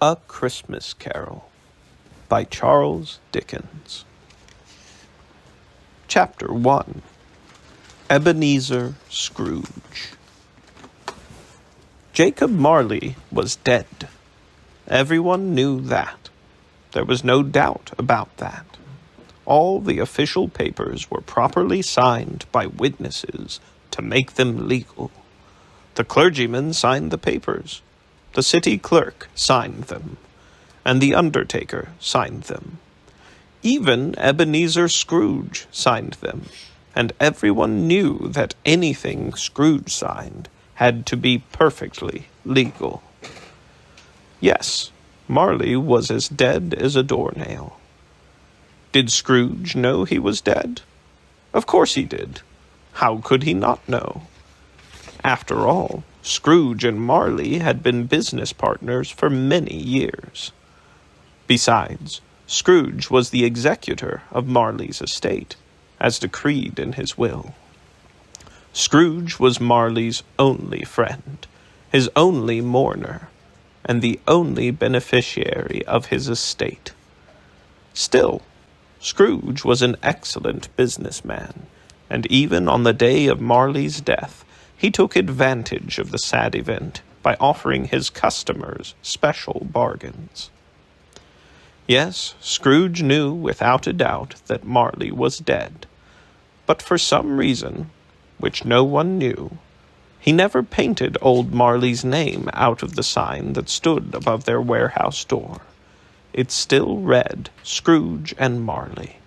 A Christmas Carol by Charles Dickens. Chapter 1. Ebenezer Scrooge. Jacob Marley was dead. Everyone knew that. There was no doubt about that. All the official papers were properly signed by witnesses to make them legal. The clergyman signed the papers. The city clerk signed them, and the undertaker signed them. Even Ebenezer Scrooge signed them, and everyone knew that anything Scrooge signed had to be perfectly legal. Yes, Marley was as dead as a doornail. Did Scrooge know he was dead? Of course he did. How could he not know? After all, Scrooge and Marley had been business partners for many years. Besides, Scrooge was the executor of Marley's estate, as decreed in his will. Scrooge was Marley's only friend, his only mourner, and the only beneficiary of his estate. Still, Scrooge was an excellent businessman, and even on the day of Marley's death, he took advantage of the sad event by offering his customers special bargains. Yes, Scrooge knew without a doubt that Marley was dead, but for some reason, which no one knew, he never painted old Marley's name out of the sign that stood above their warehouse door. It still read Scrooge and Marley.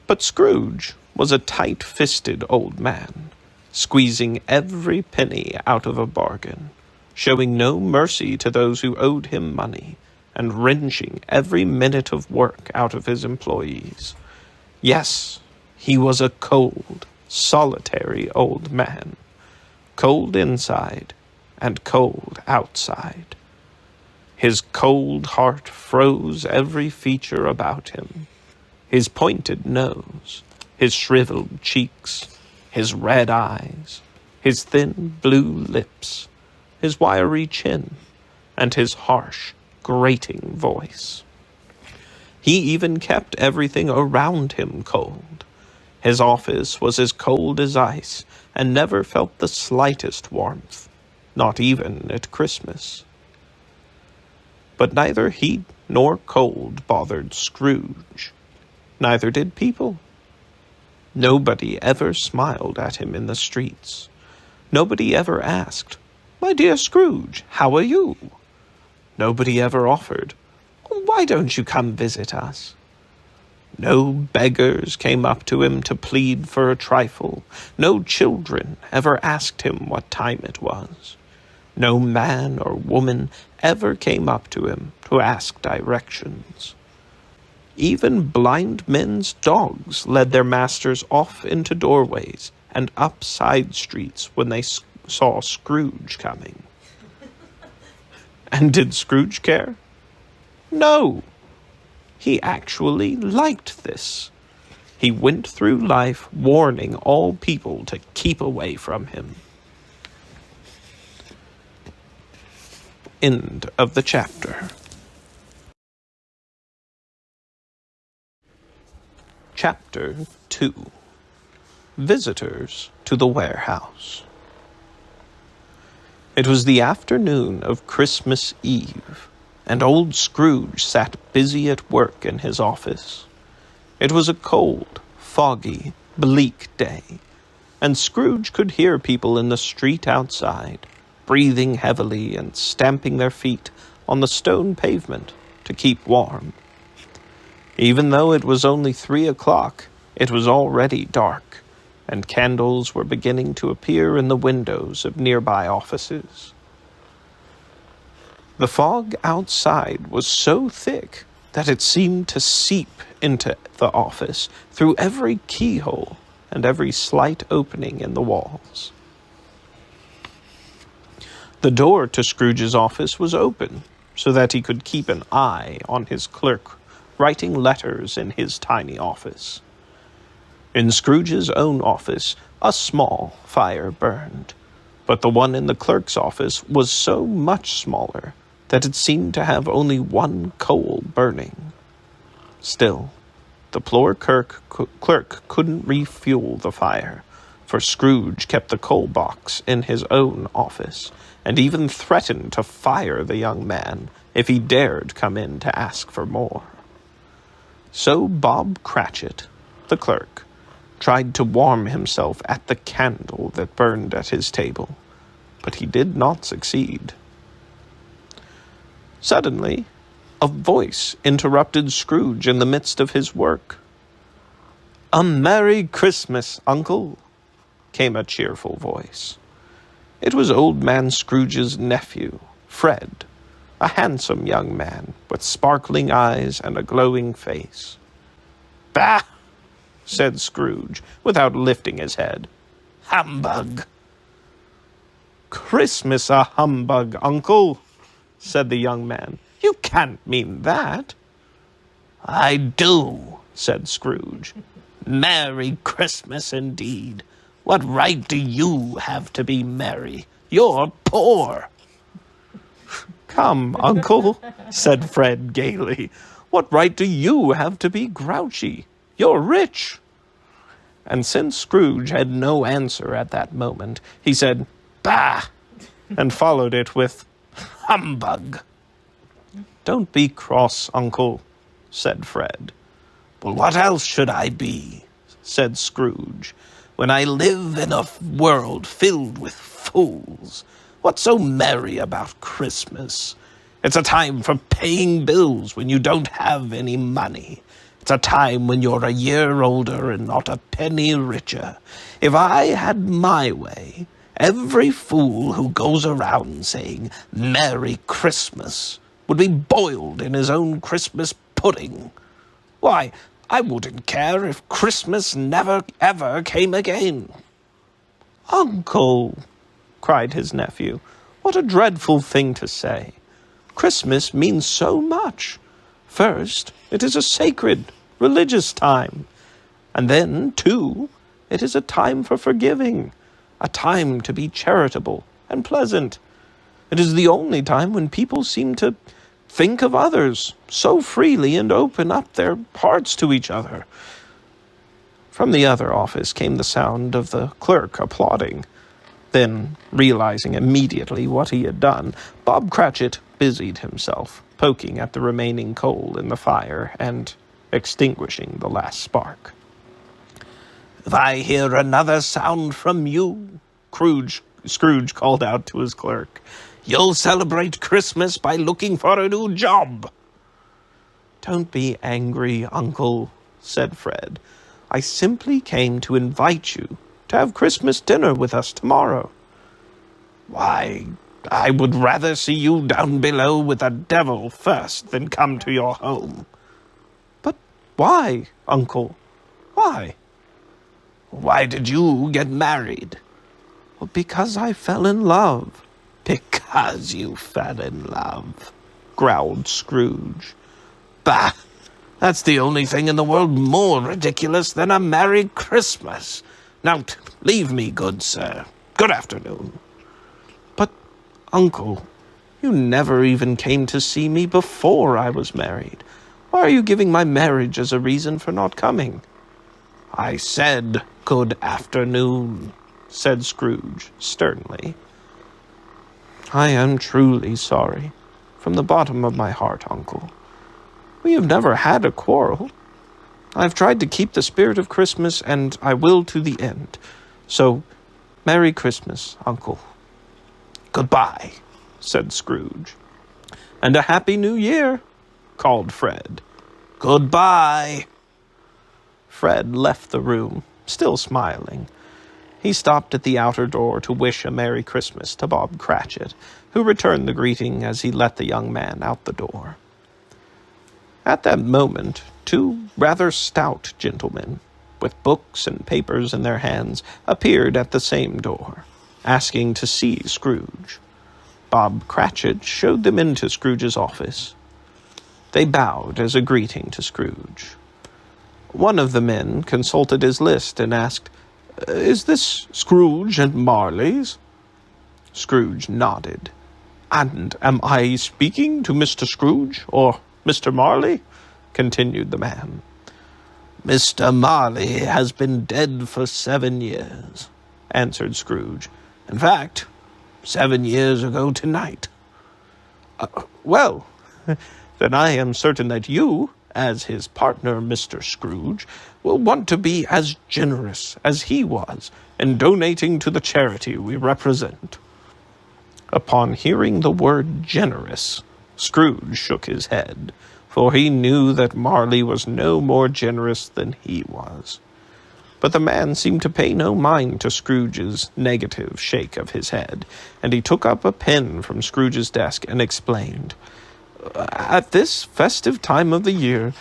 But Scrooge was a tight-fisted old man, squeezing every penny out of a bargain, showing no mercy to those who owed him money, and wrenching every minute of work out of his employees. Yes, he was a cold, solitary old man, cold inside and cold outside. His cold heart froze every feature about him. His pointed nose, his shriveled cheeks, his red eyes, his thin blue lips, his wiry chin, and his harsh, grating voice. He even kept everything around him cold. His office was as cold as ice, and never felt the slightest warmth, not even at Christmas. But neither heat nor cold bothered Scrooge. Neither did people. Nobody ever smiled at him in the streets. Nobody ever asked, "My dear Scrooge, how are you?" Nobody ever offered, "Why don't you come visit us?" No beggars came up to him to plead for a trifle. No children ever asked him what time it was. No man or woman ever came up to him to ask directions. Even blind men's dogs led their masters off into doorways and up side streets when they saw Scrooge coming. And did Scrooge care? No. He actually liked this. He went through life warning all people to keep away from him. End of the chapter. Chapter 2. Visitors to the Warehouse. It was the afternoon of Christmas Eve, and old Scrooge sat busy at work in his office. It was a cold, foggy, bleak day, and Scrooge could hear people in the street outside, breathing heavily and stamping their feet on the stone pavement to keep warm. Even though it was only 3 o'clock, it was already dark, and candles were beginning to appear in the windows of nearby offices. The fog outside was so thick that it seemed to seep into the office through every keyhole and every slight opening in the walls. The door to Scrooge's office was open, so that he could keep an eye on his clerk writing letters in his tiny office. In Scrooge's own office, a small fire burned, but the one in the clerk's office was so much smaller that it seemed to have only one coal burning. Still, the poor clerk couldn't refuel the fire, for Scrooge kept the coal box in his own office, and even threatened to fire the young man if he dared come in to ask for more. So Bob Cratchit, the clerk, tried to warm himself at the candle that burned at his table, but he did not succeed. Suddenly, a voice interrupted Scrooge in the midst of his work. "A Merry Christmas, Uncle," came a cheerful voice. It was Old Man Scrooge's nephew, Fred, a handsome young man with sparkling eyes and a glowing face. "Bah!" said Scrooge, without lifting his head. "Humbug!" "Christmas a humbug, Uncle," said the young man. "You can't mean that." "I do," said Scrooge. "Merry Christmas indeed. What right do you have to be merry? You're poor." "Come, Uncle," said Fred gaily. "What right do you have to be grouchy? You're rich." And since Scrooge had no answer at that moment, he said, "Bah!" and followed it with, "Humbug!" "Don't be cross, Uncle," said Fred. "Well, what else should I be?" said Scrooge. "When I live in a world filled with fools. What's so merry about Christmas? It's a time for paying bills when you don't have any money. It's a time when you're a year older and not a penny richer. If I had my way, every fool who goes around saying Merry Christmas would be boiled in his own Christmas pudding. Why, I wouldn't care if Christmas never, ever came again." "Uncle," cried his nephew, "what a dreadful thing to say. Christmas means so much. First, it is a sacred, religious time. And then, too, it is a time for forgiving, a time to be charitable and pleasant. It is the only time when people seem to think of others so freely and open up their hearts to each other." From the other office came the sound of the clerk applauding. Then, realizing immediately what he had done, Bob Cratchit busied himself, poking at the remaining coal in the fire and extinguishing the last spark. "If I hear another sound from you," Scrooge called out to his clerk, "you'll celebrate Christmas by looking for a new job." "Don't be angry, Uncle," said Fred. "I simply came to invite you to have Christmas dinner with us tomorrow." "Why, I would rather see you down below with the devil first than come to your home." "But why, Uncle? Why?" "Why did you get married?" "Well, because I fell in love." "Because you fell in love," growled Scrooge. "Bah! That's the only thing in the world more ridiculous than a Merry Christmas. Now, leave me, good sir. Good afternoon." "But, Uncle, you never even came to see me before I was married. Why are you giving my marriage as a reason for not coming?" "I said good afternoon," said Scrooge sternly. "I am truly sorry, from the bottom of my heart, Uncle. We have never had a quarrel. I've tried to keep the spirit of Christmas, and I will to the end. So, Merry Christmas, Uncle." "Goodbye," said Scrooge. "And a Happy New Year," called Fred. "Goodbye." Fred left the room, still smiling. He stopped at the outer door to wish a Merry Christmas to Bob Cratchit, who returned the greeting as he let the young man out the door. At that moment, two rather stout gentlemen, with books and papers in their hands, appeared at the same door, asking to see Scrooge. Bob Cratchit showed them into Scrooge's office. They bowed as a greeting to Scrooge. One of the men consulted his list and asked, "Is this Scrooge and Marley's?" Scrooge nodded. "And am I speaking to Mr. Scrooge, or Mr. Marley?" continued the man. "Mr. Marley has been dead for 7 years," answered Scrooge. "In fact, 7 years ago tonight." "Well, then I am certain that you, as his partner, Mr. Scrooge, will want to be as generous as he was in donating to the charity we represent." Upon hearing the word generous, Scrooge shook his head, for he knew that Marley was no more generous than he was. But the man seemed to pay no mind to Scrooge's negative shake of his head, and he took up a pen from Scrooge's desk and explained, "At this festive time of the year,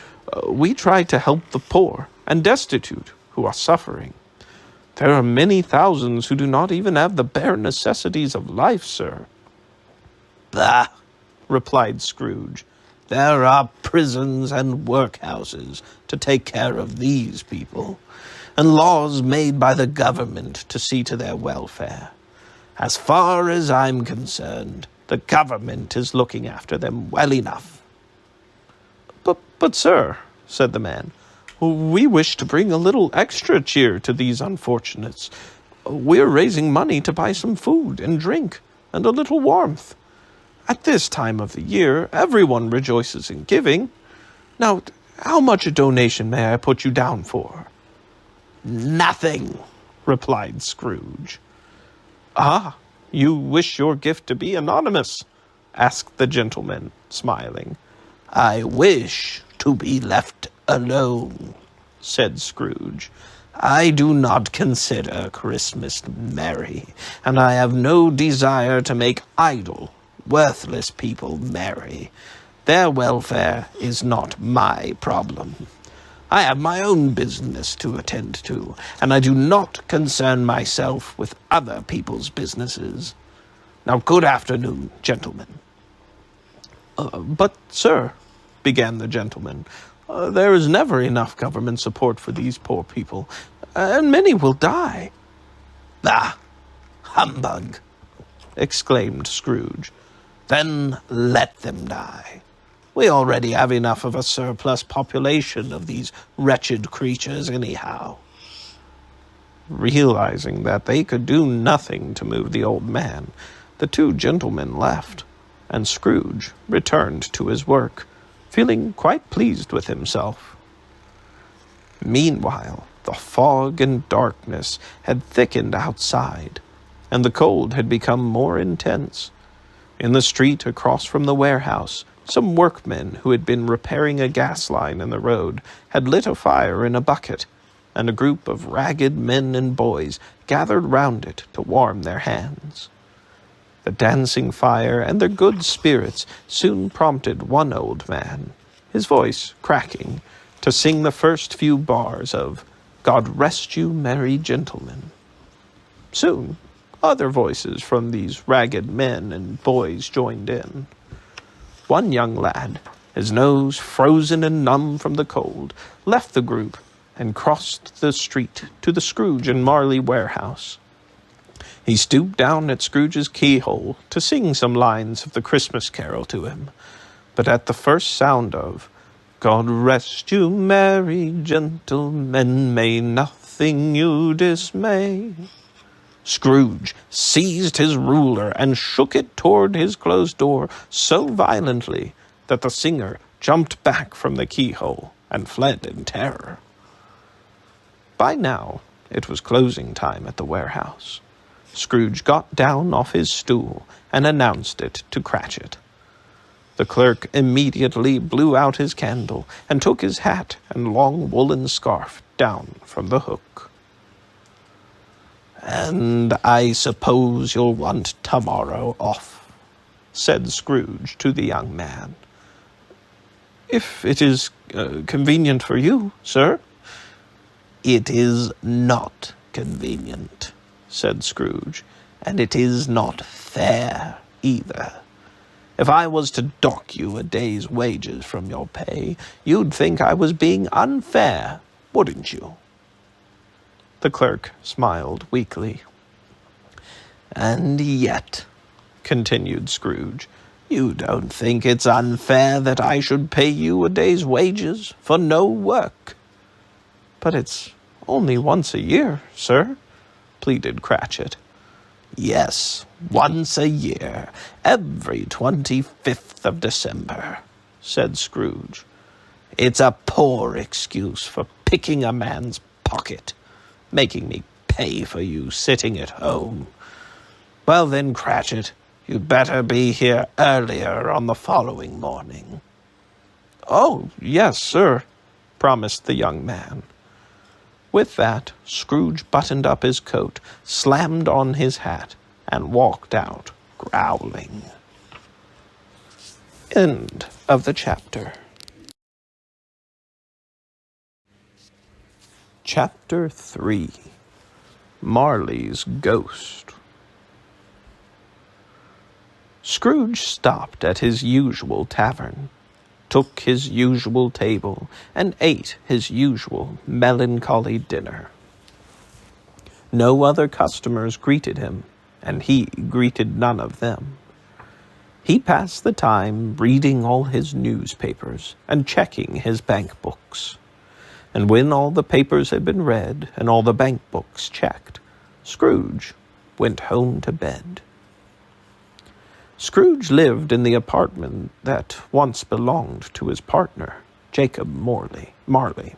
we try to help the poor and destitute who are suffering. There are many thousands who do not even have the bare necessities of life, sir." "Bah!" replied Scrooge. "There are prisons and workhouses to take care of these people, and laws made by the government to see to their welfare. As far as I'm concerned, the government is looking after them well enough." But, sir," said the man, "we wish to bring a little extra cheer to these unfortunates. We're raising money to buy some food and drink and a little warmth. At this time of the year, everyone rejoices in giving. Now, how much a donation may I put you down for?" "Nothing," replied Scrooge. "Ah, you wish your gift to be anonymous?" asked the gentleman, smiling. "I wish to be left alone," said Scrooge. "I do not consider Christmas merry, and I have no desire to make idle, worthless people merry. Their welfare is not my problem. I have my own business to attend to, and I do not concern myself with other people's businesses. Now, good afternoon, gentlemen." "But, sir," began the gentleman, "there is never enough government support for these poor people, and many will die." "Ah, humbug!" exclaimed Scrooge. "Then let them die. We already have enough of a surplus population of these wretched creatures anyhow." Realizing that they could do nothing to move the old man, the two gentlemen left, and Scrooge returned to his work, feeling quite pleased with himself. Meanwhile, the fog and darkness had thickened outside, and the cold had become more intense. In the street across from the warehouse, some workmen who had been repairing a gas line in the road had lit a fire in a bucket, and a group of ragged men and boys gathered round it to warm their hands. The dancing fire and their good spirits soon prompted one old man, his voice cracking, to sing the first few bars of "God Rest You Merry Gentlemen." Soon, other voices from these ragged men and boys joined in. One young lad, his nose frozen and numb from the cold, left the group and crossed the street to the Scrooge and Marley warehouse. He stooped down at Scrooge's keyhole to sing some lines of the Christmas carol to him, but at the first sound of "God rest you merry gentlemen, may nothing you dismay," Scrooge seized his ruler and shook it toward his closed door so violently that the singer jumped back from the keyhole and fled in terror. By now, it was closing time at the warehouse. Scrooge got down off his stool and announced it to Cratchit. The clerk immediately blew out his candle and took his hat and long woolen scarf down from the hook. "And I suppose you'll want tomorrow off," said Scrooge to the young man. "If it is convenient for you, sir." "It is not convenient," said Scrooge, "and it is not fair either. If I was to dock you a day's wages from your pay, you'd think I was being unfair, wouldn't you?" The clerk smiled weakly. "And yet," continued Scrooge. "You don't think it's unfair that I should pay you a day's wages for no work?" "But it's only once a year, sir," pleaded Cratchit. "Yes, once a year, every 25th of December," said Scrooge. "It's a poor excuse for picking a man's pocket, making me pay for you sitting at home. Well then, Cratchit, you'd better be here earlier on the following morning." "Oh, yes, sir," promised the young man. With that, Scrooge buttoned up his coat, slammed on his hat, and walked out, growling. End of the chapter. Chapter 3. Marley's Ghost. Scrooge stopped at his usual tavern, took his usual table, and ate his usual melancholy dinner. No other customers greeted him, and he greeted none of them. He passed the time reading all his newspapers and checking his bank books. And when all the papers had been read and all the bank books checked, Scrooge went home to bed. Scrooge lived in the apartment that once belonged to his partner, Jacob Marley.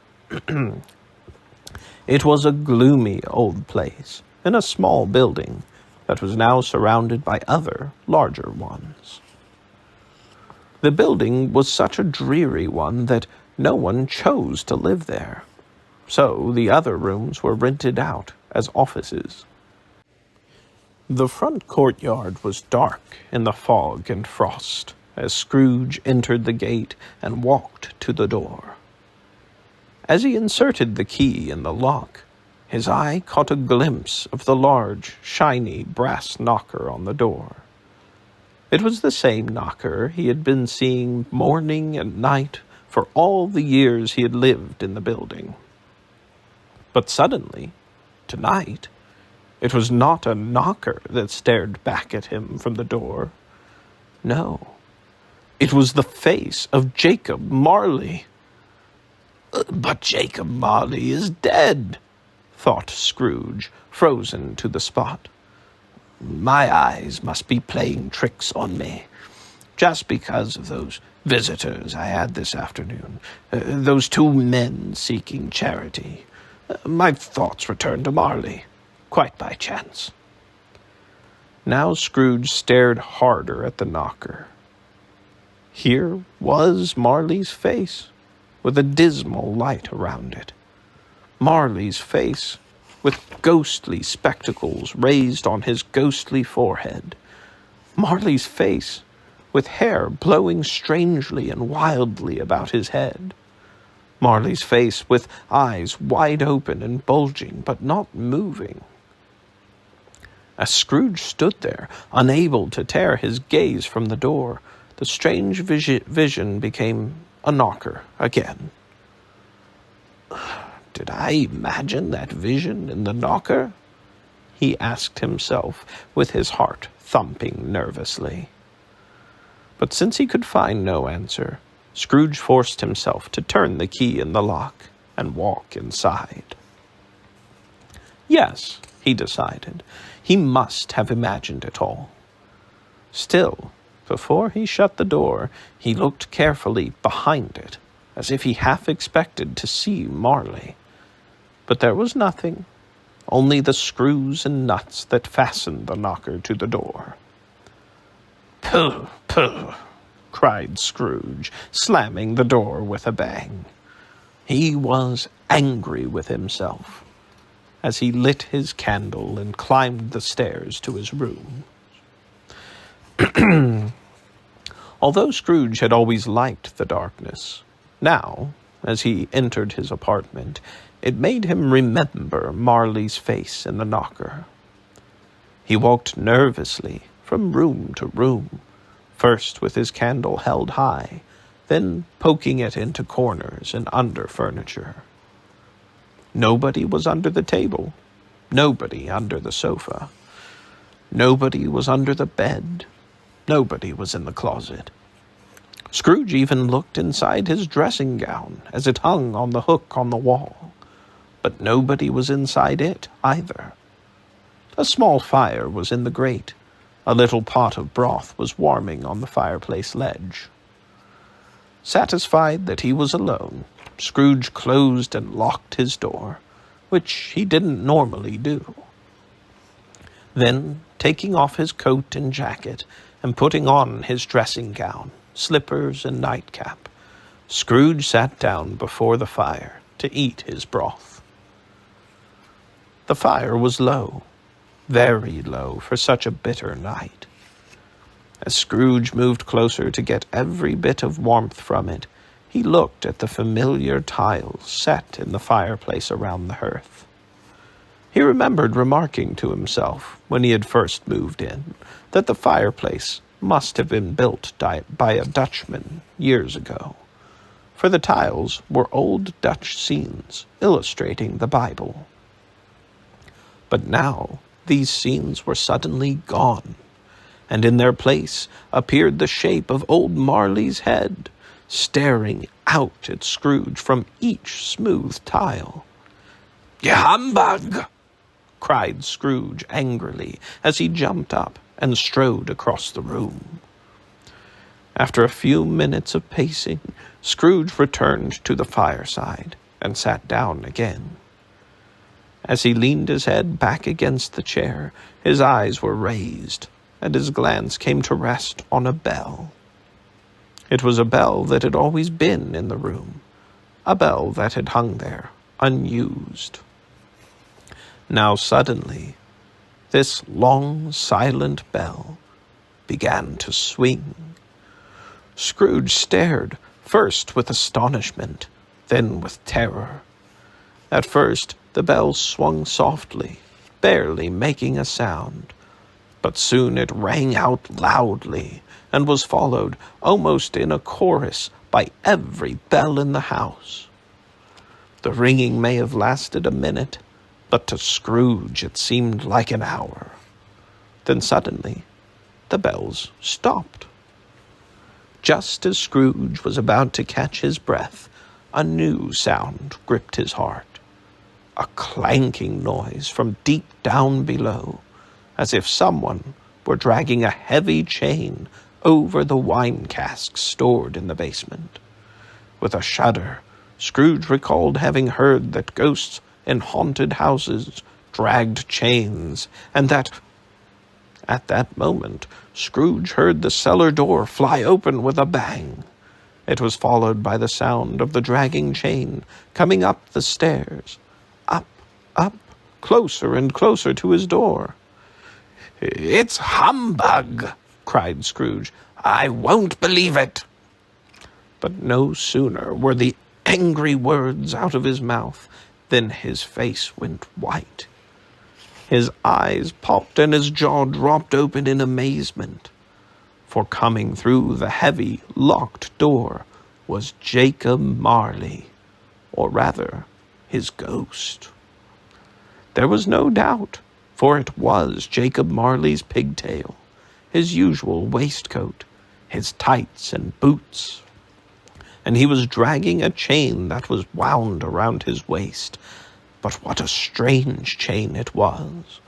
It was a gloomy old place, in a small building that was now surrounded by other, larger ones. The building was such a dreary one that no one chose to live there, so the other rooms were rented out as offices. The front courtyard was dark in the fog and frost as Scrooge entered the gate and walked to the door. As he inserted the key in the lock, his eye caught a glimpse of the large, shiny brass knocker on the door. It was the same knocker he had been seeing morning and night for all the years he had lived in the building. But suddenly, tonight, it was not a knocker that stared back at him from the door. No, it was the face of Jacob Marley. "But Jacob Marley is dead," thought Scrooge, frozen to the spot. "My eyes must be playing tricks on me, just because of those visitors I had this afternoon, those two men seeking charity. My thoughts returned to Marley, quite by chance." Now Scrooge stared harder at the knocker. Here was Marley's face, with a dismal light around it. Marley's face, with ghostly spectacles raised on his ghostly forehead. Marley's face, with hair blowing strangely and wildly about his head. Marley's face, with eyes wide open and bulging, but not moving. As Scrooge stood there, unable to tear his gaze from the door, the strange vision became a knocker again. Did I imagine that vision in the knocker? He asked himself, with his heart thumping nervously. But since he could find no answer, Scrooge forced himself to turn the key in the lock and walk inside. Yes, he decided, he must have imagined it all. Still, before he shut the door, he looked carefully behind it, as if he half expected to see Marley. But there was nothing, only the screws and nuts that fastened the knocker to the door. "Pooh, pooh!" cried Scrooge, slamming the door with a bang. He was angry with himself as he lit his candle and climbed the stairs to his room. Although Scrooge had always liked the darkness, now, as he entered his apartment, it made him remember Marley's face in the knocker. He walked nervously from room to room, first with his candle held high, then poking it into corners and under furniture. Nobody was under the table, nobody under the sofa, nobody was under the bed, Nobody was in the closet. Scrooge even looked inside his dressing gown as it hung on the hook on the wall, but nobody was inside it either. A small fire was in the grate. A little pot of broth was warming on the fireplace ledge. Satisfied that he was alone, Scrooge closed and locked his door, which he didn't normally do. Then, taking off his coat and jacket and putting on his dressing gown, slippers and nightcap, Scrooge sat down before the fire to eat his broth. The fire was low, very low for such a bitter night. As Scrooge moved closer to get every bit of warmth from it, he looked at the familiar tiles set in the fireplace around the hearth. He remembered remarking to himself, when he had first moved in, that the fireplace must have been built by a Dutchman years ago, for the tiles were old Dutch scenes illustrating the Bible. But now these scenes were suddenly gone, and in their place appeared the shape of old Marley's head, staring out at Scrooge from each smooth tile. "Ye humbug!" cried Scrooge angrily as he jumped up and strode across the room. After a few minutes of pacing, Scrooge returned to the fireside and sat down again. As he leaned his head back against the chair, his eyes were raised, and his glance came to rest on a bell. It was a bell that had always been in the room, a bell that had hung there, unused. Now suddenly, this long, silent bell began to swing. Scrooge stared, first with astonishment, then with terror. At first, the bell swung softly, barely making a sound, but soon it rang out loudly and was followed, almost in a chorus, by every bell in the house. The ringing may have lasted a minute, but to Scrooge it seemed like an hour. Then suddenly, the bells stopped. Just as Scrooge was about to catch his breath, a new sound gripped his heart. A clanking noise from deep down below, as if someone were dragging a heavy chain over the wine casks stored in the basement. With a shudder, Scrooge recalled having heard that ghosts in haunted houses dragged chains, and that... At that moment, Scrooge heard the cellar door fly open with a bang. It was followed by the sound of the dragging chain coming up the stairs. Up, closer and closer to his door. "It's humbug!" cried Scrooge. "I won't believe it!" But no sooner were the angry words out of his mouth than his face went white. His eyes popped and his jaw dropped open in amazement, for coming through the heavy, locked door was Jacob Marley, or rather, his ghost. There was no doubt, for it was Jacob Marley's pigtail, his usual waistcoat, his tights and boots, and he was dragging a chain that was wound around his waist. But what a strange chain it was,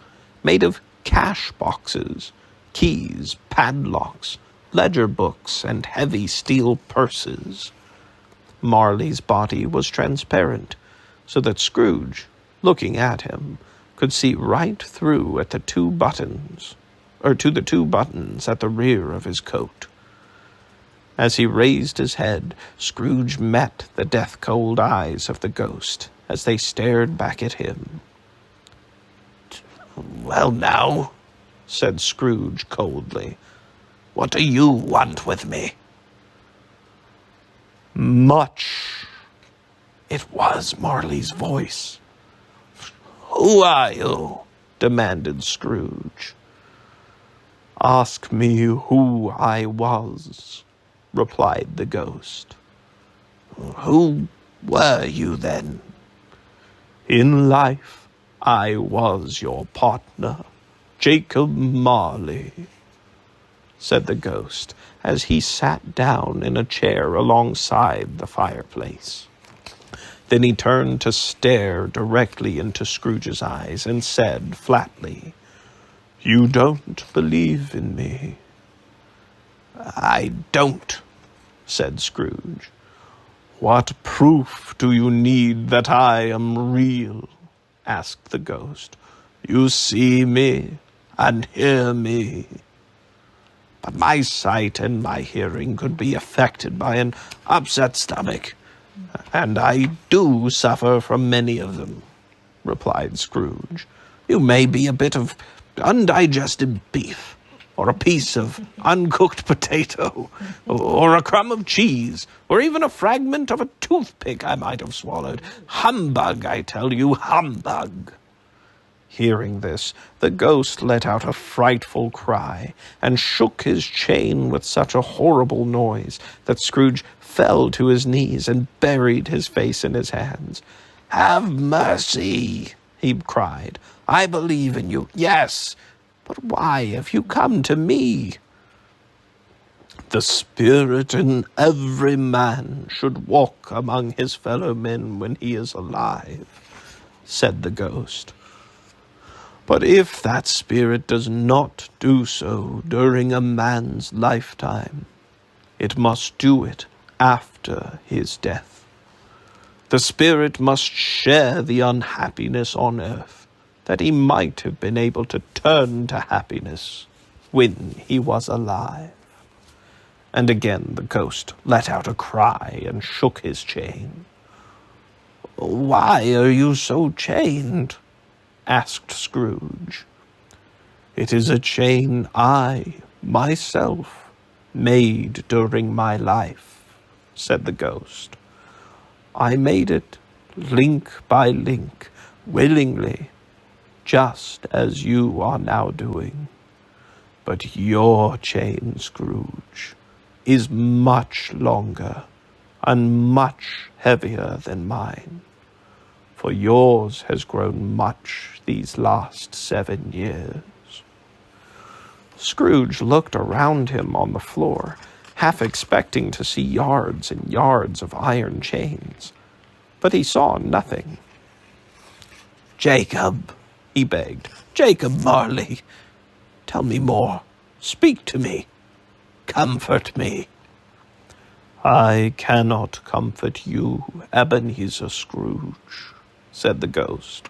made of cash boxes, keys, padlocks, ledger books, and heavy steel purses. Marley's body was transparent, so that Scrooge, looking at him, could see right through to the two buttons at the rear of his coat. As he raised his head, Scrooge met the death-cold eyes of the ghost as they stared back at him. "Well now," said Scrooge coldly, "what do you want with me?" "Much." It was Marley's voice. "Who are you?" demanded Scrooge. "Ask me who I was," replied the ghost. "Who were you then?" "In life, I was your partner, Jacob Marley." said the ghost, as he sat down in a chair alongside the fireplace. Then he turned to stare directly into Scrooge's eyes and said flatly, "You don't believe in me." "I don't," said Scrooge. "What proof do you need that I am real?" asked the ghost. "You see me and hear me. But my sight and my hearing could be affected by an upset stomach, and I do suffer from many of them," replied Scrooge. "You may be a bit of undigested beef, or a piece of uncooked potato, or a crumb of cheese, or even a fragment of a toothpick I might have swallowed. Humbug, I tell you, humbug." Hearing this, the ghost let out a frightful cry, and shook his chain with such a horrible noise that Scrooge fell to his knees and buried his face in his hands. "Have mercy," he cried. "I believe in you, yes, but why have you come to me?" "The spirit in every man should walk among his fellow men when he is alive," said the ghost. "But if that spirit does not do so during a man's lifetime, it must do it after his death. The spirit must share the unhappiness on earth, that he might have been able to turn to happiness when he was alive." And again the ghost let out a cry and shook his chain. "Why are you so chained?" asked Scrooge. "It is a chain I, myself, made during my life," said the ghost. "I made it link by link, willingly, just as you are now doing. But your chain, Scrooge, is much longer and much heavier than mine, for yours has grown much these last 7 years. Scrooge looked around him on the floor, half expecting to see yards and yards of iron chains, but he saw nothing. "Jacob," he begged, "Jacob Marley, tell me more. Speak to me. Comfort me." "I cannot comfort you, Ebenezer Scrooge," said the ghost.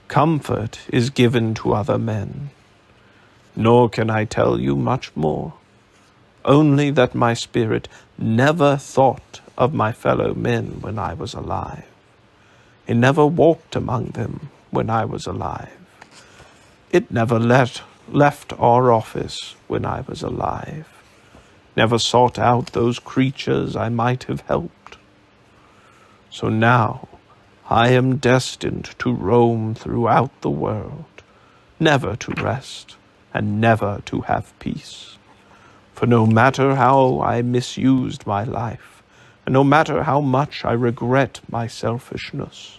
"Comfort is given to other men. Nor can I tell you much more, only that my spirit never thought of my fellow men when I was alive. It never walked among them when I was alive. It never left our office when I was alive, never sought out those creatures I might have helped. So now I am destined to roam throughout the world, never to rest and never to have peace. For no matter how I misused my life, and no matter how much I regret my selfishness,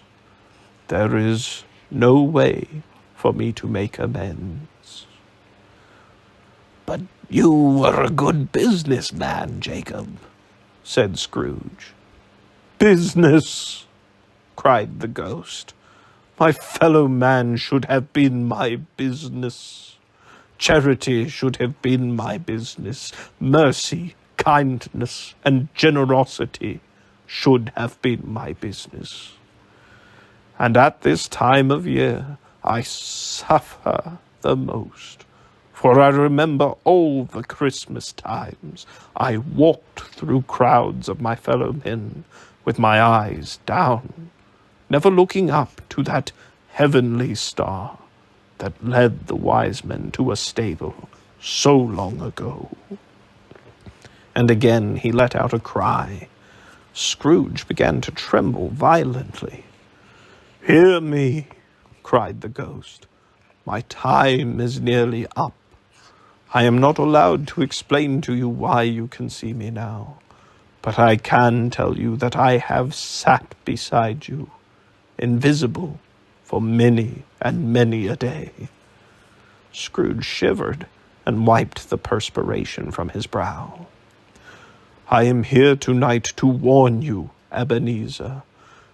there is no way for me to make amends." "But you were a good businessman, Jacob," said Scrooge. "Business!" cried the ghost. "My fellow man should have been my business. Charity should have been my business. Mercy, kindness, and generosity should have been my business. And at this time of year I suffer the most, for I remember all the Christmas times I walked through crowds of my fellow men with my eyes down, never looking up to that heavenly star that led the wise men to a stable so long ago." And again he let out a cry. Scrooge began to tremble violently. "Hear me," cried the ghost. "My time is nearly up. I am not allowed to explain to you why you can see me now, but I can tell you that I have sat beside you, invisible, for many and many a day." Scrooge shivered and wiped the perspiration from his brow. "I am here tonight to warn you, Ebenezer,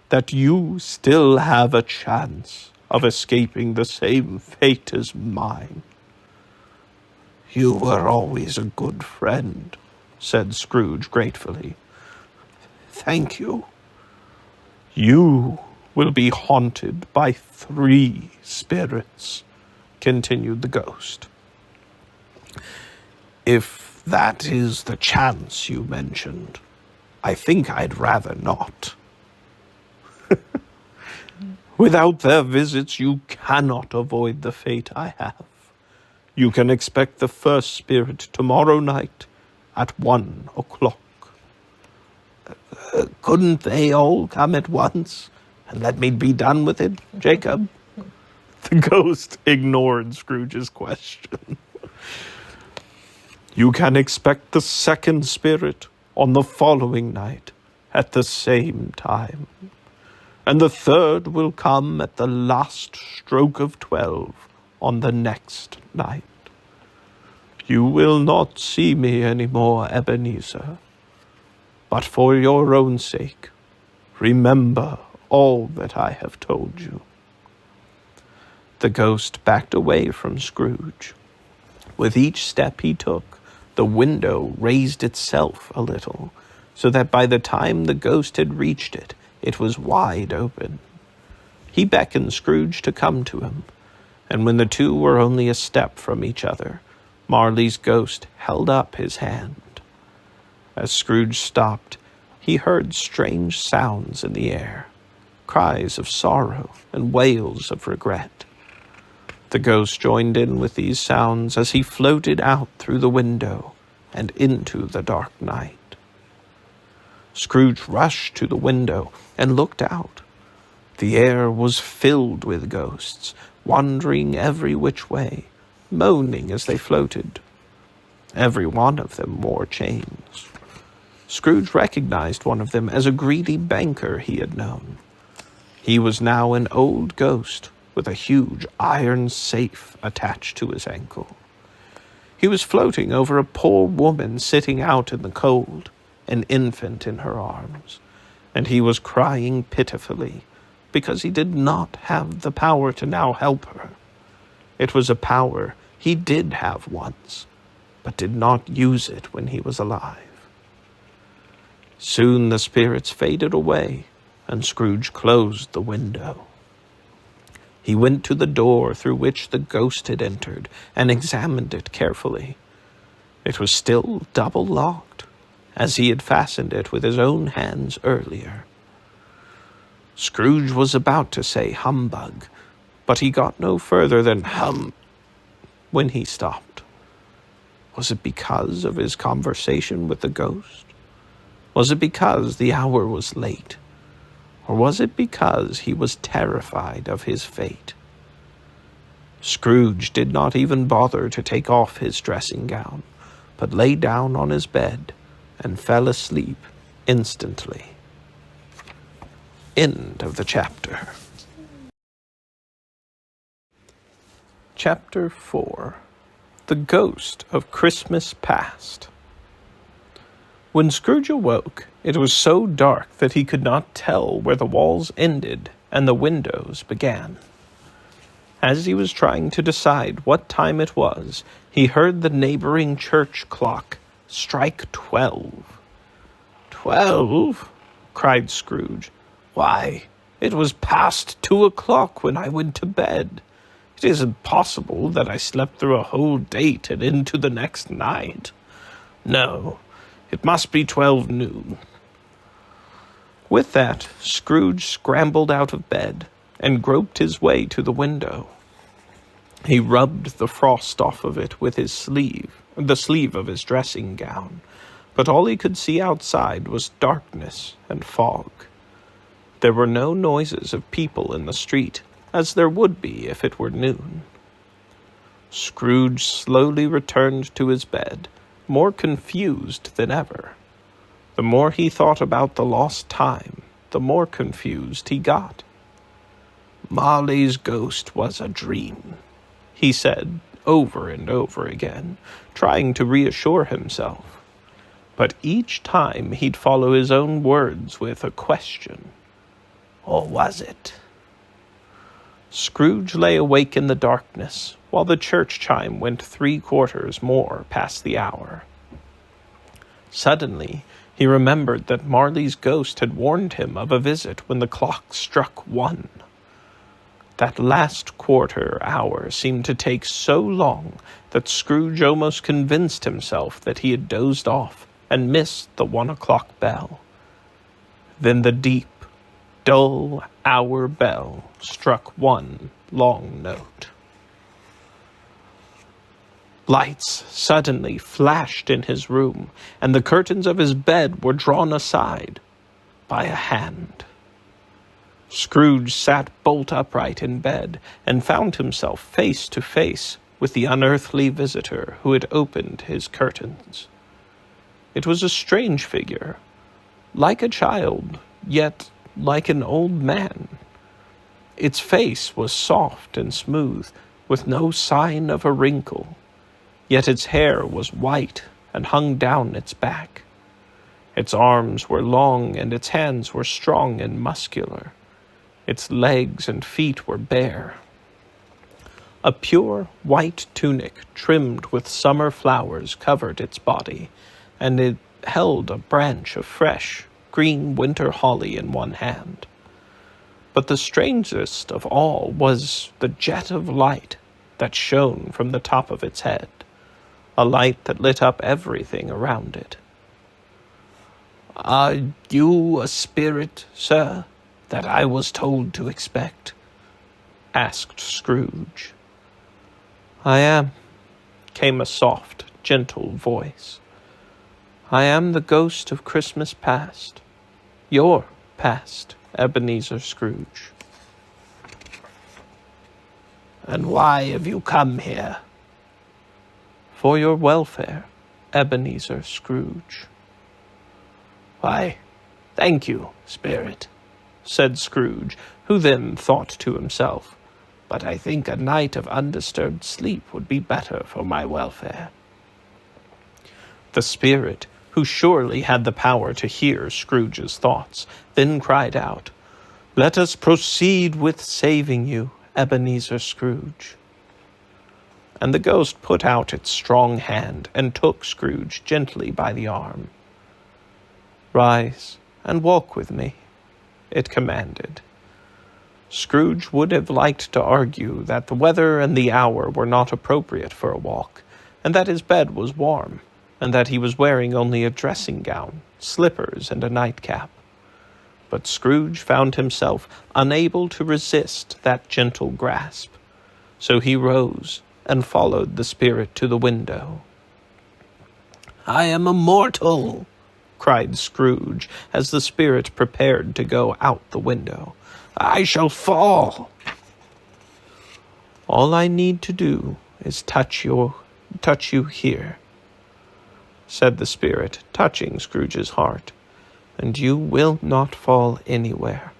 that you still have a chance of escaping the same fate as mine." "You were always a good friend," said Scrooge gratefully. "Thank you." "You will be haunted by 3 spirits," continued the ghost. "If that is the chance you mentioned, I think I'd rather not. Without their visits, you cannot avoid the fate I have. You can expect the first spirit tomorrow night at 1 o'clock. Couldn't they all come at once and let me be done with it, Jacob?" The ghost ignored Scrooge's question. "You can expect the second spirit on the following night at the same time. And the third will come at the last stroke of 12 on the next night. You will not see me any more, Ebenezer. But for your own sake, remember all that I have told you." The ghost backed away from Scrooge. With each step he took, the window raised itself a little, so that by the time the ghost had reached it, it was wide open. He beckoned Scrooge to come to him, and when the two were only a step from each other, Marley's ghost held up his hand. As Scrooge stopped, he heard strange sounds in the air, cries of sorrow and wails of regret. The ghost joined in with these sounds as he floated out through the window and into the dark night. Scrooge rushed to the window and looked out. The air was filled with ghosts, wandering every which way, moaning as they floated. Every one of them wore chains. Scrooge recognized one of them as a greedy banker he had known. He was now an old ghost with a huge iron safe attached to his ankle. He was floating over a poor woman sitting out in the cold, an infant in her arms, and he was crying pitifully because he did not have the power to now help her. It was a power he did have once, but did not use it when he was alive. Soon the spirits faded away, and Scrooge closed the window. He went to the door through which the ghost had entered and examined it carefully. It was still double-locked, as he had fastened it with his own hands earlier. Scrooge was about to say humbug, but he got no further than hum when he stopped. Was it because of his conversation with the ghost? Was it because the hour was late? Or was it because he was terrified of his fate? Scrooge did not even bother to take off his dressing gown, but lay down on his bed and fell asleep instantly. End of the chapter. Chapter 4. The Ghost of Christmas Past. When Scrooge awoke, it was so dark that he could not tell where the walls ended and the windows began. As he was trying to decide what time it was, he heard the neighboring church clock strike 12. 12? Cried Scrooge. Why, it was past 2 o'clock when I went to bed. It isn't possible that I slept through a whole day and into the next night. No, it must be 12 noon. With that, Scrooge scrambled out of bed and groped his way to the window. He rubbed the frost off of it with his sleeve, the sleeve of his dressing gown, but all he could see outside was darkness and fog. There were no noises of people in the street, as there would be if it were noon. Scrooge slowly returned to his bed, more confused than ever. The more he thought about the lost time, the more confused he got. Marley's ghost was a dream, he said over and over again, trying to reassure himself. But each time he'd follow his own words with a question. Or was it? Scrooge lay awake in the darkness, while the church chime went 3/4 more past the hour. Suddenly, he remembered that Marley's ghost had warned him of a visit when the clock struck 1. That last quarter hour seemed to take so long that Scrooge almost convinced himself that he had dozed off and missed the 1 o'clock bell. Then the deep, dull hour bell struck 1 long note. Lights suddenly flashed in his room, and the curtains of his bed were drawn aside by a hand. Scrooge sat bolt upright in bed and found himself face to face with the unearthly visitor who had opened his curtains. It was a strange figure, like a child, yet like an old man. Its face was soft and smooth, with no sign of a wrinkle. Yet its hair was white and hung down its back. Its arms were long and its hands were strong and muscular. Its legs and feet were bare. A pure white tunic trimmed with summer flowers covered its body, and it held a branch of fresh, green winter holly in one hand. But the strangest of all was the jet of light that shone from the top of its head, a light that lit up everything around it. "Are you a spirit, sir, that I was told to expect?" asked Scrooge. "I am," came a soft, gentle voice. "I am the ghost of Christmas past. Your past, Ebenezer Scrooge." "And why have you come here?" "For your welfare, Ebenezer Scrooge." "Why, thank you, spirit," said Scrooge, who then thought to himself, "but I think a night of undisturbed sleep would be better for my welfare." The spirit, who surely had the power to hear Scrooge's thoughts, then cried out, "Let us proceed with saving you, Ebenezer Scrooge." And the ghost put out its strong hand and took Scrooge gently by the arm. "Rise and walk with me," it commanded. Scrooge would have liked to argue that the weather and the hour were not appropriate for a walk, and that his bed was warm, and that he was wearing only a dressing gown, slippers, and a nightcap. But Scrooge found himself unable to resist that gentle grasp, so he rose and followed the spirit to the window. "I am a mortal," cried Scrooge, as the spirit prepared to go out the window. "I shall fall." "All I need to do is touch you here," said the spirit, touching Scrooge's heart, "and you will not fall anywhere."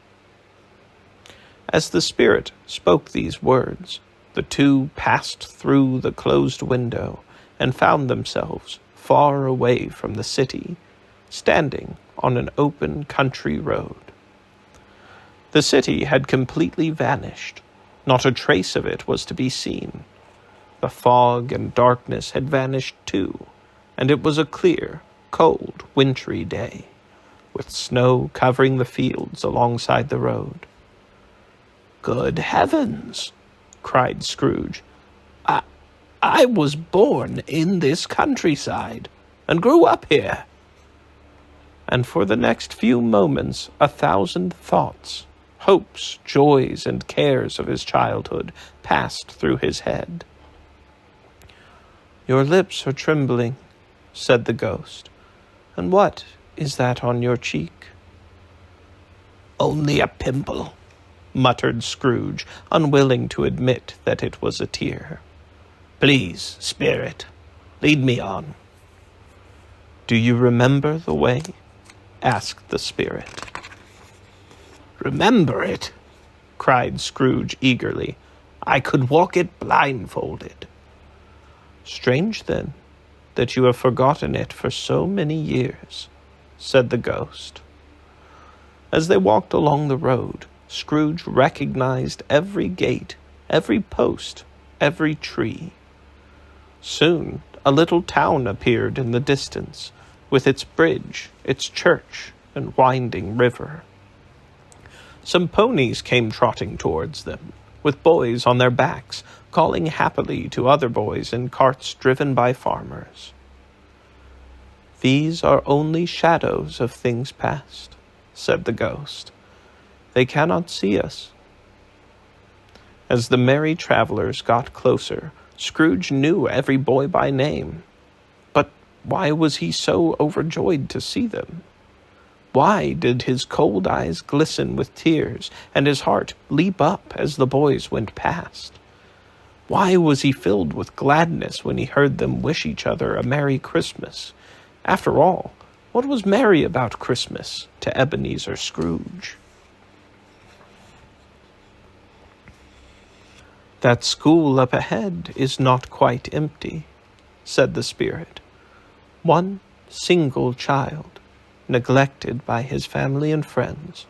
As the spirit spoke these words, the two passed through the closed window and found themselves far away from the city, standing on an open country road. The city had completely vanished. Not a trace of it was to be seen. The fog and darkness had vanished too, and it was a clear, cold, wintry day, with snow covering the fields alongside the road. "Good heavens!" cried Scrooge. I was born in this countryside, and grew up here." And for the next few moments 1,000 thoughts, hopes, joys, and cares of his childhood passed through his head. "Your lips are trembling," said the ghost. "And what is that on your cheek?" "Only a pimple," muttered Scrooge, unwilling to admit that it was a tear. "Please, spirit, lead me on." "Do you remember the way?" asked the spirit. "Remember it?" cried Scrooge eagerly. "I could walk it blindfolded." "Strange, then, that you have forgotten it for so many years," said the ghost. As they walked along the road, Scrooge recognized every gate, every post, every tree. Soon a little town appeared in the distance, with its bridge, its church, and winding river. Some ponies came trotting towards them, with boys on their backs, calling happily to other boys in carts driven by farmers. "These are only shadows of things past," said the ghost. "They cannot see us." As the merry travelers got closer, Scrooge knew every boy by name. But why was he so overjoyed to see them? Why did his cold eyes glisten with tears and his heart leap up as the boys went past? Why was he filled with gladness when he heard them wish each other a Merry Christmas? After all, what was merry about Christmas to Ebenezer Scrooge? "That school up ahead is not quite empty," said the spirit. "One single child, neglected by his family and friends,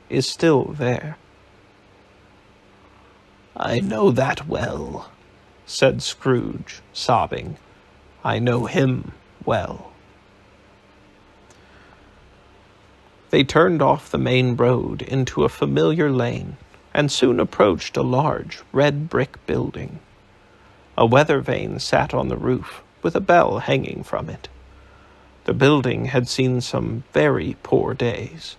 is still there." "I know that well," said Scrooge, sobbing. "I know him well." They turned off the main road into a familiar lane, and soon approached a large red brick building. A weather vane sat on the roof, with a bell hanging from it. The building had seen some very poor days.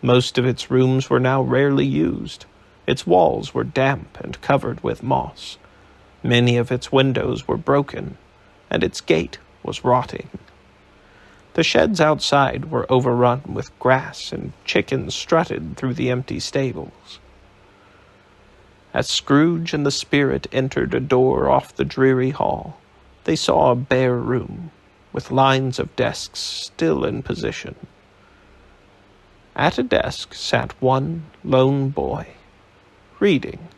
Most of its rooms were now rarely used. Its walls were damp and covered with moss. Many of its windows were broken, and its gate was rotting. The sheds outside were overrun with grass, and chickens strutted through the empty stables. As Scrooge and the spirit entered a door off the dreary hall, they saw a bare room, with lines of desks still in position. At a desk sat one lone boy, reading.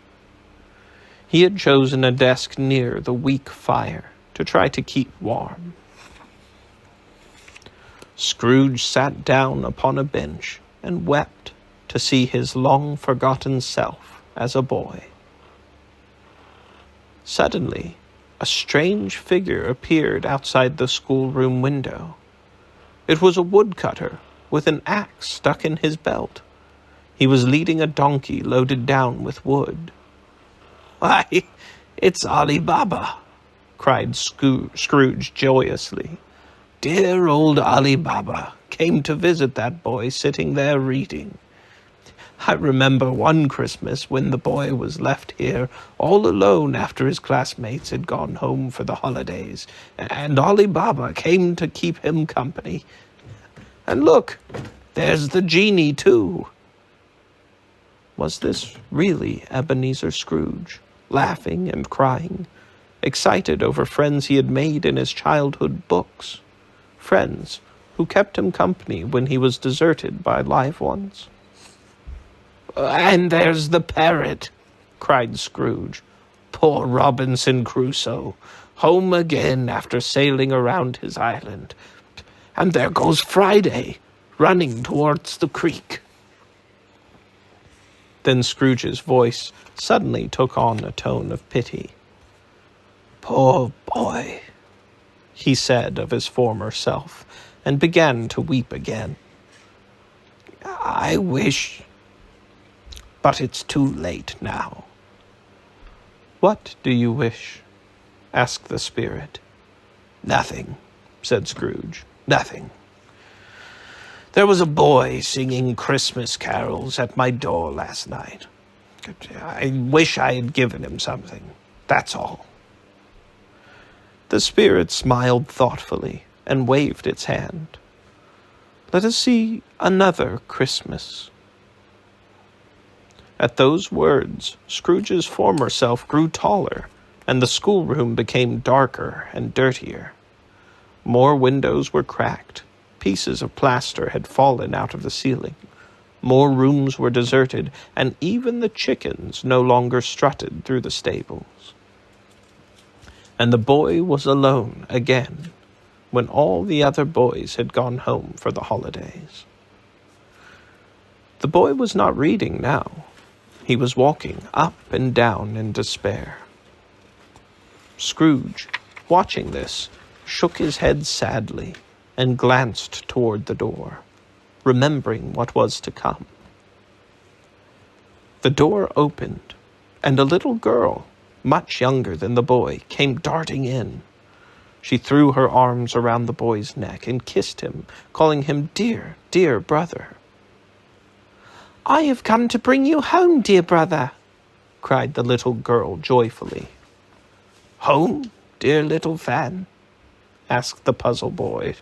He had chosen a desk near the weak fire to try to keep warm. Scrooge sat down upon a bench and wept to see his long-forgotten self as a boy. Suddenly, a strange figure appeared outside the schoolroom window. It was a woodcutter with an axe stuck in his belt. He was leading a donkey loaded down with wood. "Why, it's Ali Baba!" cried Scrooge joyously. "Dear old Ali Baba came to visit that boy sitting there reading. I remember one Christmas when the boy was left here all alone after his classmates had gone home for the holidays, and Ali Baba came to keep him company. And look, there's the genie too." Was this really Ebenezer Scrooge, laughing and crying, excited over friends he had made in his childhood books? Friends who kept him company when he was deserted by live ones? "And there's the parrot," cried Scrooge. "Poor Robinson Crusoe, home again after sailing around his island. And there goes Friday, running towards the creek." Then Scrooge's voice suddenly took on a tone of pity. "Poor boy," he said of his former self, and began to weep again. "I wish... but it's too late now." "What do you wish?" asked the spirit. "Nothing," said Scrooge. "Nothing. There was a boy singing Christmas carols at my door last night. I wish I had given him something. That's all." The spirit smiled thoughtfully and waved its hand. "Let us see another Christmas." At those words, Scrooge's former self grew taller, and the schoolroom became darker and dirtier. More windows were cracked. Pieces of plaster had fallen out of the ceiling. More rooms were deserted, and even the chickens no longer strutted through the stables. and the boy was alone again when all the other boys had gone home for the holidays. The boy was not reading now. He was walking up and down in despair. Scrooge, watching this, shook his head sadly and glanced toward the door, remembering what was to come. The door opened, and a little girl, much younger than the boy, came darting in. She threw her arms around the boy's neck and kissed him, calling him dear, dear brother. "I have come to bring you home, dear brother," cried the little girl joyfully. "Home, dear little Fan?" asked the puzzled boy.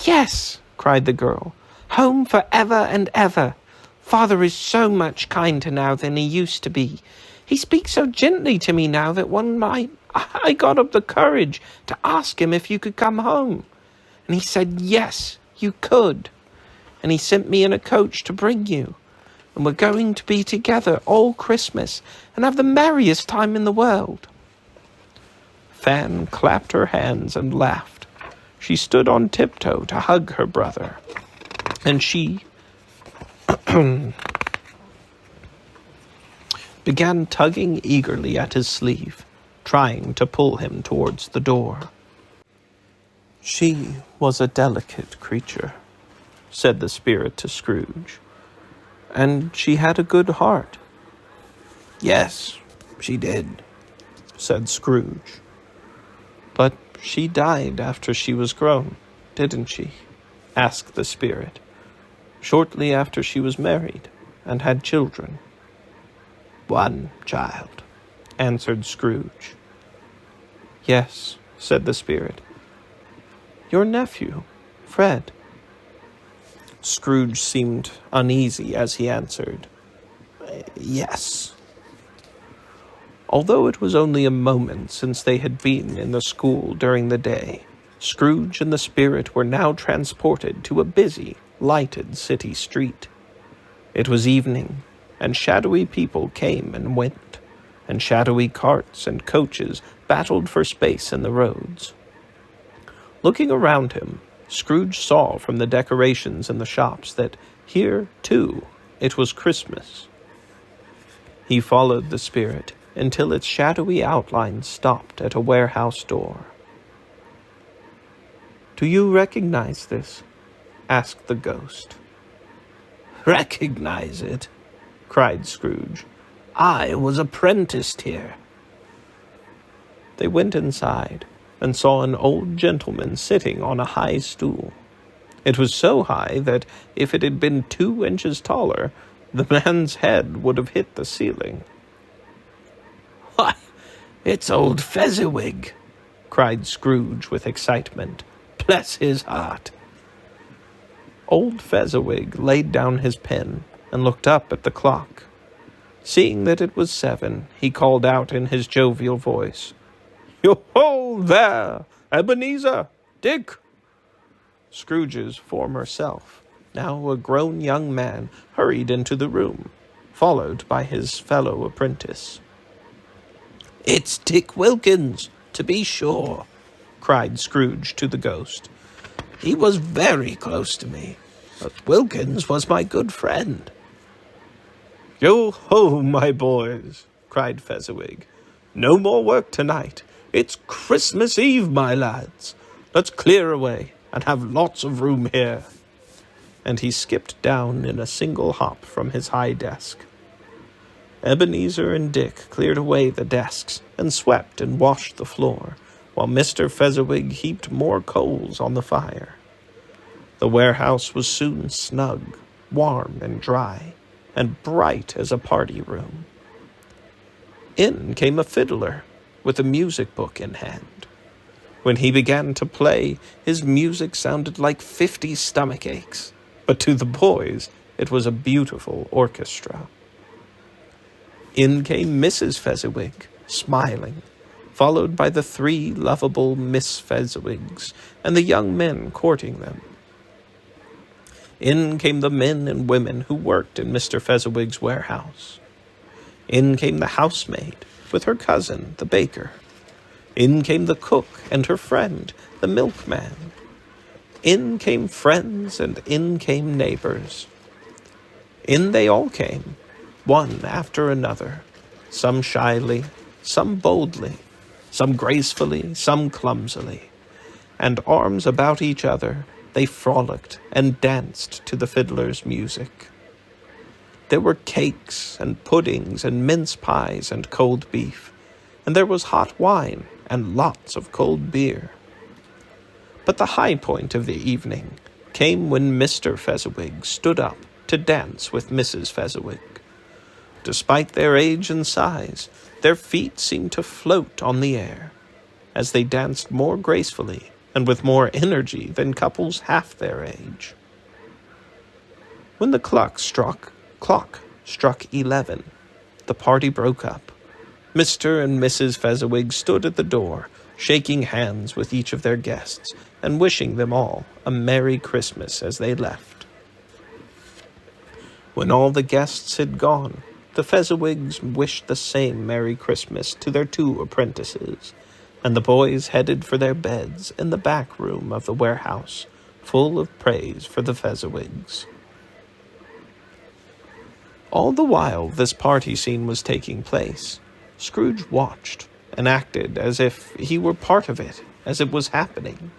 "Yes," cried the girl, "home for ever and ever. Father is so much kinder now than he used to be. He speaks so gently to me now that I got up the courage to ask him if you could come home. And he said, yes, you could. And he sent me in a coach to bring you. And we're going to be together all Christmas and have the merriest time in the world." Fan clapped her hands and laughed. She stood on tiptoe to hug her brother, and she began tugging eagerly at his sleeve, trying to pull him towards the door. "She was a delicate creature," said the spirit to Scrooge, "and she had a good heart." "Yes, she did," said Scrooge. "But she died after she was grown, didn't she?" asked the spirit. "Shortly after she was married and had children." "One child," answered Scrooge. "Yes," said the spirit. "Your nephew, Fred." Scrooge seemed uneasy as he answered, "Yes." Although it was only a moment since they had been in the school during the day, Scrooge and the spirit were now transported to a busy, lighted city street. It was evening, and shadowy people came and went, and shadowy carts and coaches battled for space in the roads. Looking around him, Scrooge saw from the decorations in the shops that here, too, it was Christmas. He followed the spirit until its shadowy outline stopped at a warehouse door. "Do you recognize this?" asked the ghost. "Recognize it?" cried Scrooge. "I was apprenticed here." They went inside and saw an old gentleman sitting on a high stool. It was so high that if it had been 2 inches taller, the man's head would have hit the ceiling. "Why, it's old Fezziwig!" cried Scrooge with excitement. "Bless his heart!" Old Fezziwig laid down his pen and looked up at the clock. Seeing that it was 7, he called out in his jovial voice, "Yo-ho there, Ebenezer, Dick!" Scrooge's former self, now a grown young man, hurried into the room, followed by his fellow apprentice. "It's Dick Wilkins, to be sure," cried Scrooge to the ghost. "He was very close to me, but Wilkins was my good friend." "Yo-ho, my boys!" cried Fezziwig. "No more work tonight. It's Christmas Eve, my lads. Let's clear away and have lots of room here." And he skipped down in a single hop from his high desk. Ebenezer and Dick cleared away the desks and swept and washed the floor, while Mr. Fezziwig heaped more coals on the fire. The warehouse was soon snug, warm and dry, and bright as a party room. In came a fiddler with a music book in hand. When he began to play, his music sounded like 50 stomach aches, but to the boys it was a beautiful orchestra. In came Mrs. Fezziwig, smiling, followed by the 3 lovable Miss Fezziwigs and the young men courting them. In came the men and women who worked in Mr. Fezziwig's warehouse. In came the housemaid, with her cousin, the baker. In came the cook and her friend, the milkman. In came friends and in came neighbors. In they all came, one after another, some shyly, some boldly, some gracefully, some clumsily, and arms about each other, they frolicked and danced to the fiddler's music. There were cakes and puddings and mince pies and cold beef, and there was hot wine and lots of cold beer. But the high point of the evening came when Mr. Fezziwig stood up to dance with Mrs. Fezziwig. Despite their age and size, their feet seemed to float on the air, as they danced more gracefully and with more energy than couples half their age. When the clock struck 11, the party broke up. Mr. and Mrs. Fezziwig stood at the door, shaking hands with each of their guests and wishing them all a Merry Christmas as they left. When all the guests had gone, the Fezziwigs wished the same Merry Christmas to their 2 apprentices, and the boys headed for their beds in the back room of the warehouse, full of praise for the Fezziwigs. All the while this party scene was taking place, Scrooge watched and acted as if he were part of it, as it was happening.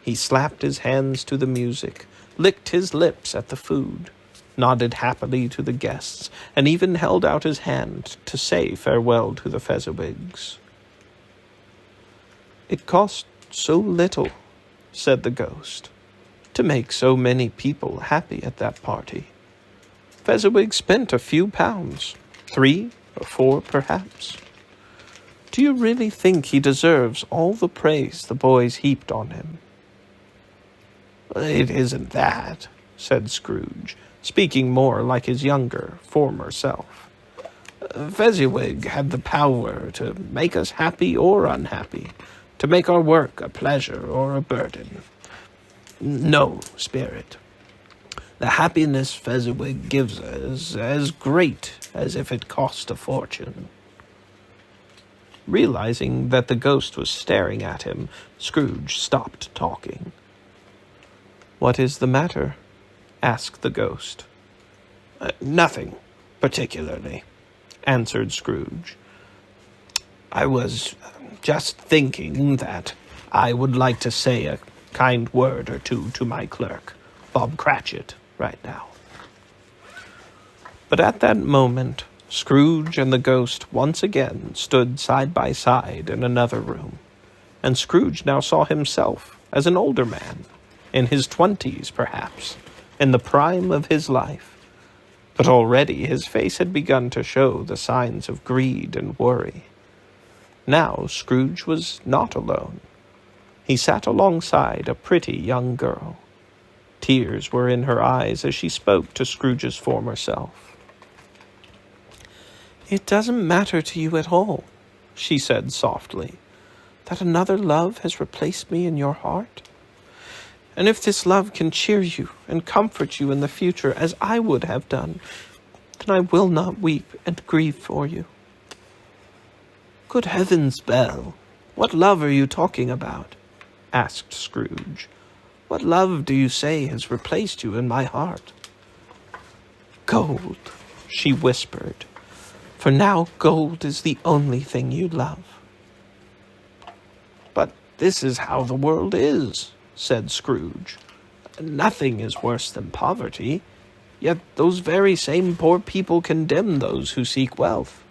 He slapped his hands to the music, licked his lips at the food, nodded happily to the guests, and even held out his hand to say farewell to the Fezziwigs. "It cost so little," said the ghost, "to make so many people happy at that party. Fezziwig spent a few pounds, 3 or 4 perhaps. Do you really think he deserves all the praise the boys heaped on him?" "It isn't that," said Scrooge, speaking more like his younger, former self. "Fezziwig had the power to make us happy or unhappy, to make our work a pleasure or a burden. No, Spirit. The happiness Fezziwig gives us is as great as if it cost a fortune." Realizing that the ghost was staring at him, Scrooge stopped talking. "What is the matter?" asked the ghost. Nothing, particularly," answered Scrooge. "I was just thinking that I would like to say a kind word or two to my clerk, Bob Cratchit, right now." But at that moment, Scrooge and the ghost once again stood side by side in another room, and Scrooge now saw himself as an older man, in his 20s perhaps, in the prime of his life. But already his face had begun to show the signs of greed and worry. Now Scrooge was not alone. He sat alongside a pretty young girl. Tears were in her eyes as she spoke to Scrooge's former self. "It doesn't matter to you at all," she said softly, "that another love has replaced me in your heart? And if this love can cheer you and comfort you in the future as I would have done, then I will not weep and grieve for you." "Good heavens, Belle, what love are you talking about?" asked Scrooge. "What love do you say has replaced you in my heart?" "Gold," she whispered, "for now gold is the only thing you love." "But this is how the world is," said Scrooge. "Nothing is worse than poverty, yet those very same poor people condemn those who seek wealth."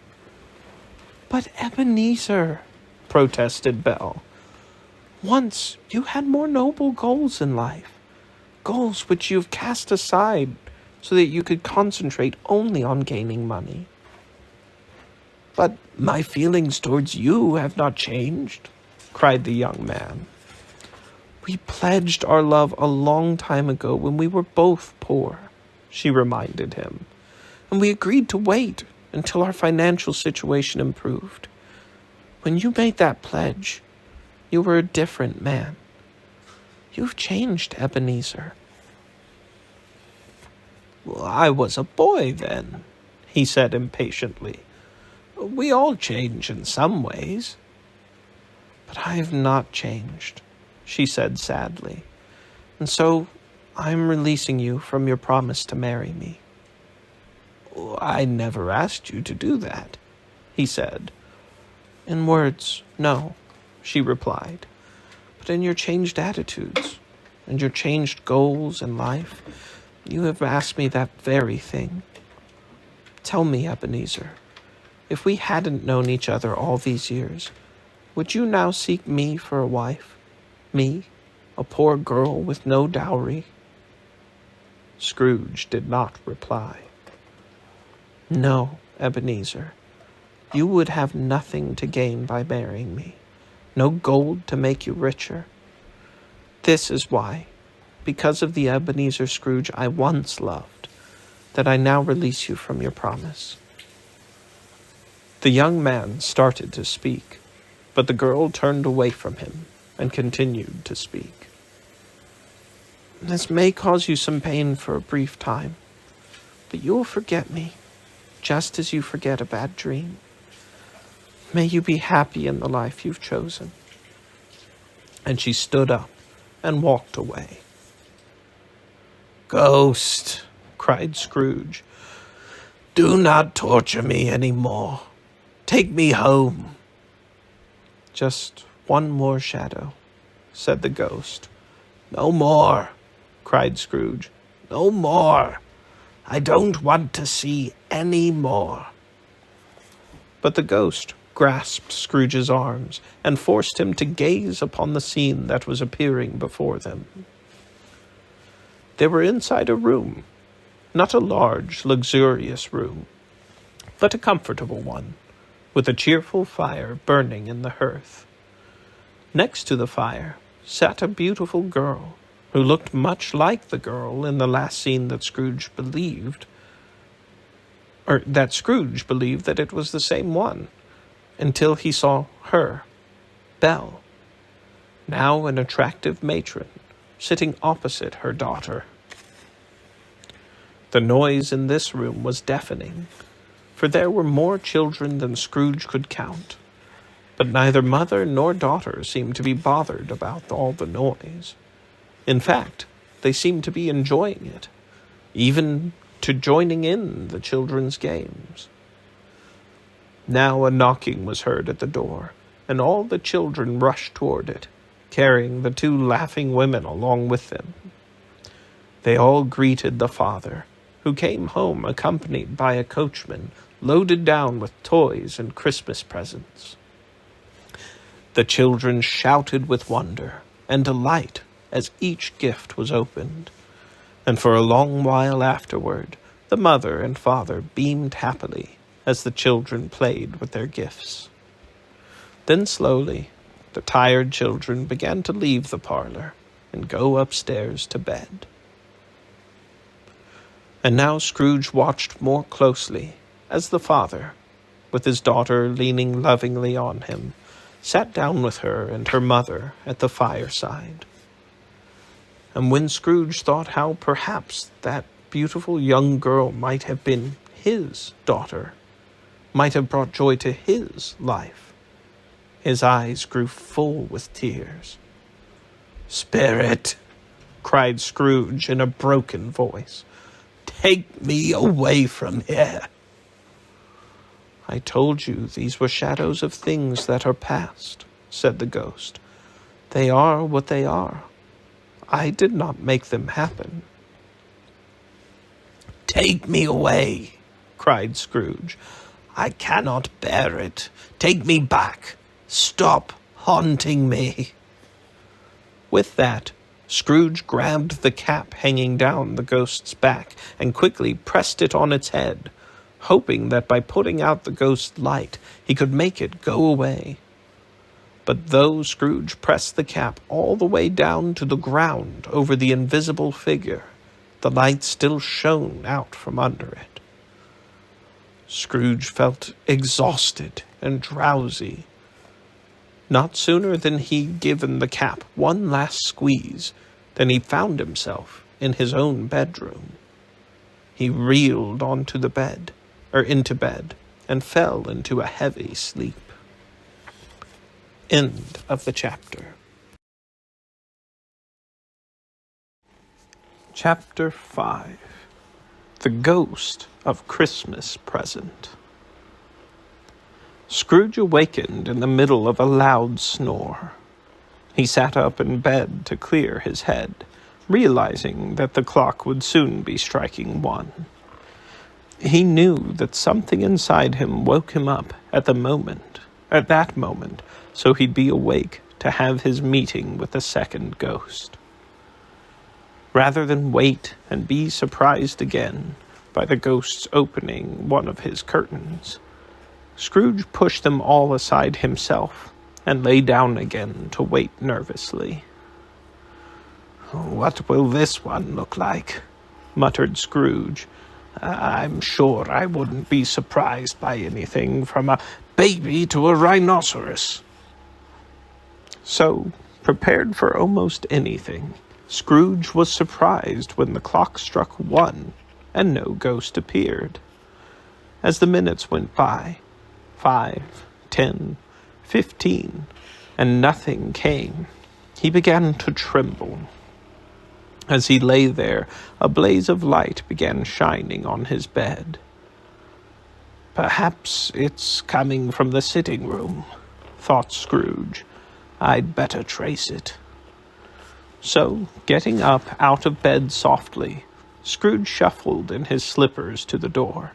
"But Ebenezer," protested Belle, "once you had more noble goals in life, goals which you have cast aside so that you could concentrate only on gaining money." "But my feelings towards you have not changed," cried the young man. "We pledged our love a long time ago when we were both poor," she reminded him, "and we agreed to wait until our financial situation improved. When you made that pledge, you were a different man. You've changed, Ebenezer." "Well, I was a boy then," he said impatiently. We all change in some ways. But I have not changed, she said sadly, and so I'm releasing you from your promise to marry me. I never asked you to do that, he said. In words, no, she replied, but in your changed attitudes and your changed goals in life, you have asked me that very thing. Tell me, Ebenezer, if we hadn't known each other all these years, would you now seek me for a wife? Me, a poor girl with no dowry? Scrooge did not reply. No, Ebenezer, you would have nothing to gain by marrying me, no gold to make you richer. This is why, because of the Ebenezer Scrooge I once loved, that I now release you from your promise. The young man started to speak, but the girl turned away from him and continued to speak. This may cause you some pain for a brief time, but you will forget me, just as you forget a bad dream. May you be happy in the life you've chosen. And she stood up and walked away. Ghost, cried Scrooge, do not torture me any more. Take me home. Just one more shadow, said the ghost. No more, cried Scrooge. No more. I don't want to see any more. But the ghost grasped Scrooge's arms and forced him to gaze upon the scene that was appearing before them. They were inside a room, not a large, luxurious room, but a comfortable one, with a cheerful fire burning in the hearth. Next to the fire sat a beautiful girl, who looked much like the girl in the last scene that Scrooge believed that it was the same one, until he saw her, Belle, now an attractive matron, sitting opposite her daughter. The noise in this room was deafening, for there were more children than Scrooge could count, but neither mother nor daughter seemed to be bothered about all the noise. In fact, they seemed to be enjoying it, even to joining in the children's games. Now a knocking was heard at the door, and all the children rushed toward it, carrying the two laughing women along with them. They all greeted the father, who came home accompanied by a coachman loaded down with toys and Christmas presents. The children shouted with wonder and delight as each gift was opened, and for a long while afterward the mother and father beamed happily as the children played with their gifts. Then slowly the tired children began to leave the parlor and go upstairs to bed. And now Scrooge watched more closely as the father, with his daughter leaning lovingly on him, sat down with her and her mother at the fireside. And when Scrooge thought how perhaps that beautiful young girl might have been his daughter, might have brought joy to his life, his eyes grew full with tears. "Spirit," cried Scrooge in a broken voice, "take me away from here." "I told you these were shadows of things that are past," said the ghost. "They are what they are. I did not make them happen." "Take me away," cried Scrooge. "I cannot bear it. Take me back. Stop haunting me." With that, Scrooge grabbed the cap hanging down the ghost's back and quickly pressed it on its head, hoping that by putting out the ghost's light he could make it go away. But though Scrooge pressed the cap all the way down to the ground over the invisible figure, the light still shone out from under it. Scrooge felt exhausted and drowsy. Not sooner than he'd given the cap one last squeeze than he found himself in his own bedroom. He reeled into bed, and fell into a heavy sleep. End of the chapter. Chapter 5. The Ghost of Christmas Present. Scrooge awakened in the middle of a loud snore. He sat up in bed to clear his head, realizing that the clock would soon be striking 1. He knew that something inside him woke him up at that moment, so he'd be awake to have his meeting with the second ghost. Rather than wait and be surprised again by the ghost's opening one of his curtains, Scrooge pushed them all aside himself and lay down again to wait nervously. "What will this one look like?" muttered Scrooge. "I'm sure I wouldn't be surprised by anything from a baby to a rhinoceros." So, prepared for almost anything, Scrooge was surprised when the clock struck 1 and no ghost appeared. As the minutes went by, 5, 10, 15, and nothing came, he began to tremble. As he lay there, a blaze of light began shining on his bed. "Perhaps it's coming from the sitting room," thought Scrooge. "I'd better trace it." So, getting up out of bed softly, Scrooge shuffled in his slippers to the door.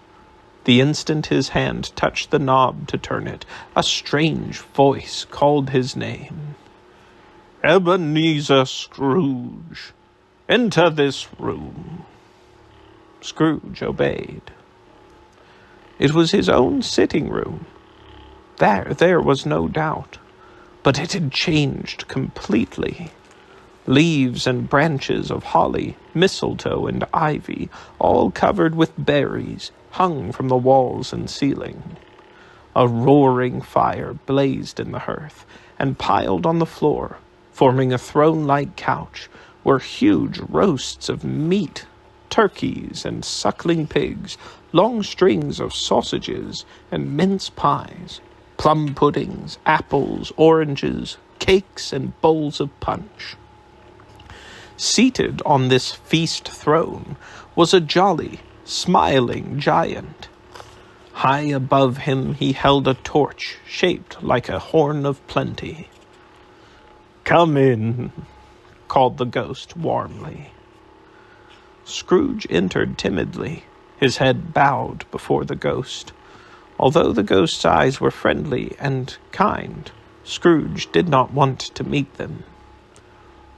The instant his hand touched the knob to turn it, a strange voice called his name. "Ebenezer Scrooge, enter this room." Scrooge obeyed. It was his own sitting room. There was no doubt, but it had changed completely. Leaves and branches of holly, mistletoe, and ivy, all covered with berries, hung from the walls and ceiling. A roaring fire blazed in the hearth, and piled on the floor, forming a throne-like couch, were huge roasts of meat, turkeys and suckling pigs, long strings of sausages and mince pies, plum puddings, apples, oranges, cakes, and bowls of punch. Seated on this feast throne was a jolly, smiling giant. High above him he held a torch shaped like a horn of plenty. "Come in," called the ghost warmly. Scrooge entered timidly, his head bowed before the ghost. Although the ghost's eyes were friendly and kind, Scrooge did not want to meet them.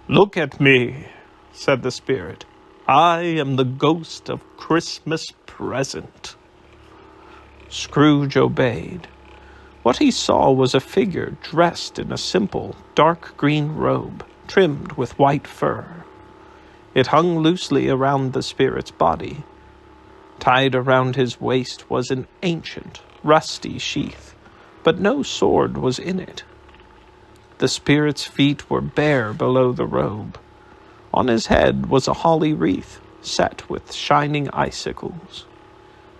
"Look at me," said the spirit. "I am the ghost of Christmas Present." Scrooge obeyed. What he saw was a figure dressed in a simple, dark green robe, trimmed with white fur. It hung loosely around the spirit's body. Tied around his waist was an ancient, rusty sheath, but no sword was in it. The spirit's feet were bare below the robe. On his head was a holly wreath, set with shining icicles.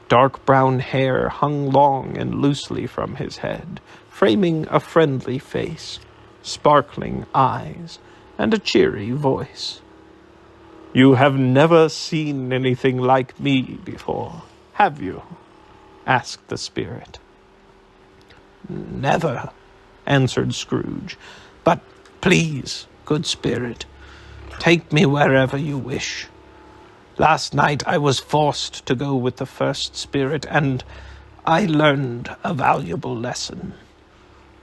Dark brown hair hung long and loosely from his head, framing a friendly face, sparkling eyes, and a cheery voice. "You have never seen anything like me before, have you?" asked the spirit. "Never," answered Scrooge. "But please, good spirit, take me wherever you wish. Last night I was forced to go with the first spirit, and I learned a valuable lesson.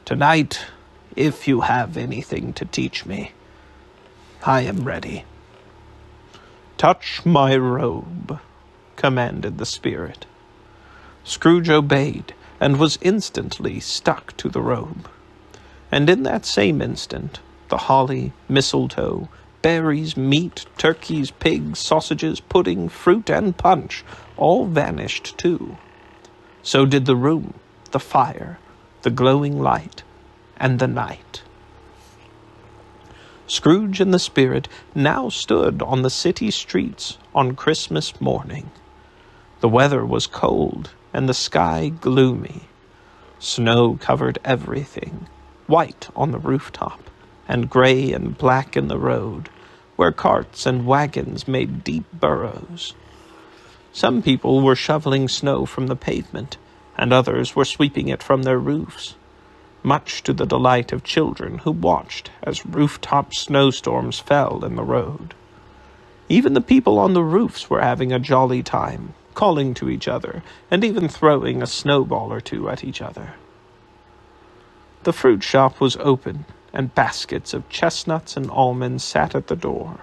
Tonight, if you have anything to teach me, I am ready." "Touch my robe," commanded the spirit. Scrooge obeyed, and was instantly stuck to the robe. And in that same instant, the holly, mistletoe, berries, meat, turkeys, pigs, sausages, pudding, fruit, and punch all vanished too. So did the room, the fire, the glowing light, and the night. Scrooge and the spirit now stood on the city streets on Christmas morning. The weather was cold, and the sky gloomy. Snow covered everything, white on the rooftop, and gray and black in the road, where carts and wagons made deep burrows. Some people were shoveling snow from the pavement, and others were sweeping it from their roofs, much to the delight of children who watched as rooftop snowstorms fell in the road. Even the people on the roofs were having a jolly time, calling to each other, and even throwing a snowball or two at each other. The fruit shop was open, and baskets of chestnuts and almonds sat at the door.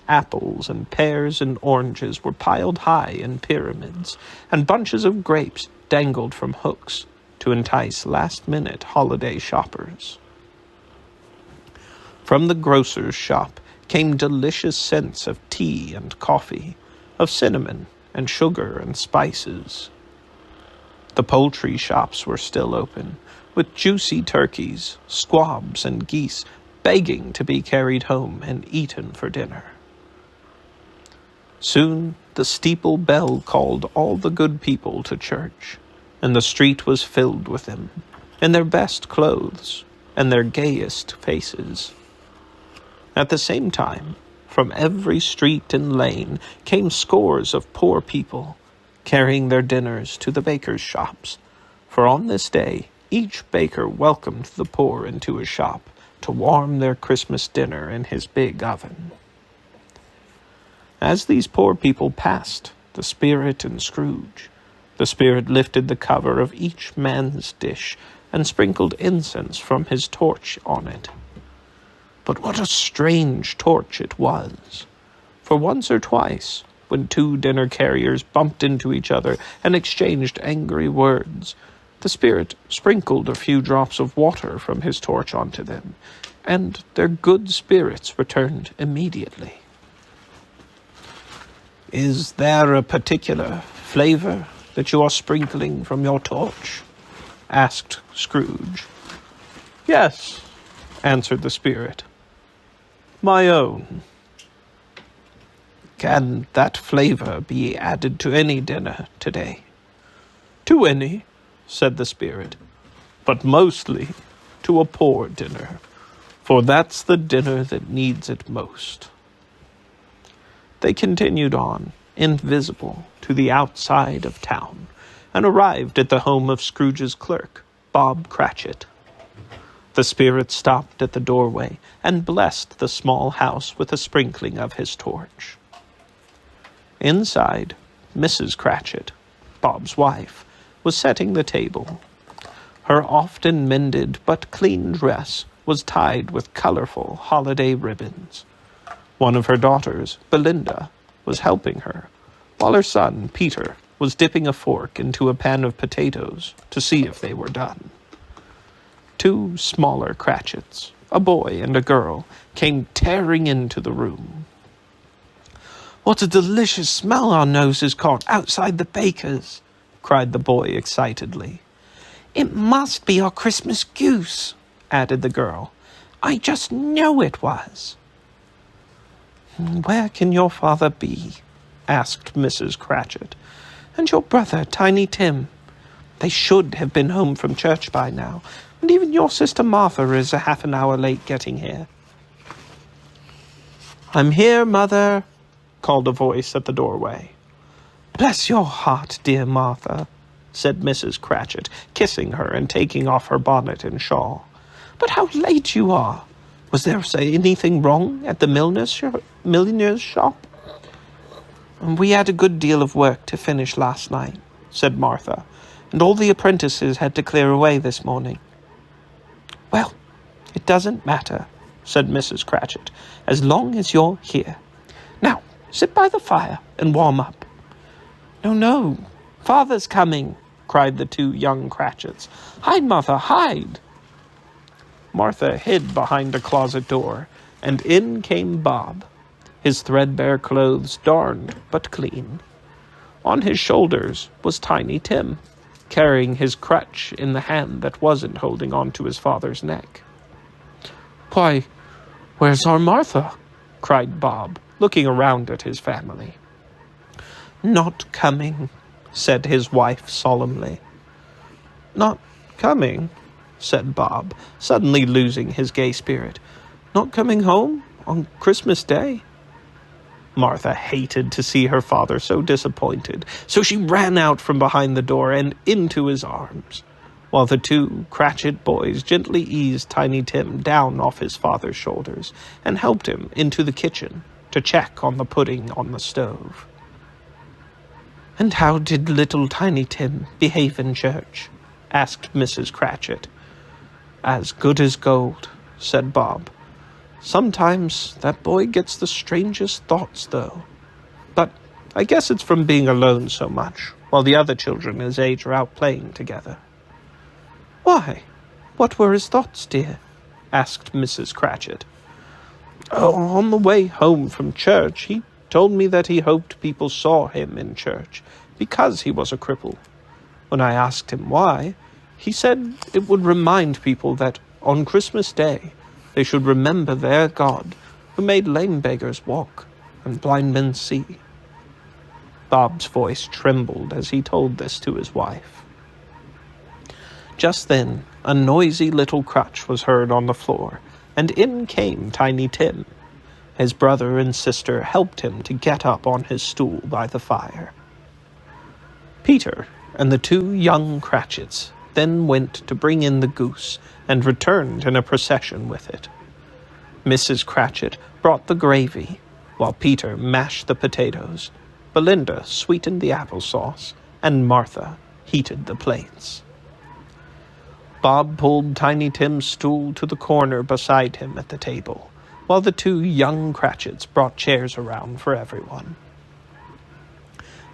Apples and pears and oranges were piled high in pyramids, and bunches of grapes dangled from hooks to entice last-minute holiday shoppers. From the grocer's shop came delicious scents of tea and coffee, of cinnamon and sugar and spices. The poultry shops were still open, with juicy turkeys, squabs, and geese begging to be carried home and eaten for dinner. Soon the steeple bell called all the good people to church, and the street was filled with them, in their best clothes and their gayest faces. At the same time, from every street and lane came scores of poor people, carrying their dinners to the bakers' shops, for on this day each baker welcomed the poor into his shop to warm their Christmas dinner in his big oven. As these poor people passed the Spirit and Scrooge, the Spirit lifted the cover of each man's dish and sprinkled incense from his torch on it. But what a strange torch it was! For once or twice, when two dinner carriers bumped into each other and exchanged angry words, the Spirit sprinkled a few drops of water from his torch onto them, and their good spirits returned immediately. "Is there a particular flavor that you are sprinkling from your torch?" asked Scrooge. "Yes," answered the Spirit. "My own." "Can that flavor be added to any dinner today?" "To any," said the Spirit, "but mostly to a poor dinner, for that's the dinner that needs it most." They continued on, invisible, to the outside of town, and arrived at the home of Scrooge's clerk, Bob Cratchit. The Spirit stopped at the doorway and blessed the small house with a sprinkling of his torch. Inside, Mrs. Cratchit, Bob's wife, was setting the table. Her often mended but clean dress was tied with colorful holiday ribbons. One of her daughters, Belinda, was helping her, while her son, Peter, was dipping a fork into a pan of potatoes to see if they were done. Two smaller Cratchits, a boy and a girl, came tearing into the room. "What a delicious smell our noses caught outside the baker's!" cried the boy excitedly. "It must be our Christmas goose," added the girl. "I just know it was." "Where can your father be?" asked Mrs. Cratchit. "And your brother, Tiny Tim? They should have been home from church by now, and even your sister Martha is a half an hour late getting here." "I'm here, Mother," called a voice at the doorway. "Bless your heart, dear Martha," said Mrs. Cratchit, kissing her and taking off her bonnet and shawl. "But how late you are! Was there anything wrong at the milliner's shop?" "We had a good deal of work to finish last night," said Martha, "and all the apprentices had to clear away this morning." "Well, it doesn't matter," said Mrs. Cratchit, "as long as you're here. Now, sit by the fire and warm up." "No, no, Father's coming," cried the two young Cratchits. "Hide, Martha, hide!" Martha hid behind a closet door, and in came Bob, his threadbare clothes darned but clean. On his shoulders was Tiny Tim, carrying his crutch in the hand that wasn't holding on to his father's neck. "Why, where's our Martha?" cried Bob, looking around at his family. "Not coming," said his wife solemnly. "Not coming?" said Bob, suddenly losing his gay spirit. "Not coming home on Christmas Day?" Martha hated to see her father so disappointed, so she ran out from behind the door and into his arms, while the two Cratchit boys gently eased Tiny Tim down off his father's shoulders and helped him into the kitchen to check on the pudding on the stove. "And how did little Tiny Tim behave in church?" asked Mrs. Cratchit. "As good as gold," said Bob. "Sometimes that boy gets the strangest thoughts, though. But I guess it's from being alone so much, while the other children his age are out playing together." "Why, what were his thoughts, dear?" asked Mrs. Cratchit. "Oh, on the way home from church, he told me that he hoped people saw him in church, because he was a cripple. When I asked him why, he said it would remind people that on Christmas Day they should remember their God, who made lame beggars walk and blind men see." Bob's voice trembled as he told this to his wife. Just then, a noisy little crutch was heard on the floor, and in came Tiny Tim. His brother and sister helped him to get up on his stool by the fire. Peter and the two young Cratchits then went to bring in the goose, and returned in a procession with it. Mrs. Cratchit brought the gravy, while Peter mashed the potatoes, Belinda sweetened the applesauce, and Martha heated the plates. Bob pulled Tiny Tim's stool to the corner beside him at the table, while the two young Cratchits brought chairs around for everyone.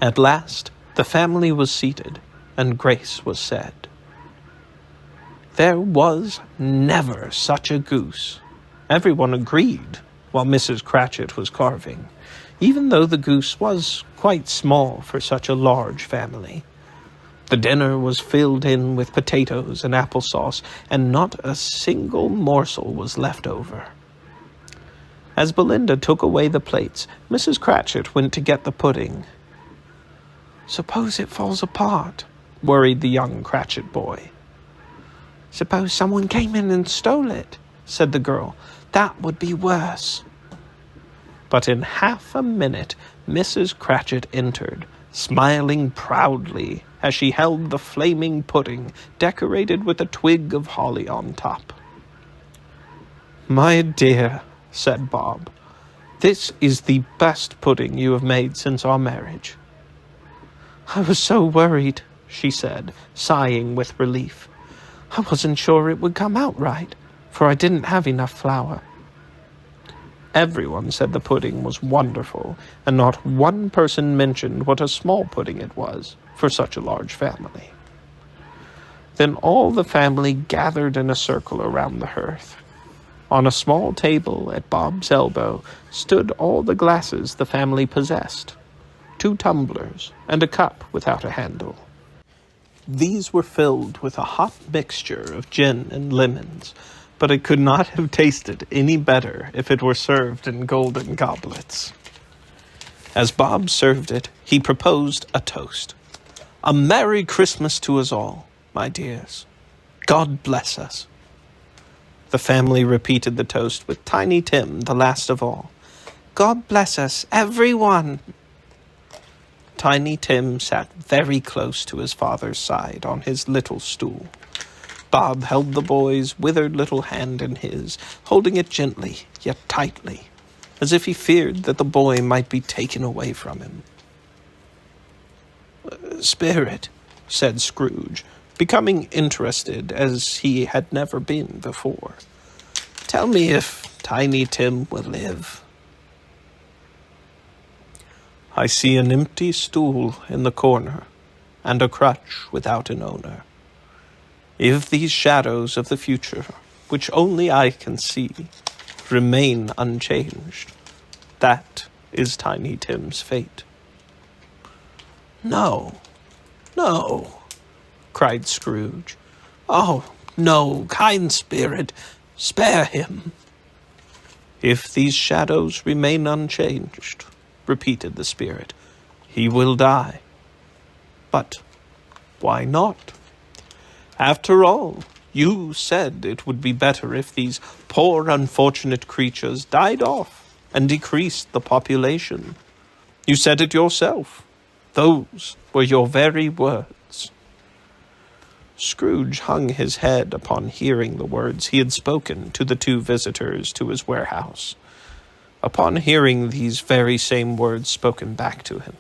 At last, the family was seated, and grace was said. There was never such a goose. Everyone agreed while Mrs. Cratchit was carving, even though the goose was quite small for such a large family. The dinner was filled in with potatoes and applesauce, and not a single morsel was left over. As Belinda took away the plates, Mrs. Cratchit went to get the pudding. "Suppose it falls apart," worried the young Cratchit boy. "Suppose someone came in and stole it," said the girl. "That would be worse." But in half a minute, Mrs. Cratchit entered, smiling proudly as she held the flaming pudding decorated with a twig of holly on top. "My dear," said Bob, "this is the best pudding you have made since our marriage." "I was so worried," she said, sighing with relief. "I wasn't sure it would come out right, for I didn't have enough flour." Everyone said the pudding was wonderful, and not one person mentioned what a small pudding it was for such a large family. Then all the family gathered in a circle around the hearth. On a small table at Bob's elbow stood all the glasses the family possessed, 2 tumblers, and a cup without a handle. These were filled with a hot mixture of gin and lemons, but it could not have tasted any better if it were served in golden goblets. As Bob served it, he proposed a toast. "A Merry Christmas to us all, my dears. God bless us." The family repeated the toast with Tiny Tim the last of all. "God bless us, everyone." Tiny Tim sat very close to his father's side on his little stool. Bob held the boy's withered little hand in his, holding it gently yet tightly, as if he feared that the boy might be taken away from him. "Spirit," said Scrooge, becoming interested as he had never been before, "tell me if Tiny Tim will live." "I see an empty stool in the corner, and a crutch without an owner. If these shadows of the future, which only I can see, remain unchanged, that is Tiny Tim's fate." "No, no," cried Scrooge. "Oh, no, kind spirit, spare him." "If these shadows remain unchanged," repeated the spirit, "he will die. But why not? After all, you said it would be better if these poor unfortunate creatures died off and decreased the population. You said it yourself. Those were your very words. Scrooge hung his head upon hearing the words he had spoken to the two visitors to his warehouse, upon hearing these very same words spoken back to him.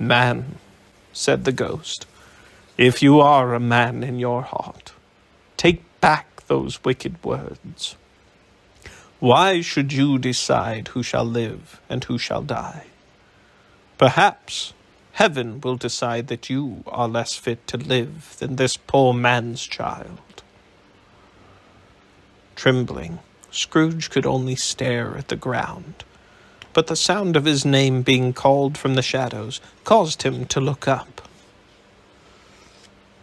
"Man," said the ghost, "if you are a man in your heart, take back those wicked words. Why should you decide who shall live and who shall die? Perhaps heaven will decide that you are less fit to live than this poor man's child." Trembling, Scrooge could only stare at the ground, but the sound of his name being called from the shadows caused him to look up.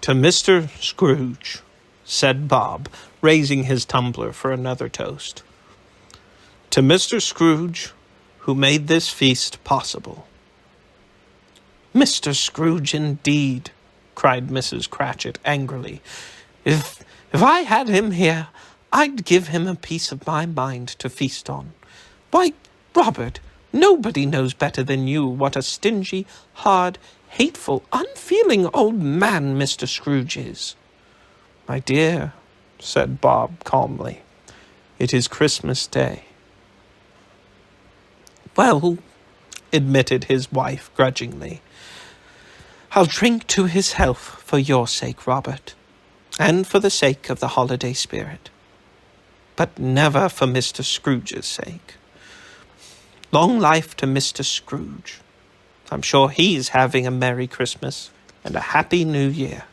"To Mr. Scrooge," said Bob, raising his tumbler for another toast. "To Mr. Scrooge, who made this feast possible." "Mr. Scrooge, indeed!" cried Mrs. Cratchit angrily. If I had him here, I'd give him a piece of my mind to feast on. Why, Robert, nobody knows better than you what a stingy, hard, hateful, unfeeling old man Mr. Scrooge is." "My dear," said Bob calmly, "it is Christmas Day." "Well," admitted his wife grudgingly, "I'll drink to his health for your sake, Robert, and for the sake of the holiday spirit. But never for Mr. Scrooge's sake. Long life to Mr. Scrooge. I'm sure he's having a Merry Christmas and a Happy New Year."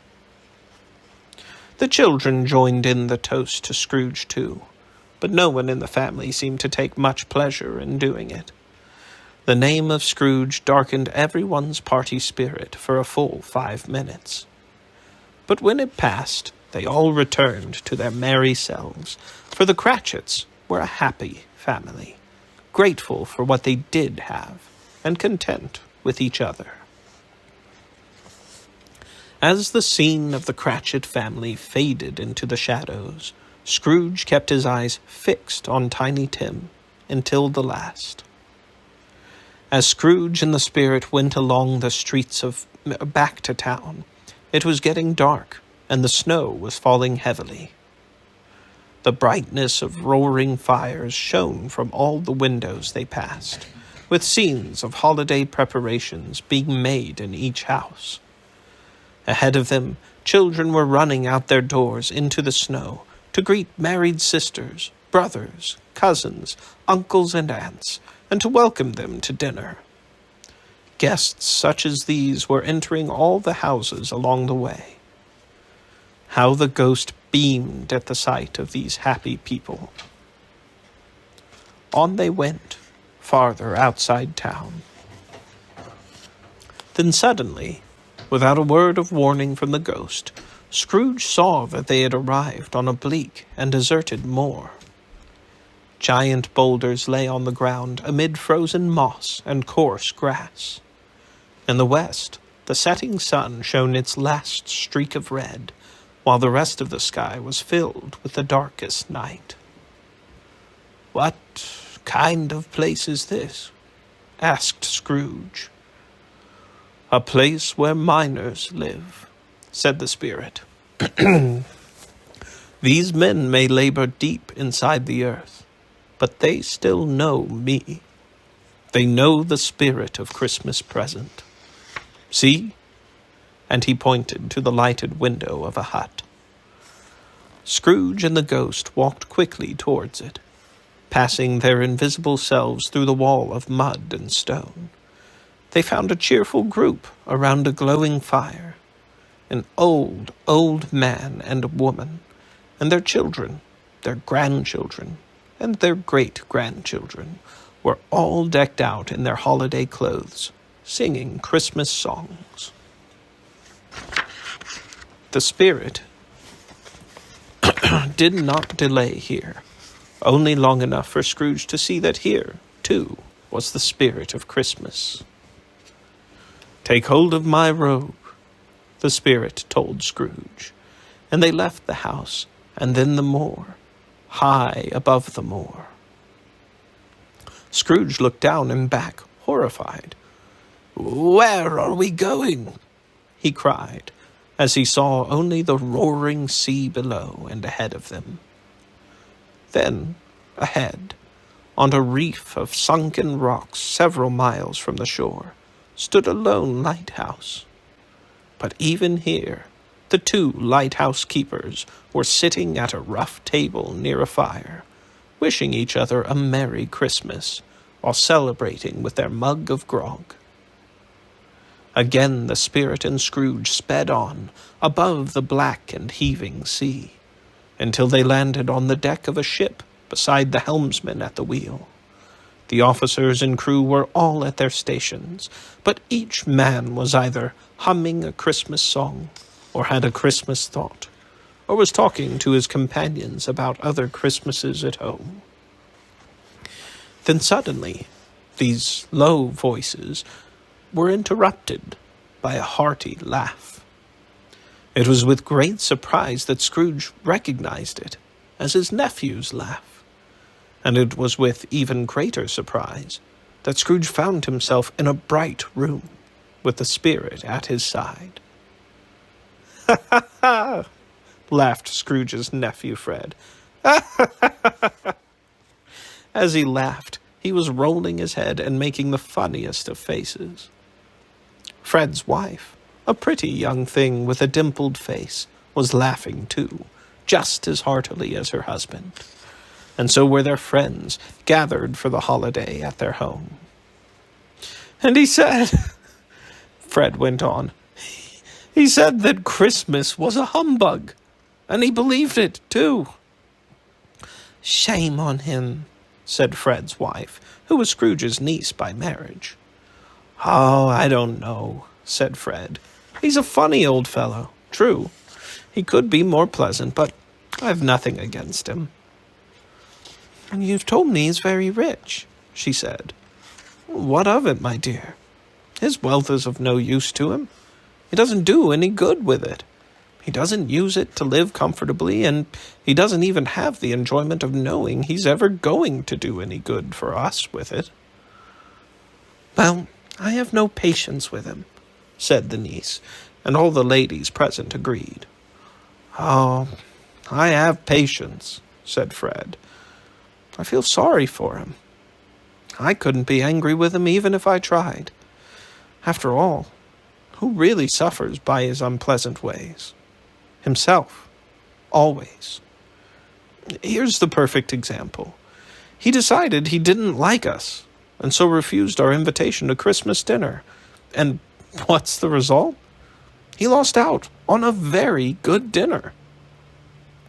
The children joined in the toast to Scrooge too, but no one in the family seemed to take much pleasure in doing it. The name of Scrooge darkened everyone's party spirit for a full 5 minutes. But when it passed, they all returned to their merry selves, for the Cratchits were a happy family, grateful for what they did have, and content with each other. As the scene of the Cratchit family faded into the shadows, Scrooge kept his eyes fixed on Tiny Tim until the last. As Scrooge and the spirit went along the streets back to town, it was getting dark, and the snow was falling heavily. The brightness of roaring fires shone from all the windows they passed, with scenes of holiday preparations being made in each house. Ahead of them, children were running out their doors into the snow to greet married sisters, brothers, cousins, uncles, and aunts, and to welcome them to dinner. Guests such as these were entering all the houses along the way. How the ghost beamed at the sight of these happy people. On they went, farther outside town. Then suddenly, without a word of warning from the ghost, Scrooge saw that they had arrived on a bleak and deserted moor. Giant boulders lay on the ground amid frozen moss and coarse grass. In the west, the setting sun shone its last streak of red, while the rest of the sky was filled with the darkest night. "What kind of place is this?" asked Scrooge. "A place where miners live," said the spirit. "These men may labor deep inside the earth, but they still know me. They know the spirit of Christmas present. See?" And he pointed to the lighted window of a hut. Scrooge and the ghost walked quickly towards it, passing their invisible selves through the wall of mud and stone. They found a cheerful group around a glowing fire. An old man and woman, and their children, their grandchildren, and their great-grandchildren were all decked out in their holiday clothes, singing Christmas songs. The spirit did not delay here, only long enough for Scrooge to see that here, too, was the spirit of Christmas. "Take hold of my robe," the spirit told Scrooge, and they left the house, and then the moor, high above the moor. Scrooge looked down and back, horrified. "Where are we going?" he cried, as he saw only the roaring sea below and ahead of them. Then, ahead, on a reef of sunken rocks several miles from the shore, stood a lone lighthouse. But even here, the two lighthouse keepers were sitting at a rough table near a fire, wishing each other a Merry Christmas, while celebrating with their mug of grog. Again the spirit and Scrooge sped on, above the black and heaving sea, until they landed on the deck of a ship beside the helmsman at the wheel. The officers and crew were all at their stations, but each man was either humming a Christmas song, or had a Christmas thought, or was talking to his companions about other Christmases at home. Then suddenly, these low voices were interrupted by a hearty laugh. It was with great surprise that Scrooge recognized it as his nephew's laugh, and it was with even greater surprise that Scrooge found himself in a bright room with the spirit at his side. "Ha ha ha!" laughed Scrooge's nephew Fred. "Ha ha ha!" As he laughed, he was rolling his head and making the funniest of faces. Fred's wife, a pretty young thing with a dimpled face, was laughing too, just as heartily as her husband. And so were their friends, gathered for the holiday at their home. "And he said," Fred went on, "he said that Christmas was a humbug, and he believed it too." "Shame on him," said Fred's wife, who was Scrooge's niece by marriage. "Oh, I don't know," said Fred. "He's a funny old fellow, true. He could be more pleasant, but I've nothing against him." "You've told me he's very rich," she said. "What of it, my dear? His wealth is of no use to him. He doesn't do any good with it. He doesn't use it to live comfortably, and he doesn't even have the enjoyment of knowing he's ever going to do any good for us with it." "Well, I have no patience with him," said the niece, and all the ladies present agreed. "Oh, I have patience," said Fred. "I feel sorry for him. I couldn't be angry with him even if I tried. After all, who really suffers by his unpleasant ways? Himself, always. Here's the perfect example. He decided he didn't like us, and so refused our invitation to Christmas dinner. And what's the result? He lost out on a very good dinner.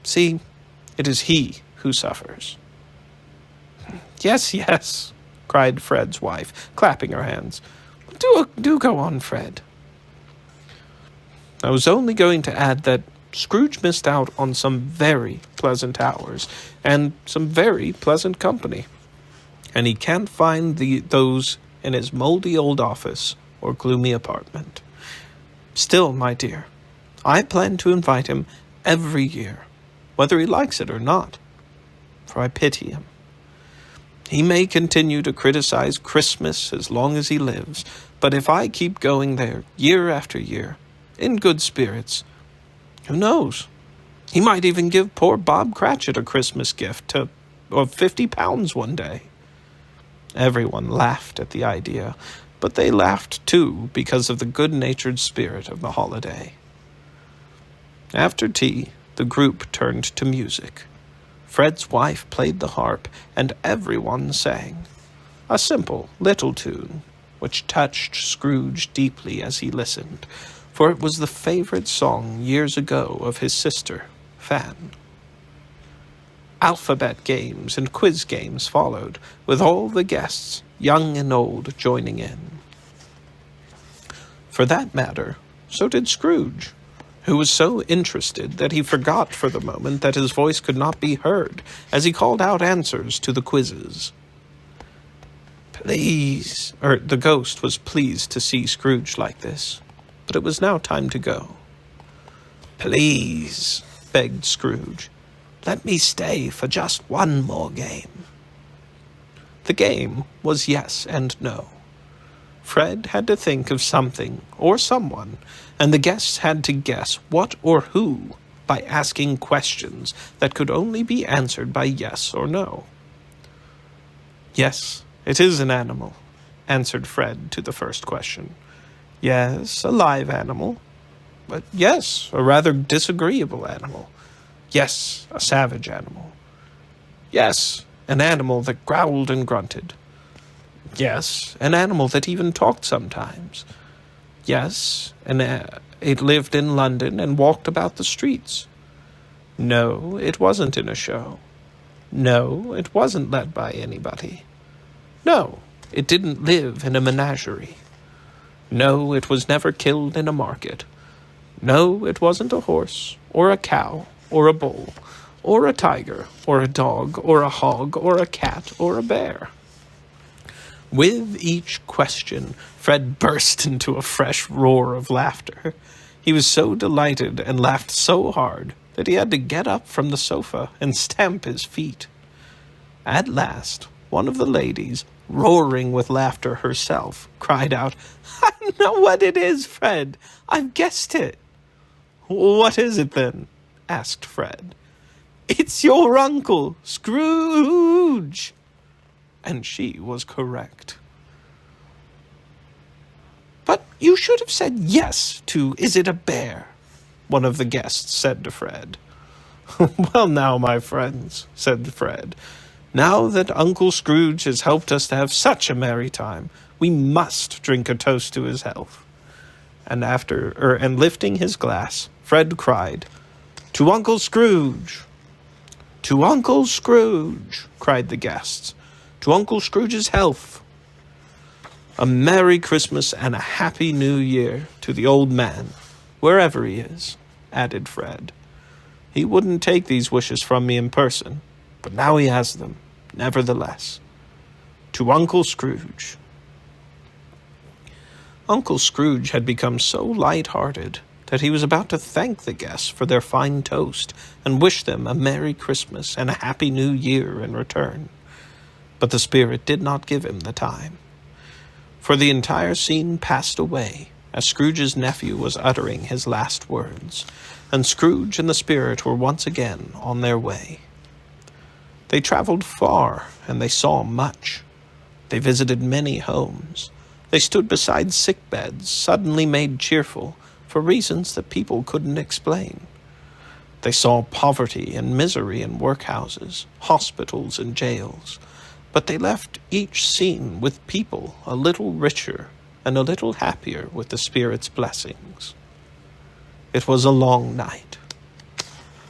See, it is he who suffers." Yes, cried Fred's wife, clapping her hands. Do go on, Fred." "I was only going to add that Scrooge missed out on some very pleasant hours and some very pleasant company, and he can't find those in his moldy old office or gloomy apartment. Still, my dear, I plan to invite him every year, whether he likes it or not, for I pity him. He may continue to criticize Christmas as long as he lives, but if I keep going there year after year, in good spirits, who knows? He might even give poor Bob Cratchit a Christmas gift of £50 one day." Everyone laughed at the idea, but they laughed too because of the good-natured spirit of the holiday. After tea, the group turned to music. Fred's wife played the harp, and everyone sang. A simple little tune, which touched Scrooge deeply as he listened, for it was the favorite song years ago of his sister, Fan. Alphabet games and quiz games followed, with all the guests, young and old, joining in. For that matter, so did Scrooge, who was so interested that he forgot for the moment that his voice could not be heard as he called out answers to the quizzes. The ghost was pleased to see Scrooge like this, but it was now time to go. "Please," begged Scrooge, "let me stay for just one more game." The game was yes and no. Fred had to think of something or someone, and the guests had to guess what or who by asking questions that could only be answered by yes or no. "Yes, it is an animal," answered Fred to the first question. "Yes, a live animal. But yes, a rather disagreeable animal. Yes, a savage animal. Yes, an animal that growled and grunted. Yes, an animal that even talked sometimes. Yes, it lived in London and walked about the streets. No, it wasn't in a show. No, it wasn't led by anybody. No, it didn't live in a menagerie. No, it was never killed in a market. No, it wasn't a horse, or a cow, or a bull, or a tiger, or a dog, or a hog, or a cat, or a bear." With each question, Fred burst into a fresh roar of laughter. He was so delighted and laughed so hard that he had to get up from the sofa and stamp his feet. At last, one of the ladies, roaring with laughter herself, cried out, "I know what it is, Fred. I've guessed it." "What is it, then?" asked Fred. "It's your uncle, Scrooge." And she was correct. "But you should have said yes to 'Is it a bear?'" one of the guests said to Fred. "Well, now, my friends," said Fred, "now that Uncle Scrooge has helped us to have such a merry time, we must drink a toast to his health." And lifting his glass, Fred cried, "To Uncle Scrooge!" "To Uncle Scrooge!" cried the guests. "To Uncle Scrooge's health!" "A Merry Christmas and a Happy New Year to the old man, wherever he is," added Fred. "He wouldn't take these wishes from me in person, but now he has them, nevertheless. To Uncle Scrooge." Uncle Scrooge had become so light-hearted that he was about to thank the guests for their fine toast and wish them a Merry Christmas and a Happy New Year in return. But the spirit did not give him the time. For the entire scene passed away as Scrooge's nephew was uttering his last words, and Scrooge and the spirit were once again on their way. They traveled far, and they saw much. They visited many homes. They stood beside sick beds, suddenly made cheerful, for reasons that people couldn't explain. They saw poverty and misery in workhouses, hospitals, and jails, but they left each scene with people a little richer and a little happier with the Spirit's blessings. It was a long night.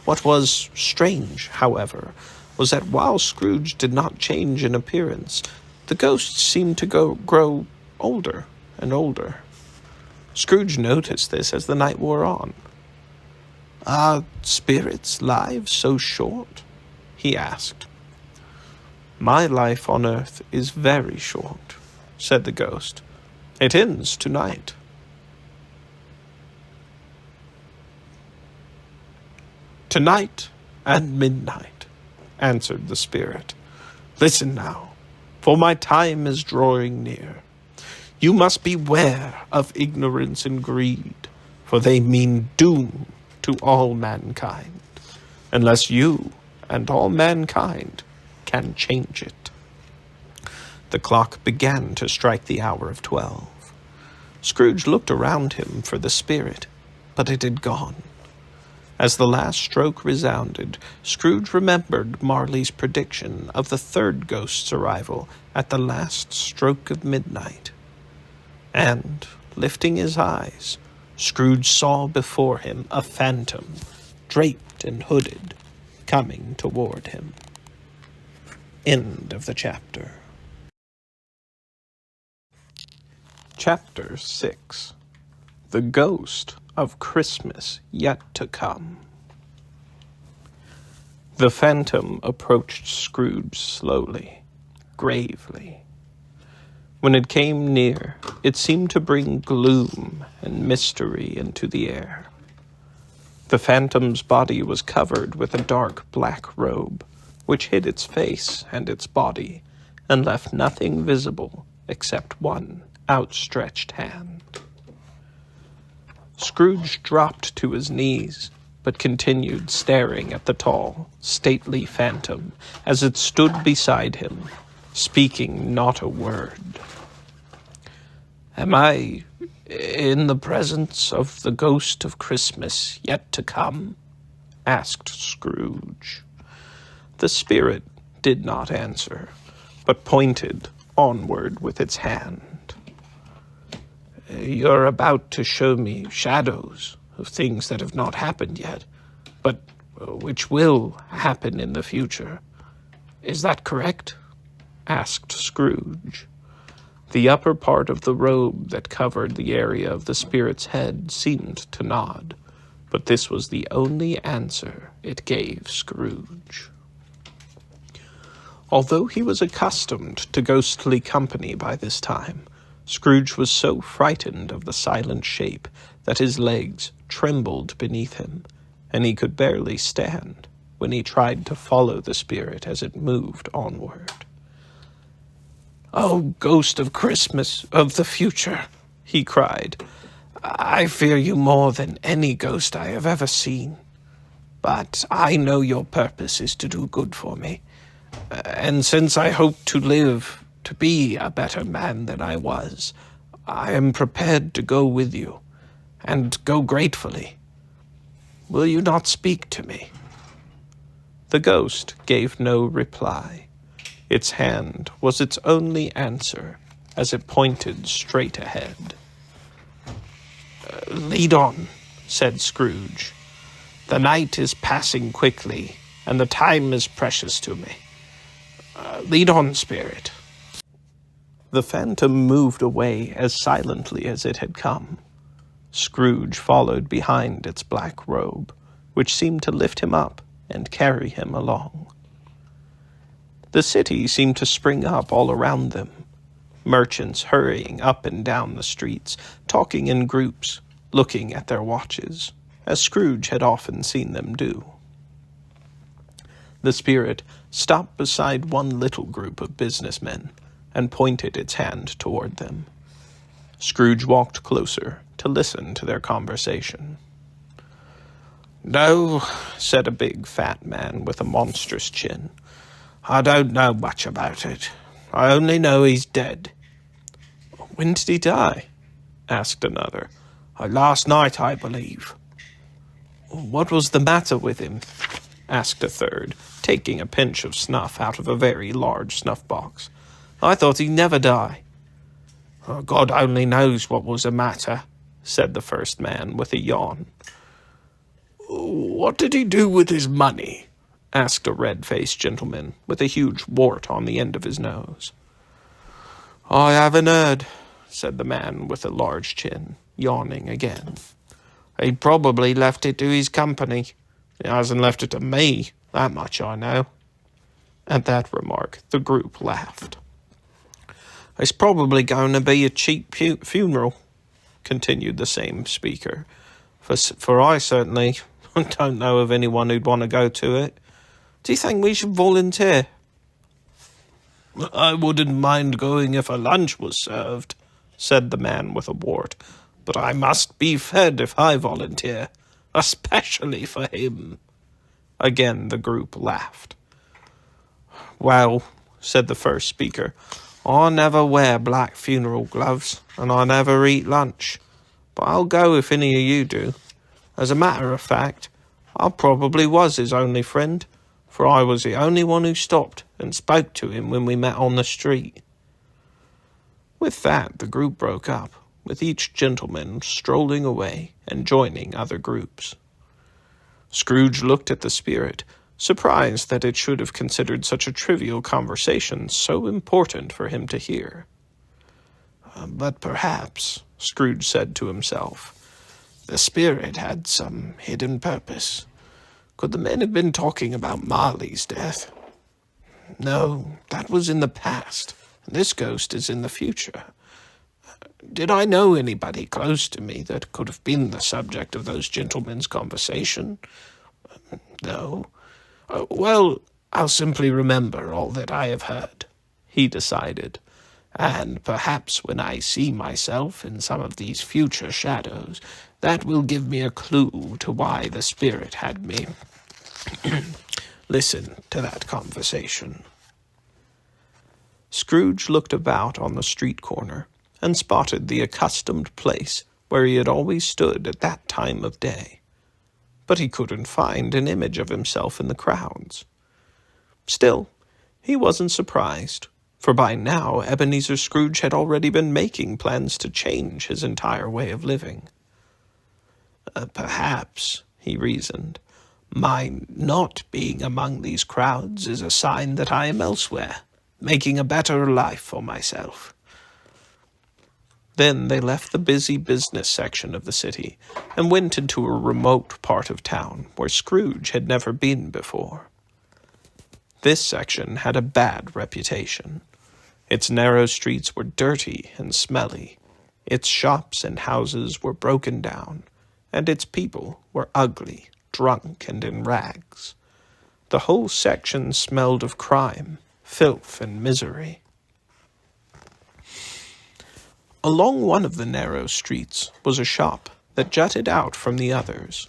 What was strange, however, was that while Scrooge did not change in appearance, the ghosts seemed to grow older and older. Scrooge noticed this as the night wore on. "Are spirits' lives so short?" he asked. "My life on earth is very short," said the ghost. "It ends tonight." "Tonight and midnight," answered the spirit. "Listen now, for my time is drawing near. You must beware of ignorance and greed, for they mean doom to all mankind, unless you and all mankind can change it." The clock began to strike the hour of 12. Scrooge looked around him for the spirit, but it had gone. As the last stroke resounded, Scrooge remembered Marley's prediction of the third ghost's arrival at the last stroke of midnight. And, lifting his eyes, Scrooge saw before him a phantom, draped and hooded, coming toward him. End of the chapter. Chapter 6. The Ghost of Christmas Yet to Come. The phantom approached Scrooge slowly, gravely. When it came near, it seemed to bring gloom and mystery into the air. The phantom's body was covered with a dark black robe, which hid its face and its body, and left nothing visible except one outstretched hand. Scrooge dropped to his knees, but continued staring at the tall, stately phantom as it stood beside him, speaking not a word. "Am I in the presence of the ghost of Christmas yet to come?" asked Scrooge. The spirit did not answer, but pointed onward with its hand. "You're about to show me shadows of things that have not happened yet, but which will happen in the future. Is that correct?" asked Scrooge. The upper part of the robe that covered the area of the spirit's head seemed to nod, but this was the only answer it gave Scrooge. Although he was accustomed to ghostly company by this time, Scrooge was so frightened of the silent shape that his legs trembled beneath him, and he could barely stand when he tried to follow the spirit as it moved onward. "Oh, ghost of Christmas, of the future," he cried, "I fear you more than any ghost I have ever seen. But I know your purpose is to do good for me, and since I hope to live to be a better man than I was, I am prepared to go with you, and go gratefully. Will you not speak to me?" The ghost gave no reply. Its hand was its only answer as it pointed straight ahead. "Lead on," said Scrooge. "The night is passing quickly, and the time is precious to me. Lead on, spirit." The phantom moved away as silently as it had come. Scrooge followed behind its black robe, which seemed to lift him up and carry him along. The city seemed to spring up all around them, merchants hurrying up and down the streets, talking in groups, looking at their watches, as Scrooge had often seen them do. The spirit stopped beside one little group of businessmen and pointed its hand toward them. Scrooge walked closer to listen to their conversation. "No," said a big fat man with a monstrous chin. "I don't know much about it. I only know he's dead." "When did he die?" asked another. "Last night, I believe." "What was the matter with him?" asked a third, taking a pinch of snuff out of a very large snuff-box. "I thought he'd never die." "God only knows what was the matter," said the first man with a yawn. "What did he do with his money?" asked a red-faced gentleman with a huge wart on the end of his nose. "I haven't heard," said the man with a large chin, yawning again. "He probably left it to his company. He hasn't left it to me, that much I know." At that remark, the group laughed. "It's probably going to be a cheap funeral," continued the same speaker, for I certainly don't know of anyone who'd want to go to it. Do you think we should volunteer?" "I wouldn't mind going if a lunch was served," said the man with a wart, "but I must be fed if I volunteer, especially for him." Again the group laughed. "Well," said the first speaker, "I never wear black funeral gloves, and I never eat lunch, but I'll go if any of you do. As a matter of fact, I probably was his only friend, for I was the only one who stopped and spoke to him when we met on the street." With that, the group broke up, with each gentleman strolling away and joining other groups. Scrooge looked at the spirit, surprised that it should have considered such a trivial conversation so important for him to hear. "But perhaps," Scrooge said to himself, "the spirit had some hidden purpose. Could the men have been talking about Marley's death? No, that was in the past, This ghost is in the future. Did I know anybody close to me that could have been the subject of those gentlemen's conversation? No. Well, I'll simply remember all that I have heard, he decided, and perhaps when I see myself in some of these future shadows, that will give me a clue to why the spirit had me listen to that conversation. Scrooge looked about on the street corner and spotted the accustomed place where he had always stood at that time of day. But he couldn't find an image of himself in the crowds. Still, he wasn't surprised, for by now Ebenezer Scrooge had already been making plans to change his entire way of living. Perhaps, he reasoned, my not being among these crowds is a sign that I am elsewhere, making a better life for myself. Then they left the busy business section of the city and went into a remote part of town where Scrooge had never been before. This section had a bad reputation. Its narrow streets were dirty and smelly, its shops and houses were broken down, and its people were ugly, drunk, and in rags. The whole section smelled of crime, filth, and misery. Along one of the narrow streets was a shop that jutted out from the others.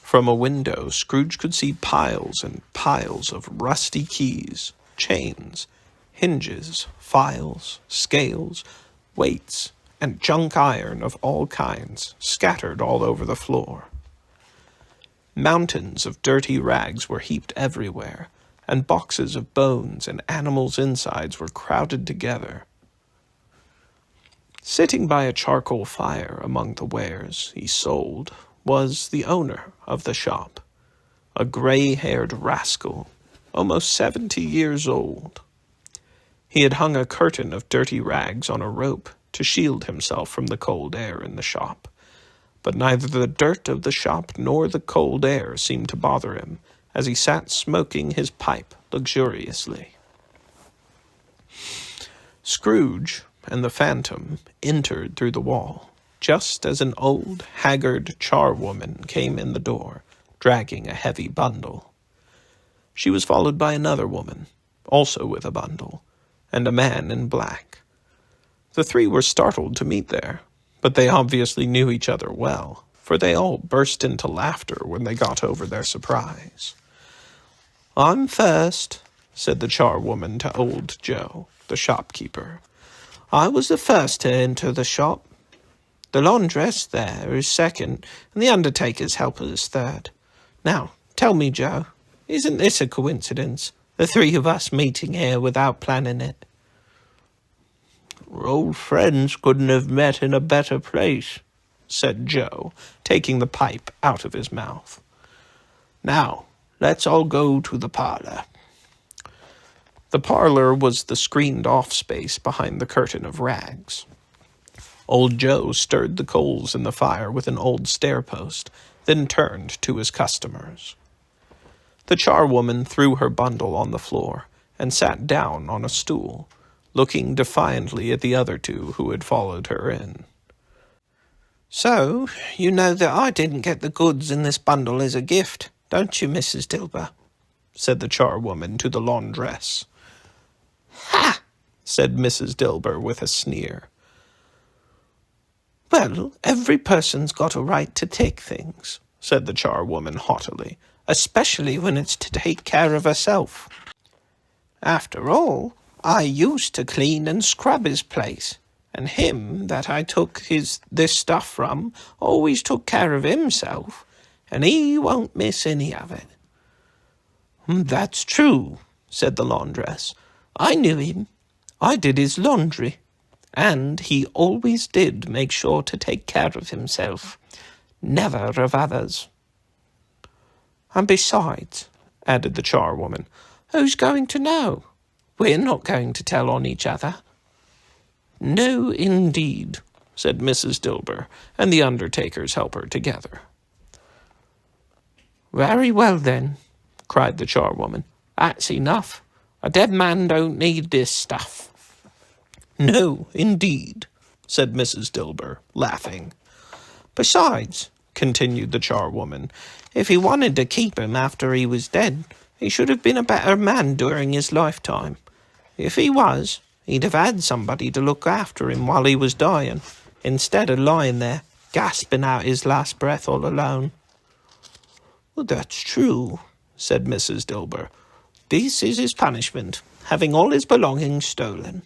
From a window, Scrooge could see piles and piles of rusty keys, chains, hinges, files, scales, weights, and junk iron of all kinds scattered all over the floor. Mountains of dirty rags were heaped everywhere, and boxes of bones and animals' insides were crowded together. Sitting by a charcoal fire among the wares he sold was the owner of the shop, a gray-haired rascal, almost 70 years old. He had hung a curtain of dirty rags on a rope to shield himself from the cold air in the shop, but neither the dirt of the shop nor the cold air seemed to bother him as he sat smoking his pipe luxuriously. Scrooge and the phantom entered through the wall, just as an old, haggard charwoman came in the door, dragging a heavy bundle. She was followed by another woman, also with a bundle, and a man in black. The three were startled to meet there, but they obviously knew each other well, for they all burst into laughter when they got over their surprise. "I'm first," said the charwoman to old Joe, the shopkeeper. "I was the first to enter the shop. The laundress there is second, and the undertaker's helper is third. Now, tell me, Joe, isn't this a coincidence, the three of us meeting here without planning it?" "Old friends couldn't have met in a better place," said Joe, taking the pipe out of his mouth. "Now, let's all go to the parlor." The parlor was the screened-off space behind the curtain of rags. Old Joe stirred the coals in the fire with an old stair-post, then turned to his customers. The charwoman threw her bundle on the floor and sat down on a stool, looking defiantly at the other two who had followed her in. "So, you know that I didn't get the goods in this bundle as a gift, don't you, Mrs. Dilber?" said the charwoman to the laundress. "Ha!" said Mrs. Dilber with a sneer. "Well, every person's got a right to take things," said the charwoman haughtily, "especially when it's to take care of herself. After all, I used to clean and scrub his place, and him that I took this stuff from always took care of himself, and he won't miss any of it." "That's true," said the laundress. "I knew him. I did his laundry. And he always did make sure to take care of himself, never of others. And besides," added the charwoman, "who's going to know? We're not going to tell on each other." "No, indeed," said Mrs. Dilber and the undertaker's helper together. "Very well, then," cried the charwoman. "That's enough. A dead man don't need this stuff." "No, indeed," said Mrs. Dilber, laughing. "Besides," continued the charwoman, "if he wanted to keep him after he was dead, he should have been a better man during his lifetime. If he was, he'd have had somebody to look after him while he was dying, instead of lying there, gasping out his last breath all alone." "Well, that's true," said Mrs. Dilber. "This is his punishment, having all his belongings stolen."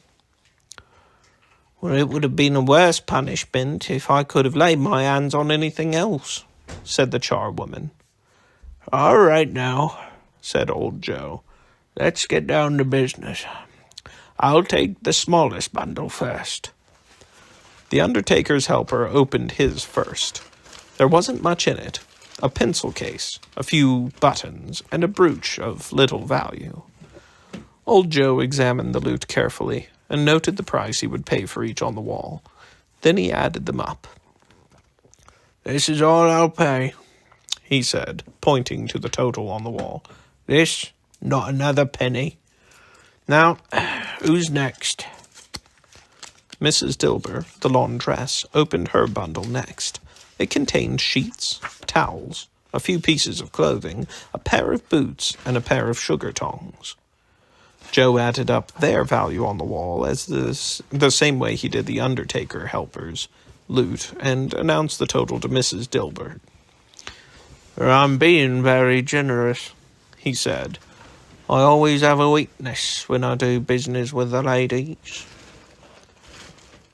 "Well, it would have been a worse punishment if I could have laid my hands on anything else," said the charwoman. "All right now," said old Joe. "Let's get down to business. I'll take the smallest bundle first." The undertaker's helper opened his first. There wasn't much in it. A pencil case, a few buttons, and a brooch of little value. Old Joe examined the loot carefully and noted the price he would pay for each on the wall. Then he added them up. "This is all I'll pay," he said, pointing to the total on the wall. "This, not another penny. Now, who's next?" Mrs. Dilber, the laundress, opened her bundle next. It contained sheets, towels, a few pieces of clothing, a pair of boots, and a pair of sugar tongs. Joe added up their value on the wall as the same way he did the undertaker helper's loot, and announced the total to Mrs. Dilber. "I'm being very generous," he said. "I always have a weakness when I do business with the ladies."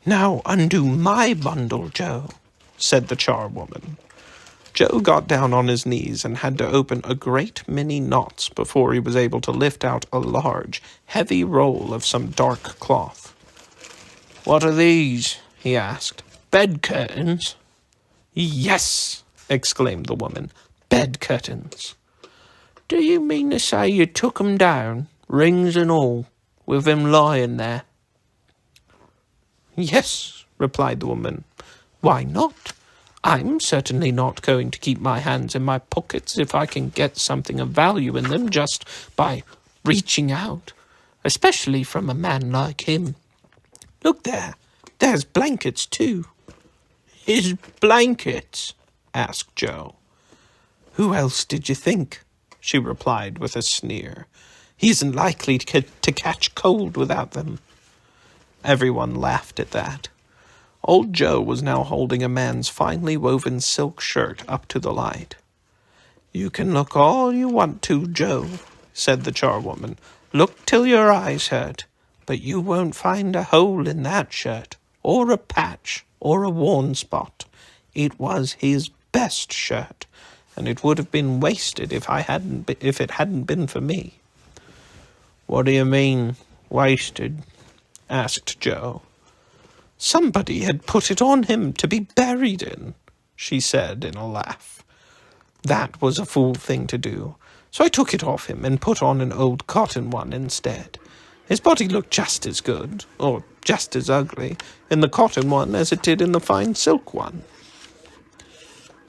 "Now undo my bundle, Joe," said the charwoman. Joe got down on his knees and had to open a great many knots before he was able to lift out a large, heavy roll of some dark cloth. "What are these?" he asked. "Bed curtains?" "Yes," exclaimed the woman. "Bed curtains." "Do you mean to say you took 'em down, rings and all, with him lying there?" "Yes," replied the woman. "Why not? I'm certainly not going to keep my hands in my pockets if I can get something of value in them just by reaching out, especially from a man like him. Look there, there's blankets too." "His blankets?" asked Joe. "Who else did you think?" she replied with a sneer. "He isn't likely to catch cold without them." Everyone laughed at that. Old Joe was now holding a man's finely woven silk shirt up to the light. "You can look all you want to, Joe," said the charwoman. "Look till your eyes hurt, but you won't find a hole in that shirt, or a patch, or a worn spot. It was his best shirt, and it would have been wasted if it hadn't been for me." "What do you mean, wasted?" asked Joe. "Somebody had put it on him to be buried in," she said in a laugh. "That was a fool thing to do, so I took it off him and put on an old cotton one instead. His body looked just as good, or just as ugly, in the cotton one as it did in the fine silk one."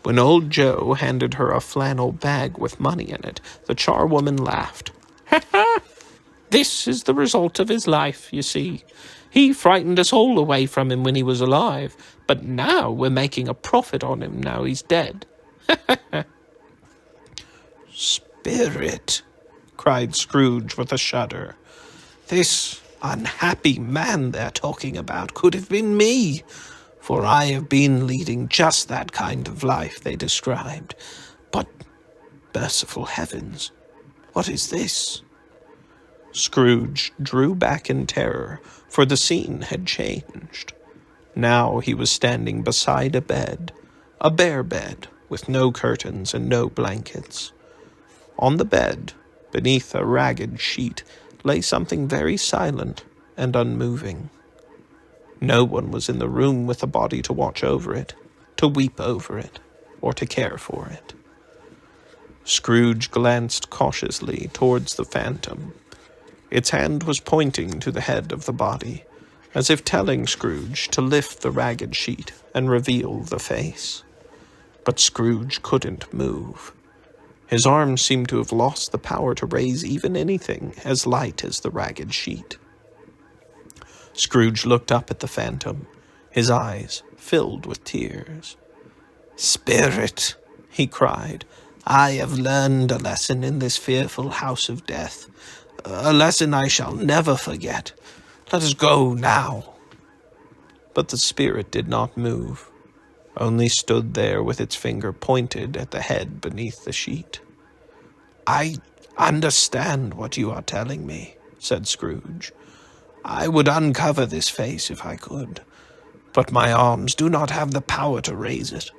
When old Joe handed her a flannel bag with money in it, the charwoman laughed. "Ha ha! This is the result of his life, you see. He frightened us all away from him when he was alive, but now we're making a profit on him now he's dead." "Spirit!" cried Scrooge with a shudder. "This unhappy man they're talking about could have been me, for I have been leading just that kind of life they described. But, merciful heavens, what is this?" Scrooge drew back in terror, for the scene had changed. Now he was standing beside a bed, a bare bed, with no curtains and no blankets. On the bed, beneath a ragged sheet, lay something very silent and unmoving. No one was in the room with the body to watch over it, to weep over it, or to care for it. Scrooge glanced cautiously towards the phantom. Its hand was pointing to the head of the body, as if telling Scrooge to lift the ragged sheet and reveal the face. But Scrooge couldn't move. His arms seemed to have lost the power to raise even anything as light as the ragged sheet. Scrooge looked up at the phantom, his eyes filled with tears. "Spirit," he cried, "I have learned a lesson in this fearful house of death, a lesson I shall never forget. Let us go now." But the spirit did not move, only stood there with its finger pointed at the head beneath the sheet. "I understand what you are telling me," said Scrooge. "I would uncover this face if I could, but my arms do not have the power to raise it."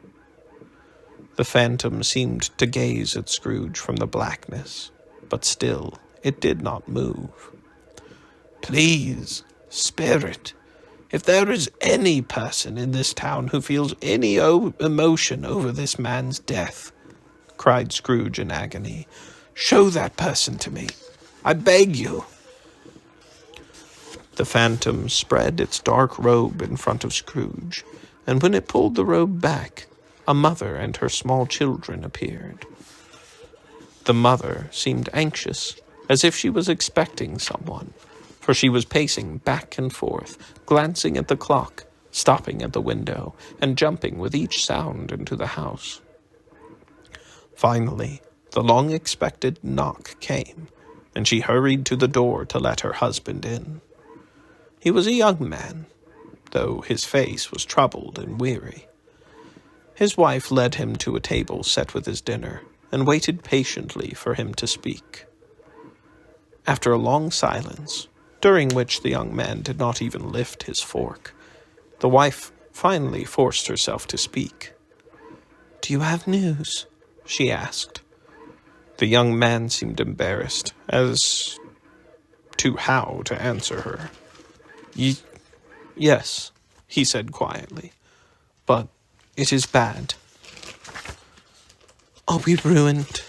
The phantom seemed to gaze at Scrooge from the blackness, but still it did not move. "Please, spirit, if there is any person in this town who feels any emotion over this man's death," cried Scrooge in agony, "show that person to me. I beg you." The phantom spread its dark robe in front of Scrooge, and when it pulled the robe back, a mother and her small children appeared. The mother seemed anxious, as if she was expecting someone, for she was pacing back and forth, glancing at the clock, stopping at the window, and jumping with each sound into the house. Finally, the long-expected knock came, and she hurried to the door to let her husband in. He was a young man, though his face was troubled and weary. His wife led him to a table set with his dinner, and waited patiently for him to speak. After a long silence, during which the young man did not even lift his fork, the wife finally forced herself to speak. "Do you have news?" she asked. The young man seemed embarrassed as to how to answer her. Yes, he said quietly, "but it is bad." "Are we ruined?"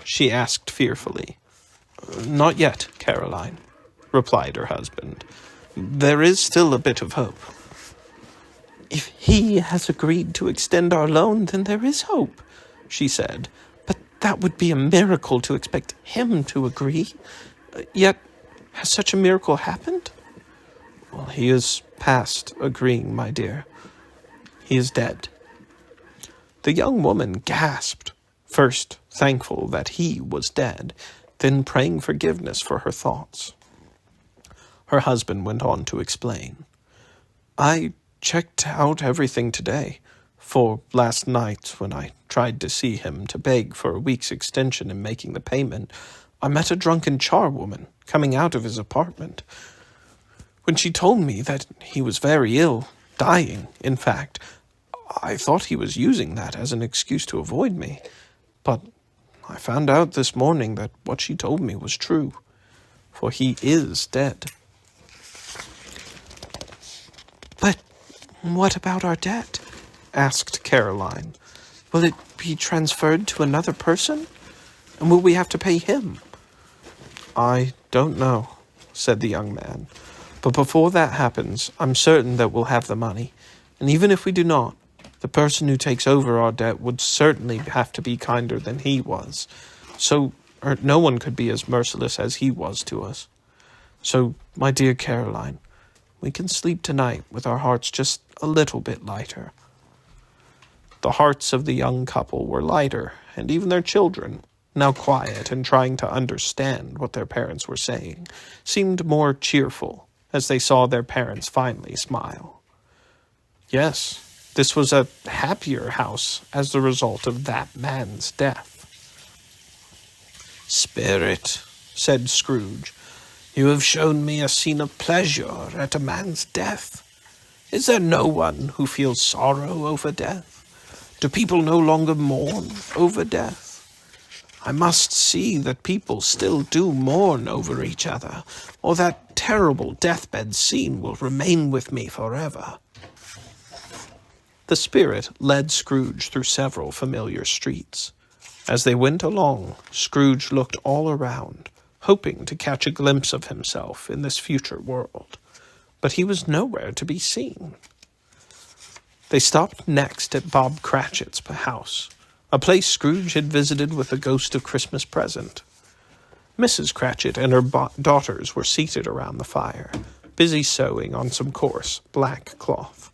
she asked fearfully. "Not yet, Caroline," replied her husband. "There is still a bit of hope." "If he has agreed to extend our loan, then there is hope," she said. "But that would be a miracle to expect him to agree. Yet, has such a miracle happened?" "Well, he is past agreeing, my dear. He is dead." The young woman gasped, first thankful that he was dead, then praying forgiveness for her thoughts. Her husband went on to explain. "I checked out everything today, for last night, when I tried to see him to beg for a week's extension in making the payment, I met a drunken charwoman coming out of his apartment. When she told me that he was very ill, dying, in fact, I thought he was using that as an excuse to avoid me. But I found out this morning that what she told me was true, for he is dead." "But what about our debt?" asked Caroline. "Will it be transferred to another person? And will we have to pay him?" "I don't know," said the young man. "But before that happens, I'm certain that we'll have the money. And even if we do not, the person who takes over our debt would certainly have to be kinder than he was. No one could be as merciless as he was to us. So, my dear Caroline, we can sleep tonight with our hearts just a little bit lighter." The hearts of the young couple were lighter, and even their children, now quiet and trying to understand what their parents were saying, seemed more cheerful as they saw their parents finally smile. Yes, this was a happier house as the result of that man's death. "Spirit," said Scrooge, "you have shown me a scene of pleasure at a man's death. Is there no one who feels sorrow over death? Do people no longer mourn over death? I must see that people still do mourn over each other, or that terrible deathbed scene will remain with me forever." The spirit led Scrooge through several familiar streets. As they went along, Scrooge looked all around, hoping to catch a glimpse of himself in this future world, but he was nowhere to be seen. They stopped next at Bob Cratchit's house, a place Scrooge had visited with the ghost of Christmas Present. Mrs. Cratchit and her daughters were seated around the fire, busy sewing on some coarse, black cloth.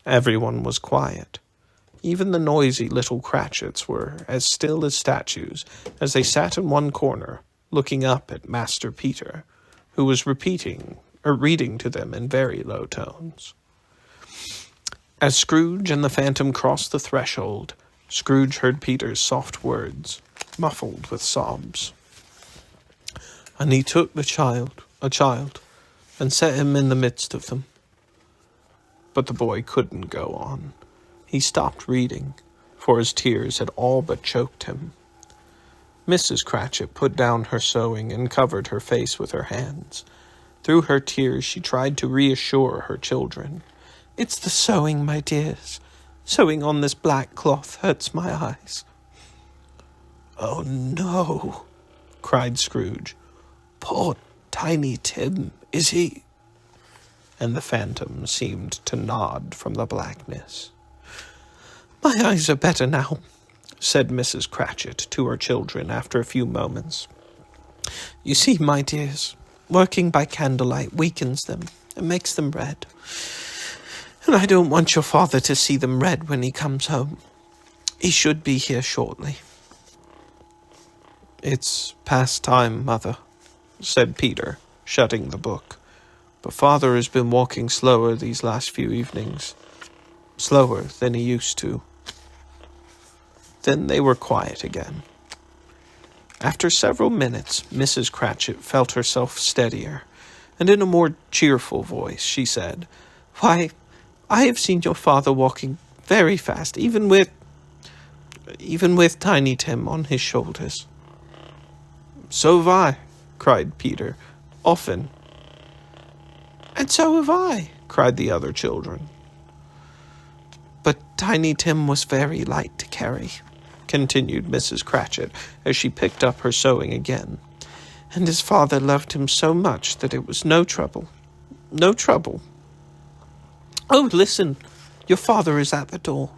Everyone was quiet. Even the noisy little Cratchits were as still as statues as they sat in one corner, looking up at Master Peter, who was reading to them in very low tones. As Scrooge and the Phantom crossed the threshold, Scrooge heard Peter's soft words, muffled with sobs. And he took a child, and set him in the midst of them. But the boy couldn't go on. He stopped reading, for his tears had all but choked him. Mrs. Cratchit put down her sewing and covered her face with her hands. Through her tears she tried to reassure her children. "It's the sewing, my dears. Sewing on this black cloth hurts my eyes." "Oh, no," cried Scrooge. "Poor Tiny Tim, is he—" And the Phantom seemed to nod from the blackness. "My eyes are better now," said Mrs. Cratchit to her children after a few moments. "You see, my dears, working by candlelight weakens them and makes them red. And I don't want your father to see them red when he comes home. He should be here shortly." "It's past time, Mother," said Peter, shutting the book. "But Father has been walking slower these last few evenings. Slower than he used to." Then they were quiet again. After several minutes, Mrs. Cratchit felt herself steadier, and in a more cheerful voice she said, "Why, I have seen your father walking very fast, even with Tiny Tim on his shoulders." "So have I," cried Peter. "Often." "And so have I," cried the other children. "But Tiny Tim was very light to carry," continued Mrs. Cratchit, as she picked up her sewing again. "And his father loved him so much that it was no trouble. No trouble. Oh, listen! Your father is at the door."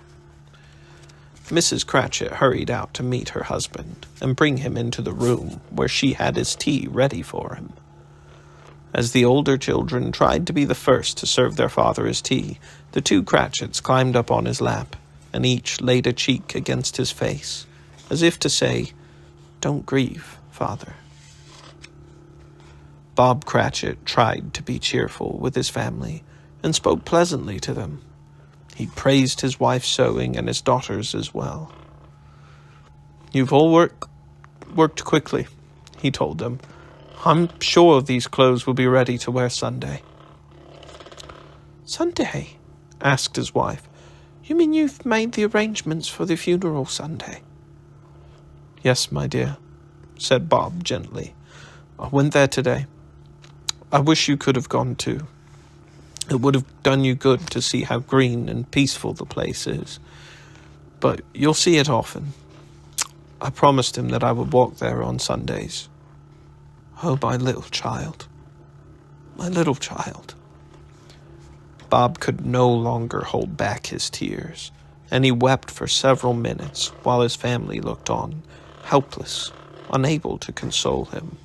Mrs. Cratchit hurried out to meet her husband and bring him into the room where she had his tea ready for him. As the older children tried to be the first to serve their father his tea, the two Cratchits climbed up on his lap, and each laid a cheek against his face, as if to say, "Don't grieve, Father." Bob Cratchit tried to be cheerful with his family, and spoke pleasantly to them. He praised his wife's sewing and his daughter's as well. "You've all worked quickly," he told them. "I'm sure these clothes will be ready to wear Sunday." "Sunday?" asked his wife. "You mean you've made the arrangements for the funeral Sunday?" "Yes, my dear," said Bob gently. "I went there today. I wish you could have gone too. It would have done you good to see how green and peaceful the place is. But you'll see it often. I promised him that I would walk there on Sundays. Oh, my little child. My little child." Bob could no longer hold back his tears, and he wept for several minutes while his family looked on, helpless, unable to console him.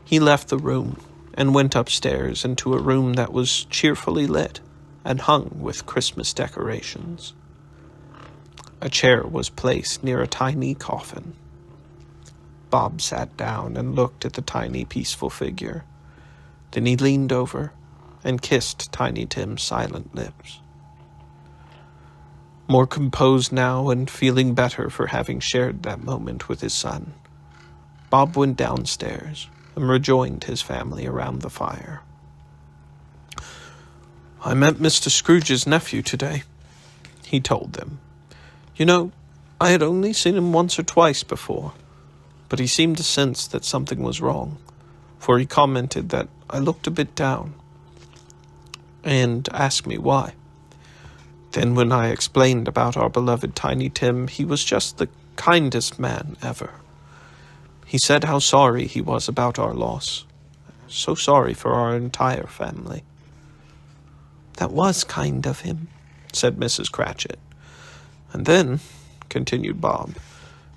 He left the room and went upstairs into a room that was cheerfully lit and hung with Christmas decorations. A chair was placed near a tiny coffin. Bob sat down and looked at the tiny, peaceful figure. Then he leaned over and kissed Tiny Tim's silent lips. More composed now and feeling better for having shared that moment with his son, Bob went downstairs and rejoined his family around the fire. "I met Mr. Scrooge's nephew today," he told them. "You know, I had only seen him once or twice before, but he seemed to sense that something was wrong, for he commented that I looked a bit down, and asked me why. Then when I explained about our beloved Tiny Tim, he was just the kindest man ever. He said how sorry he was about our loss. So sorry for our entire family." "That was kind of him," said Mrs. Cratchit. "And then," continued Bob,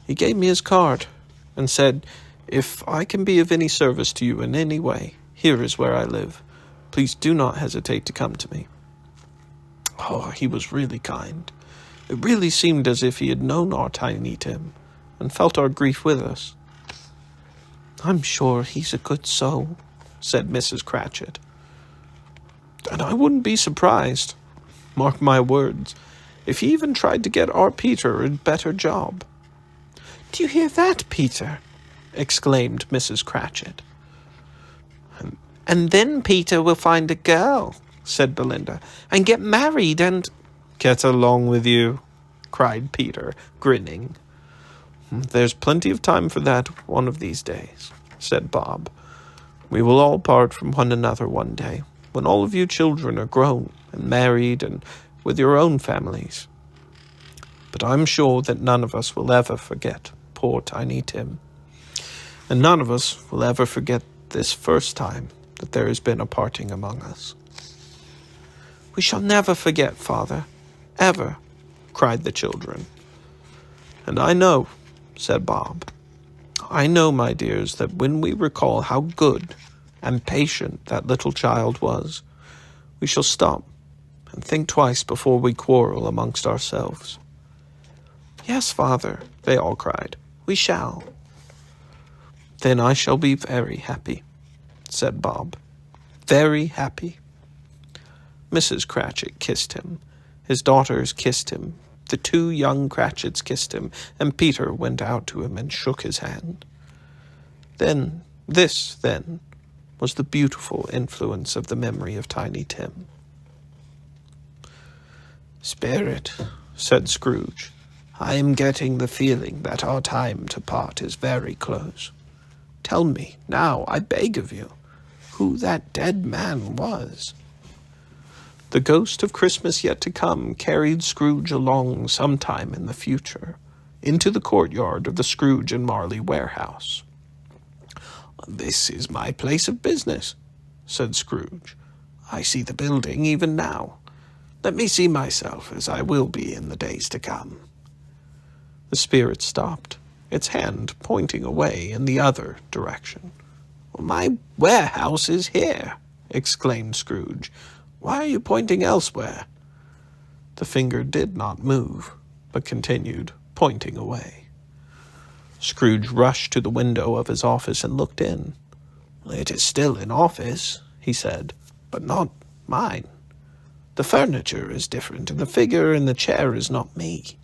"he gave me his card and said, if I can be of any service to you in any way, Here is where I live. Please do not hesitate to come to me." Oh, he was really kind. It really seemed as if he had known our Tiny Tim and felt our grief with us. "I'm sure he's a good soul," said Mrs. Cratchit. "And I wouldn't be surprised, mark my words, if he even tried to get our Peter a better job." "Do you hear that, Peter?" exclaimed Mrs. Cratchit. "And then Peter will find a girl," said Belinda, "and get married and—" "Get along with you," cried Peter, grinning. "There's plenty of time for that one of these days," said Bob. "We will all part from one another one day, when all of you children are grown and married and with your own families. But I'm sure that none of us will ever forget poor Tiny Tim. And none of us will ever forget this first time that there has been a parting among us." "We shall never forget, Father, ever," cried the children. "And I know," said Bob, "I know, my dears, that when we recall how good and patient that little child was, we shall stop and think twice before we quarrel amongst ourselves." "Yes, Father," they all cried, "we shall." "Then I shall be very happy," said Bob. "Very happy." Mrs. Cratchit kissed him. His daughters kissed him. The 2 young Cratchits kissed him, and Peter went out to him and shook his hand. This was the beautiful influence of the memory of Tiny Tim. "Spirit," said Scrooge, "I am getting the feeling that our time to part is very close. Tell me, now, I beg of you, who that dead man was." The ghost of Christmas yet to come carried Scrooge along sometime in the future, into the courtyard of the Scrooge and Marley warehouse. "This is my place of business," said Scrooge. "I see the building even now. Let me see myself as I will be in the days to come." The spirit stopped, its hand pointing away in the other direction. "My warehouse is here," exclaimed Scrooge. "Why are you pointing elsewhere?" The finger did not move, but continued pointing away. Scrooge rushed to the window of his office and looked in. "It is still an office," he said, "but not mine. The furniture is different, and the figure in the chair is not me."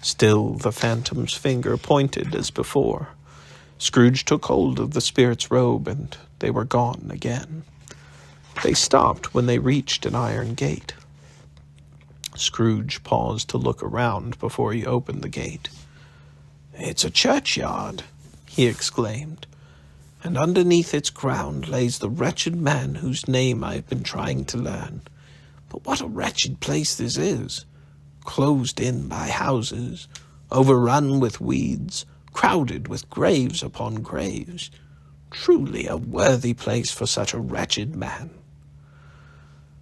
Still the phantom's finger pointed as before. Scrooge took hold of the spirit's robe, and they were gone again. They stopped when they reached an iron gate. Scrooge paused to look around before he opened the gate. "It's a churchyard," he exclaimed, "and underneath its ground lays the wretched man whose name I have been trying to learn. But what a wretched place this is! Closed in by houses, overrun with weeds, crowded with graves upon graves. Truly a worthy place for such a wretched man."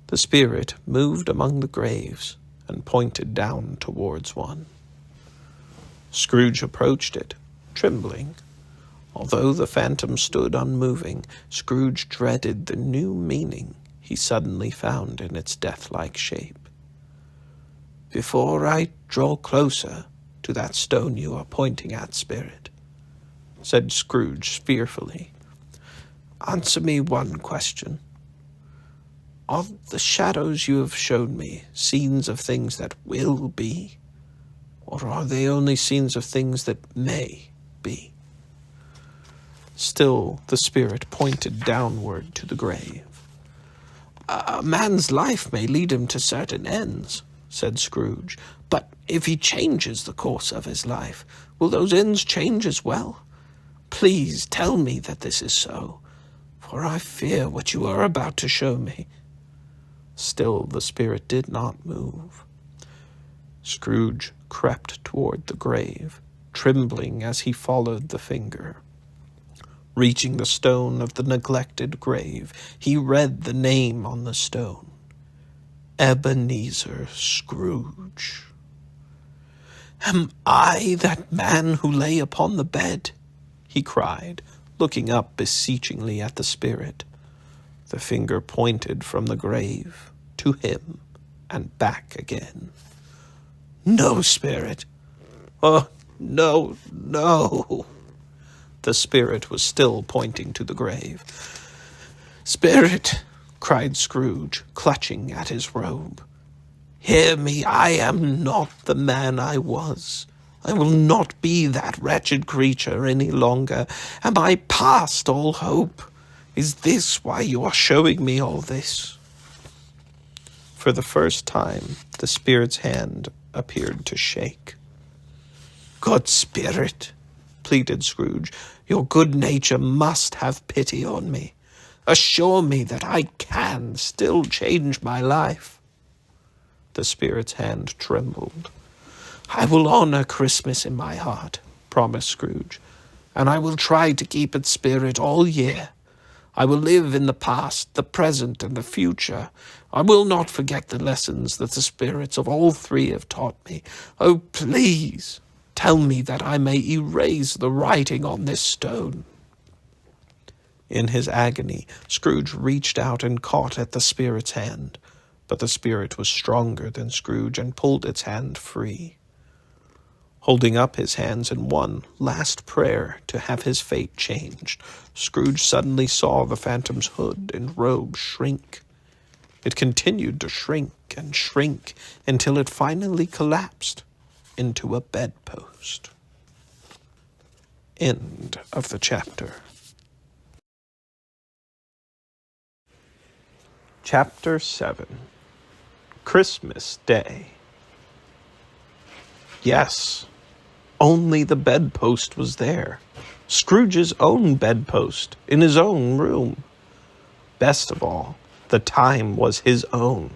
The spirit moved among the graves and pointed down towards one. Scrooge approached it, trembling. Although the phantom stood unmoving, Scrooge dreaded the new meaning he suddenly found in its death-like shape. "Before I draw closer to that stone you are pointing at, spirit," said Scrooge fearfully, "answer me one question. Are the shadows you have shown me scenes of things that will be, or are they only scenes of things that may be?" Still the spirit pointed downward to the grave. "A man's life may lead him to certain ends," said Scrooge, "but if he changes the course of his life, will those ends change as well? Please tell me that this is so, for I fear what you are about to show me." Still the spirit did not move. Scrooge crept toward the grave, trembling as he followed the finger. Reaching the stone of the neglected grave, he read the name on the stone: Ebenezer Scrooge. "Am I that man who lay upon the bed?" he cried, looking up beseechingly at the spirit. The finger pointed from the grave to him and back again. "No, spirit. Oh, no, no." The spirit was still pointing to the grave. "Spirit," cried Scrooge, clutching at his robe. "Hear me, I am not the man I was. I will not be that wretched creature any longer. Am I past all hope? Is this why you are showing me all this?" For the first time, the spirit's hand appeared to shake. "Good spirit," pleaded Scrooge, "your good nature must have pity on me. Assure me that I can still change my life." The spirit's hand trembled. "I will honor Christmas in my heart," promised Scrooge, "and I will try to keep its spirit all year. I will live in the past, the present, and the future. I will not forget the lessons that the spirits of all three have taught me. Oh, please, tell me that I may erase the writing on this stone." In his agony, Scrooge reached out and caught at the spirit's hand, but the spirit was stronger than Scrooge and pulled its hand free. Holding up his hands in one last prayer to have his fate changed, Scrooge suddenly saw the phantom's hood and robe shrink. It continued to shrink and shrink until it finally collapsed into a bedpost. End of the chapter. Chapter 7. Christmas Day. Yes, only the bedpost was there. Scrooge's own bedpost, in his own room. Best of all, the time was his own.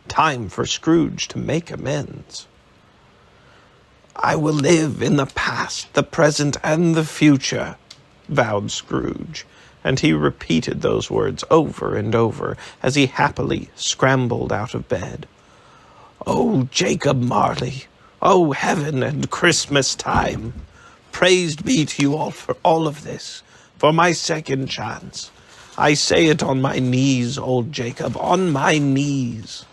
Time for Scrooge to make amends. "I will live in the past, the present, and the future," vowed Scrooge, and he repeated those words over and over as he happily scrambled out of bed. "Oh, Jacob Marley! Oh, heaven and Christmas time! Praised be to you all for all of this, for my second chance. I say it on my knees, old Jacob, on my knees."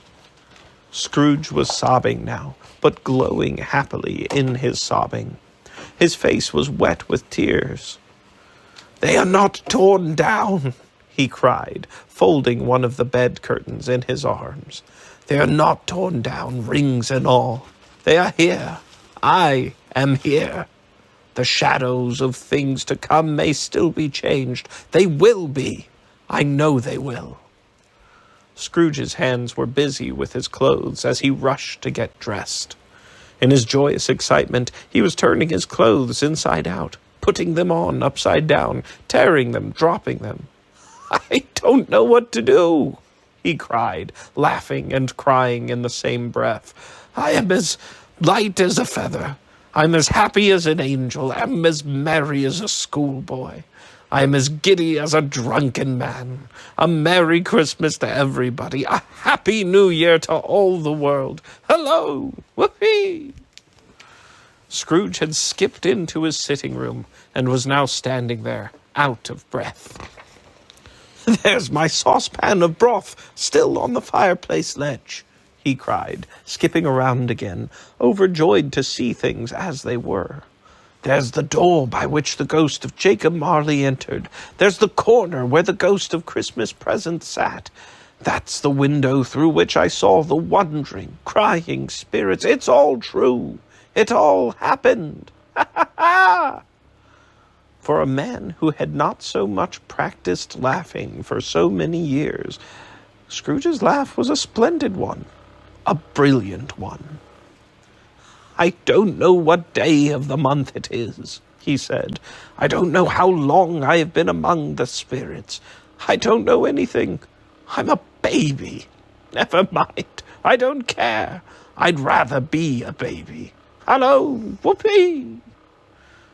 Scrooge was sobbing now, but glowing happily in his sobbing. His face was wet with tears. "They are not torn down," he cried, folding one of the bed curtains in his arms. "They are not torn down, rings and all. They are here. I am here. The shadows of things to come may still be changed. They will be. I know they will." Scrooge's hands were busy with his clothes as he rushed to get dressed. In his joyous excitement, he was turning his clothes inside out, putting them on upside down, tearing them, dropping them. "I don't know what to do," he cried, laughing and crying in the same breath. "I am as light as a feather. I'm as happy as an angel. I'm as merry as a schoolboy. I'm as giddy as a drunken man. A Merry Christmas to everybody. A Happy New Year to all the world. Hello! Whoopee!" Scrooge had skipped into his sitting room and was now standing there, out of breath. "There's my saucepan of broth still on the fireplace ledge," he cried, skipping around again, overjoyed to see things as they were. "There's the door by which the ghost of Jacob Marley entered. There's the corner where the ghost of Christmas Present sat. That's the window through which I saw the wondering, crying spirits. It's all true. It all happened. Ha ha ha!" For a man who had not so much practiced laughing for so many years, Scrooge's laugh was a splendid one, a brilliant one. "I don't know what day of the month it is," he said. "I don't know how long I have been among the spirits. I don't know anything. I'm a baby. Never mind. I don't care. I'd rather be a baby. Hello, whoopee!"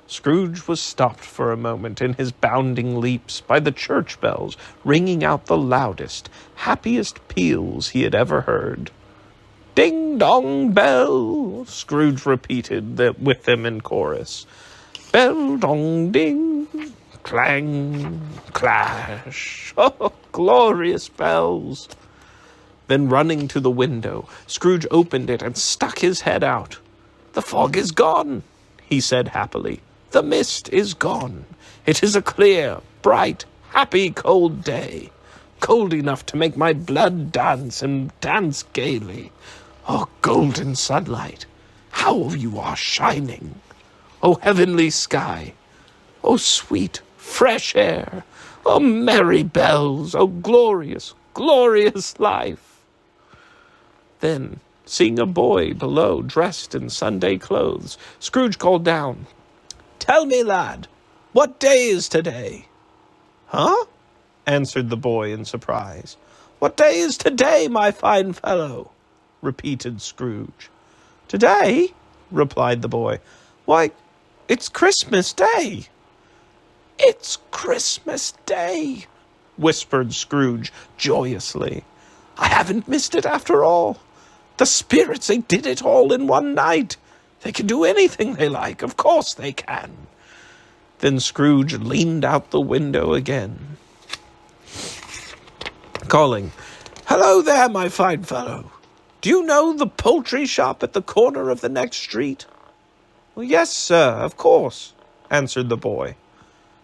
Scrooge was stopped for a moment in his bounding leaps by the church bells ringing out the loudest, happiest peals he had ever heard. "Ding-dong bell," Scrooge repeated with them in chorus. "Bell-dong-ding, clang, clash. Oh, glorious bells! Then running to the window, Scrooge opened it and stuck his head out. "The fog is gone," he said happily. "The mist is gone. It is a clear, bright, happy, cold day. Cold enough to make my blood dance and dance gaily. Oh, golden sunlight, how you are shining! Oh, heavenly sky! Oh, sweet, fresh air! Oh, merry bells! Oh, glorious, glorious life!" Then, seeing a boy below dressed in Sunday clothes, Scrooge called down, "Tell me, lad, what day is today?" "Huh?" answered the boy in surprise. "What day is today, my fine fellow?" repeated Scrooge. "Today?" replied the boy. "Why, it's Christmas Day." "It's Christmas Day," whispered Scrooge joyously. "I haven't missed it after all. The spirits, they did it all in one night. They can do anything they like. Of course they can." Then Scrooge leaned out the window again, calling, "Hello there, my fine fellow. Do you know the poultry shop at the corner of the next street?" "Well, yes, sir, of course," answered the boy.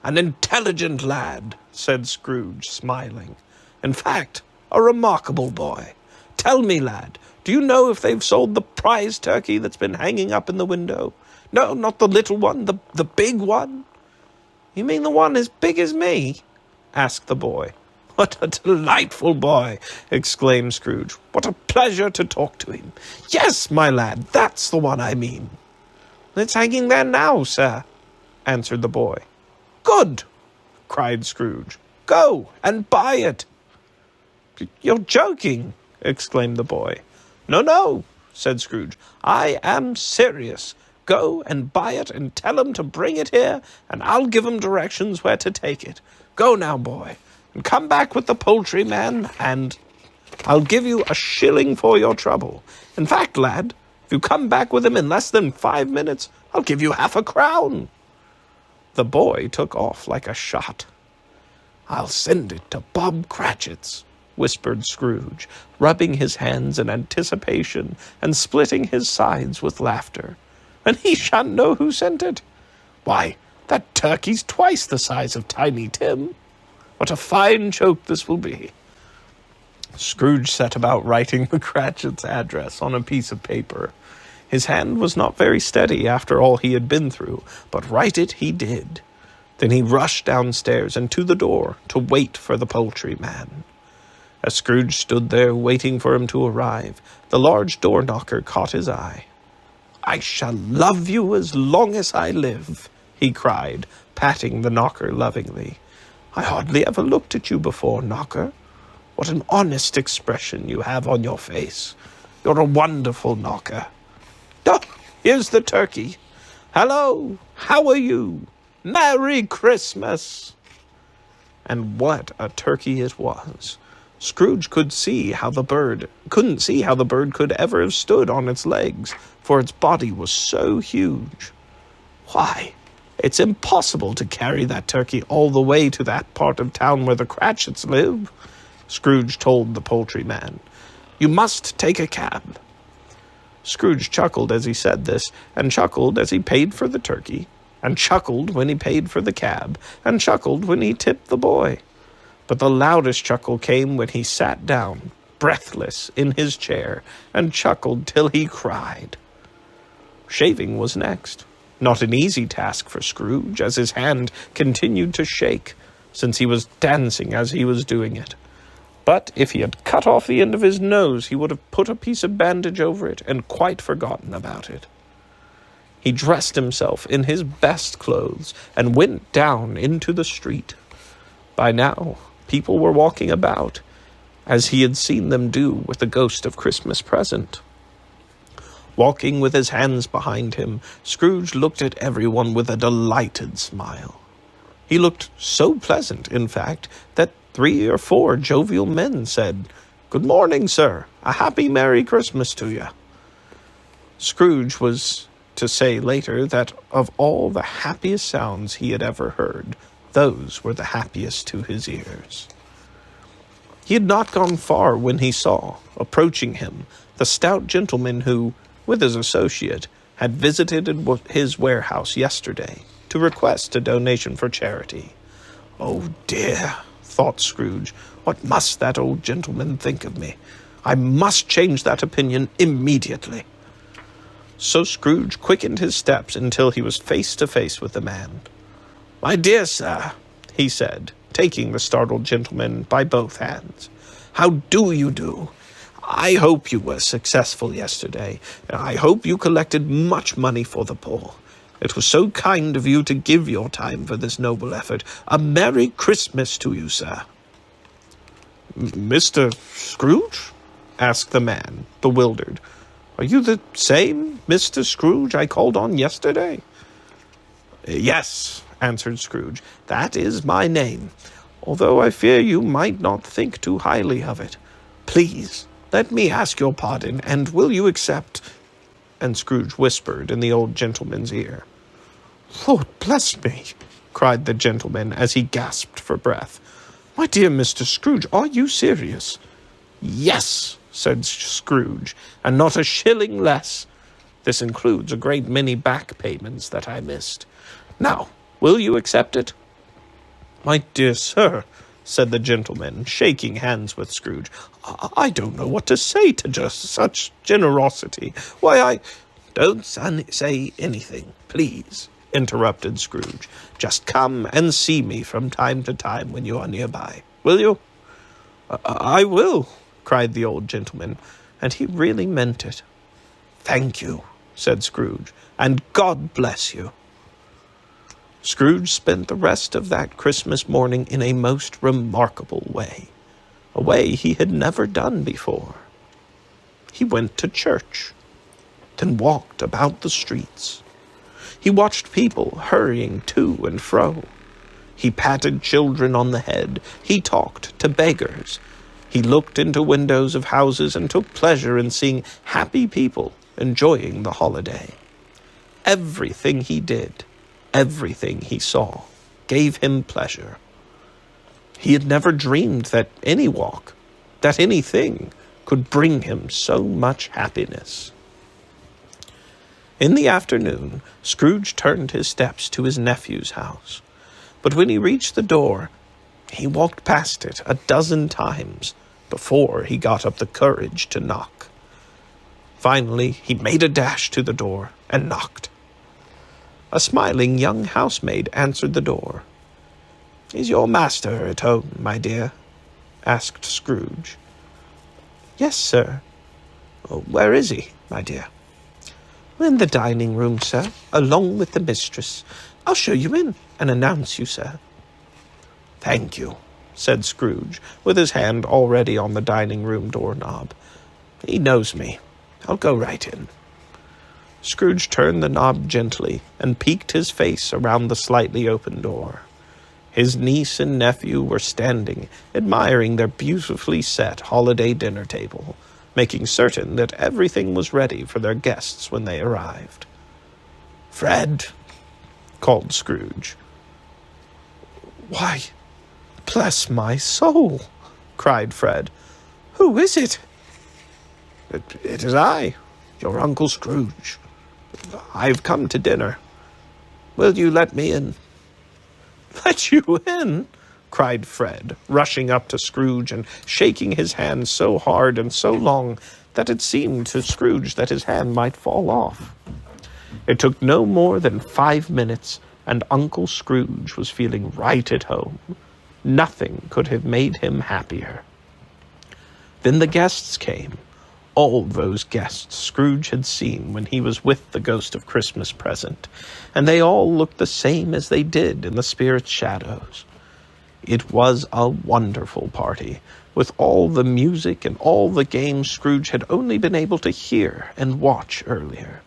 "An intelligent lad," said Scrooge, smiling. "In fact, a remarkable boy. Tell me, lad, do you know if they've sold the prize turkey that's been hanging up in the window? No, not the little one, the big one." "You mean the one as big as me?" asked the boy. "What a delightful boy!" exclaimed Scrooge. "What a pleasure to talk to him. Yes, my lad, that's the one I mean." "It's hanging there now, sir," answered the boy. "Good!" cried Scrooge. "Go and buy it." "You're joking!" exclaimed the boy. No, said Scrooge. "I am serious. Go and buy it and tell 'em to bring it here, and I'll give 'em directions where to take it. Go now, boy, and come back with the poultry man, and I'll give you a shilling for your trouble. In fact, lad, if you come back with him in less than 5 minutes, I'll give you half a crown." The boy took off like a shot. "I'll send it to Bob Cratchit's," whispered Scrooge, rubbing his hands in anticipation and splitting his sides with laughter. "And he shan't know who sent it. Why, that turkey's twice the size of Tiny Tim. What a fine joke this will be." Scrooge set about writing the Cratchit's address on a piece of paper. His hand was not very steady after all he had been through, but write it he did. Then he rushed downstairs and to the door to wait for the poultry man. As Scrooge stood there waiting for him to arrive, the large door knocker caught his eye. "I shall love you as long as I live," he cried, patting the knocker lovingly. "I hardly ever looked at you before, knocker. What an honest expression you have on your face. You're a wonderful knocker. Oh, here's the turkey. Hello, how are you? Merry Christmas!" And what a turkey it was! Scrooge couldn't see how the bird could ever have stood on its legs, for its body was so huge. "Why, it's impossible to carry that turkey all the way to that part of town where the Cratchits live," Scrooge told the poultry man. "You must take a cab." Scrooge chuckled as he said this, and chuckled as he paid for the turkey, and chuckled when he paid for the cab, and chuckled when he tipped the boy. But the loudest chuckle came when he sat down, breathless, in his chair, and chuckled till he cried. Shaving was next. Not an easy task for Scrooge, as his hand continued to shake, since he was dancing as he was doing it. But if he had cut off the end of his nose, he would have put a piece of bandage over it and quite forgotten about it. He dressed himself in his best clothes and went down into the street. By now, people were walking about, as he had seen them do with the ghost of Christmas Present. Walking with his hands behind him, Scrooge looked at everyone with a delighted smile. He looked so pleasant, in fact, that 3 or 4 jovial men said, "Good morning, sir. A happy Merry Christmas to you." Scrooge was to say later that of all the happiest sounds he had ever heard, those were the happiest to his ears. He had not gone far when he saw, approaching him, the stout gentleman who, with his associate, had visited his warehouse yesterday to request a donation for charity. "Oh dear," thought Scrooge, "what must that old gentleman think of me? I must change that opinion immediately." So Scrooge quickened his steps until he was face to face with the man. "My dear sir," he said, taking the startled gentleman by both hands, "how do you do? I hope you were successful yesterday. I hope you collected much money for the poor. It was so kind of you to give your time for this noble effort. A Merry Christmas to you, sir." "Mr. Scrooge?" asked the man, bewildered. "Are you the same Mr. Scrooge I called on yesterday?" "Yes," answered Scrooge, "that is my name, although I fear you might not think too highly of it. Please, let me ask your pardon, and will you accept—" And Scrooge whispered in the old gentleman's ear. "Lord bless me!" cried the gentleman as he gasped for breath. "My dear Mr. Scrooge, are you serious?" "Yes," said Scrooge, "and not a shilling less. This includes a great many back payments that I missed. Now, will you accept it?" "My dear sir," said the gentleman, shaking hands with Scrooge, "I don't know what to say to just such generosity. Why, "Don't say anything, please," interrupted Scrooge. "Just come and see me from time to time when you are nearby. Will you?" "I will," cried the old gentleman, and he really meant it. "Thank you," said Scrooge, "and God bless you." Scrooge spent the rest of that Christmas morning in a most remarkable way, a way he had never done before. He went to church, then walked about the streets. He watched people hurrying to and fro. He patted children on the head. He talked to beggars. He looked into windows of houses and took pleasure in seeing happy people enjoying the holiday. Everything he did, everything he saw, gave him pleasure. He had never dreamed that any walk, that anything, could bring him so much happiness. In the afternoon, Scrooge turned his steps to his nephew's house, but when he reached the door, he walked past it a dozen times before he got up the courage to knock. Finally, he made a dash to the door and knocked. A smiling young housemaid answered the door. "Is your master at home, my dear?" asked Scrooge. "Yes, sir." "Where is he, my dear?" "In the dining room, sir, along with the mistress. I'll show you in and announce you, sir." "Thank you," said Scrooge, with his hand already on the dining room doorknob. "He knows me. I'll go right in." Scrooge turned the knob gently and peeked his face around the slightly open door. His niece and nephew were standing, admiring their beautifully set holiday dinner table, making certain that everything was ready for their guests when they arrived. "Fred," called Scrooge. "Why, bless my soul," cried Fred. "Who is it?" It is I, your Uncle Scrooge. I've come to dinner. Will you let me in?" "Let you in?" cried Fred, rushing up to Scrooge and shaking his hand so hard and so long that it seemed to Scrooge that his hand might fall off. It took no more than 5 minutes, and Uncle Scrooge was feeling right at home. Nothing could have made him happier. Then the guests came. All those guests Scrooge had seen when he was with the Ghost of Christmas Present, and they all looked the same as they did in the spirit's shadows. It was a wonderful party, with all the music and all the games Scrooge had only been able to hear and watch earlier.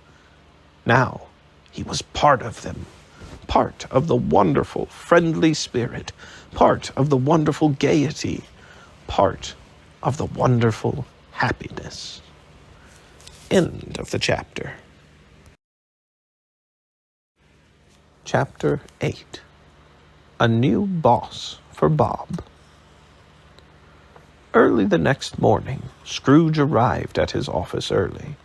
Now he was part of them, part of the wonderful, friendly spirit, part of the wonderful gaiety, part of the wonderful happiness. End of the chapter. Chapter 8. A new boss for Bob. Early the next morning, Scrooge arrived at his office early.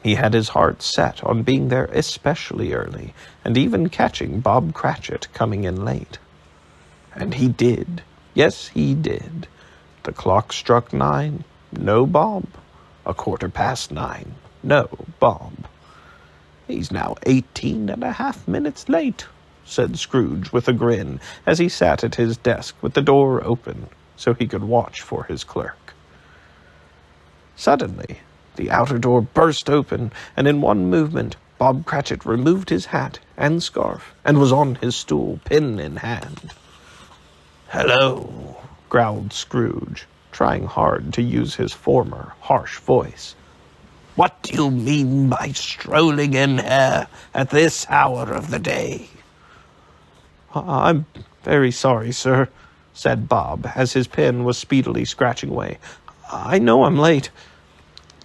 He had his heart set on being there especially early, and even catching Bob Cratchit coming in late. And he did. Yes, he did. The clock struck 9. No Bob. 9:15. No Bob. "He's now 18.5 minutes late," said Scrooge with a grin, as he sat at his desk with the door open so he could watch for his clerk. Suddenly, the outer door burst open, and in one movement, Bob Cratchit removed his hat and scarf and was on his stool, pen in hand. "Hello," growled Scrooge, trying hard to use his former harsh voice. "What do you mean by strolling in here at this hour of the day?" "I'm very sorry, sir," said Bob, as his pen was speedily scratching away. "I know I'm late."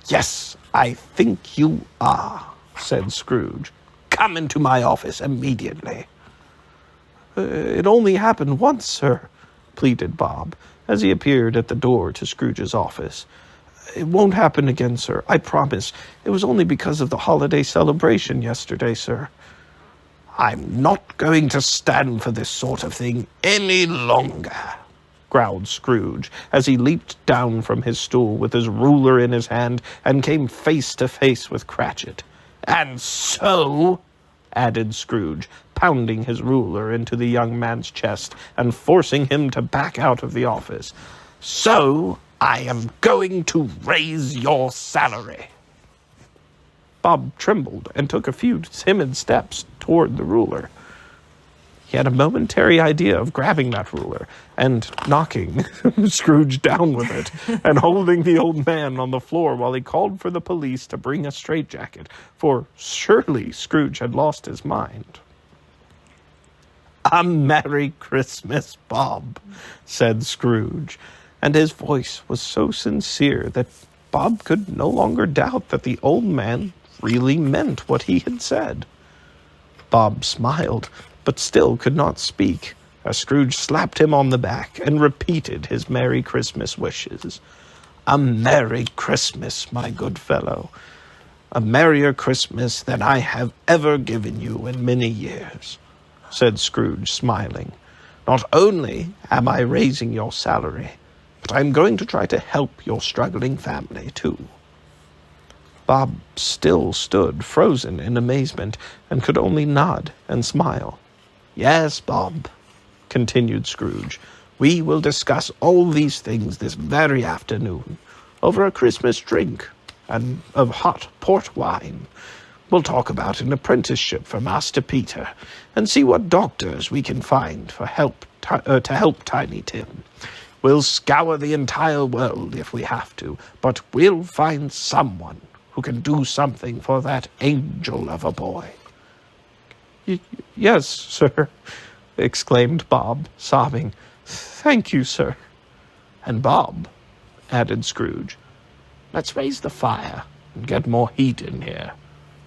"Yes, I think you are," said Scrooge. "Come into my office immediately." "It only happened once, sir," pleaded Bob, as he appeared at the door to Scrooge's office. "It won't happen again, sir, I promise. It was only because of the holiday celebration yesterday, sir." "I'm not going to stand for this sort of thing any longer," growled Scrooge, as he leaped down from his stool with his ruler in his hand and came face to face with Cratchit. "And so," added Scrooge, pounding his ruler into the young man's chest and forcing him to back out of the office, "so I am going to raise your salary." Bob trembled and took a few timid steps toward the ruler. He had a momentary idea of grabbing that ruler and knocking Scrooge down with it and holding the old man on the floor while he called for the police to bring a straitjacket, for surely Scrooge had lost his mind. "A Merry Christmas, Bob," said Scrooge, and his voice was so sincere that Bob could no longer doubt that the old man really meant what he had said. Bob smiled, but still could not speak, as Scrooge slapped him on the back and repeated his Merry Christmas wishes. "A Merry Christmas, my good fellow. A merrier Christmas than I have ever given you in many years," said Scrooge, smiling. "Not only am I raising your salary, but I'm going to try to help your struggling family, too." Bob still stood frozen in amazement and could only nod and smile. "Yes, Bob," continued Scrooge, "we will discuss all these things this very afternoon, over a Christmas drink and of hot port wine. We'll talk about an apprenticeship for Master Peter, and see what doctors we can find for to help Tiny Tim. We'll scour the entire world if we have to, but we'll find someone who can do something for that angel of a boy." "Yes, sir," exclaimed Bob, sobbing. "Thank you, sir." "And Bob," added Scrooge, "let's raise the fire and get more heat in here.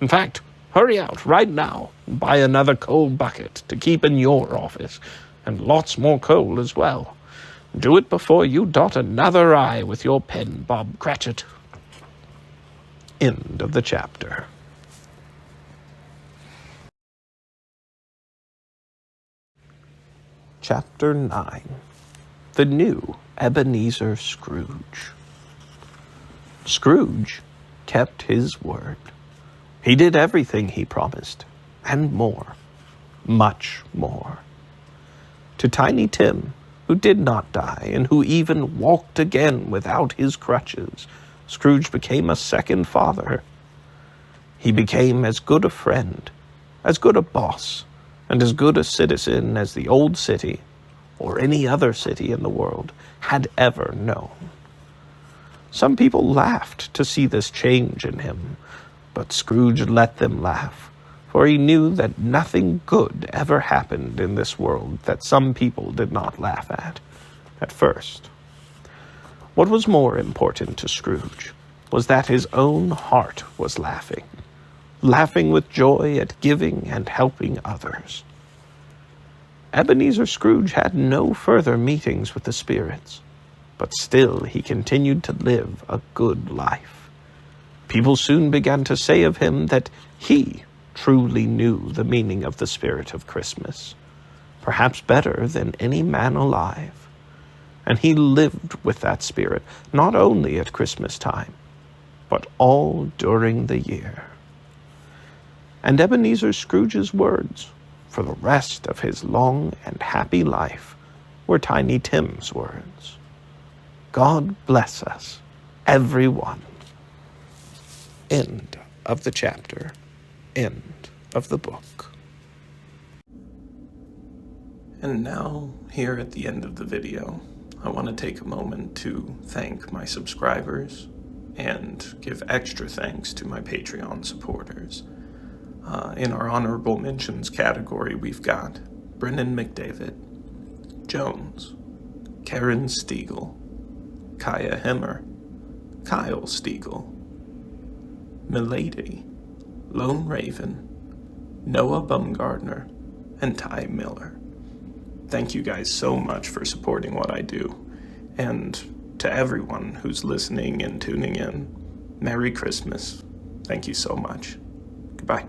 In fact, hurry out right now and buy another coal bucket to keep in your office, and lots more coal as well. Do it before you dot another I with your pen, Bob Cratchit." End of the chapter. Chapter 9. The New Ebenezer Scrooge. Scrooge kept his word. He did everything he promised, and more, much more. To Tiny Tim, who did not die, and who even walked again without his crutches, Scrooge became a second father. He became as good a friend, as good a boss, and as good a citizen as the old city, or any other city in the world, had ever known. Some people laughed to see this change in him, but Scrooge let them laugh, for he knew that nothing good ever happened in this world that some people did not laugh at first. What was more important to Scrooge was that his own heart was laughing with joy at giving and helping others. Ebenezer Scrooge had no further meetings with the spirits, but still he continued to live a good life. People soon began to say of him that he truly knew the meaning of the spirit of Christmas, perhaps better than any man alive. And he lived with that spirit, not only at Christmas time, but all during the year. And Ebenezer Scrooge's words for the rest of his long and happy life were Tiny Tim's words. God bless us, everyone. End of the chapter. End of the book. And now, here at the end of the video, I want to take a moment to thank my subscribers and give extra thanks to my Patreon supporters. In our honorable mentions category, we've got Brennan McDavid, Jones, Karen Stiegel, Kaya Hemmer, Kyle Stiegel, Milady, Lone Raven, Noah Bumgardner, and Ty Miller. Thank you guys so much for supporting what I do. And to everyone who's listening and tuning in, Merry Christmas. Thank you so much. Goodbye.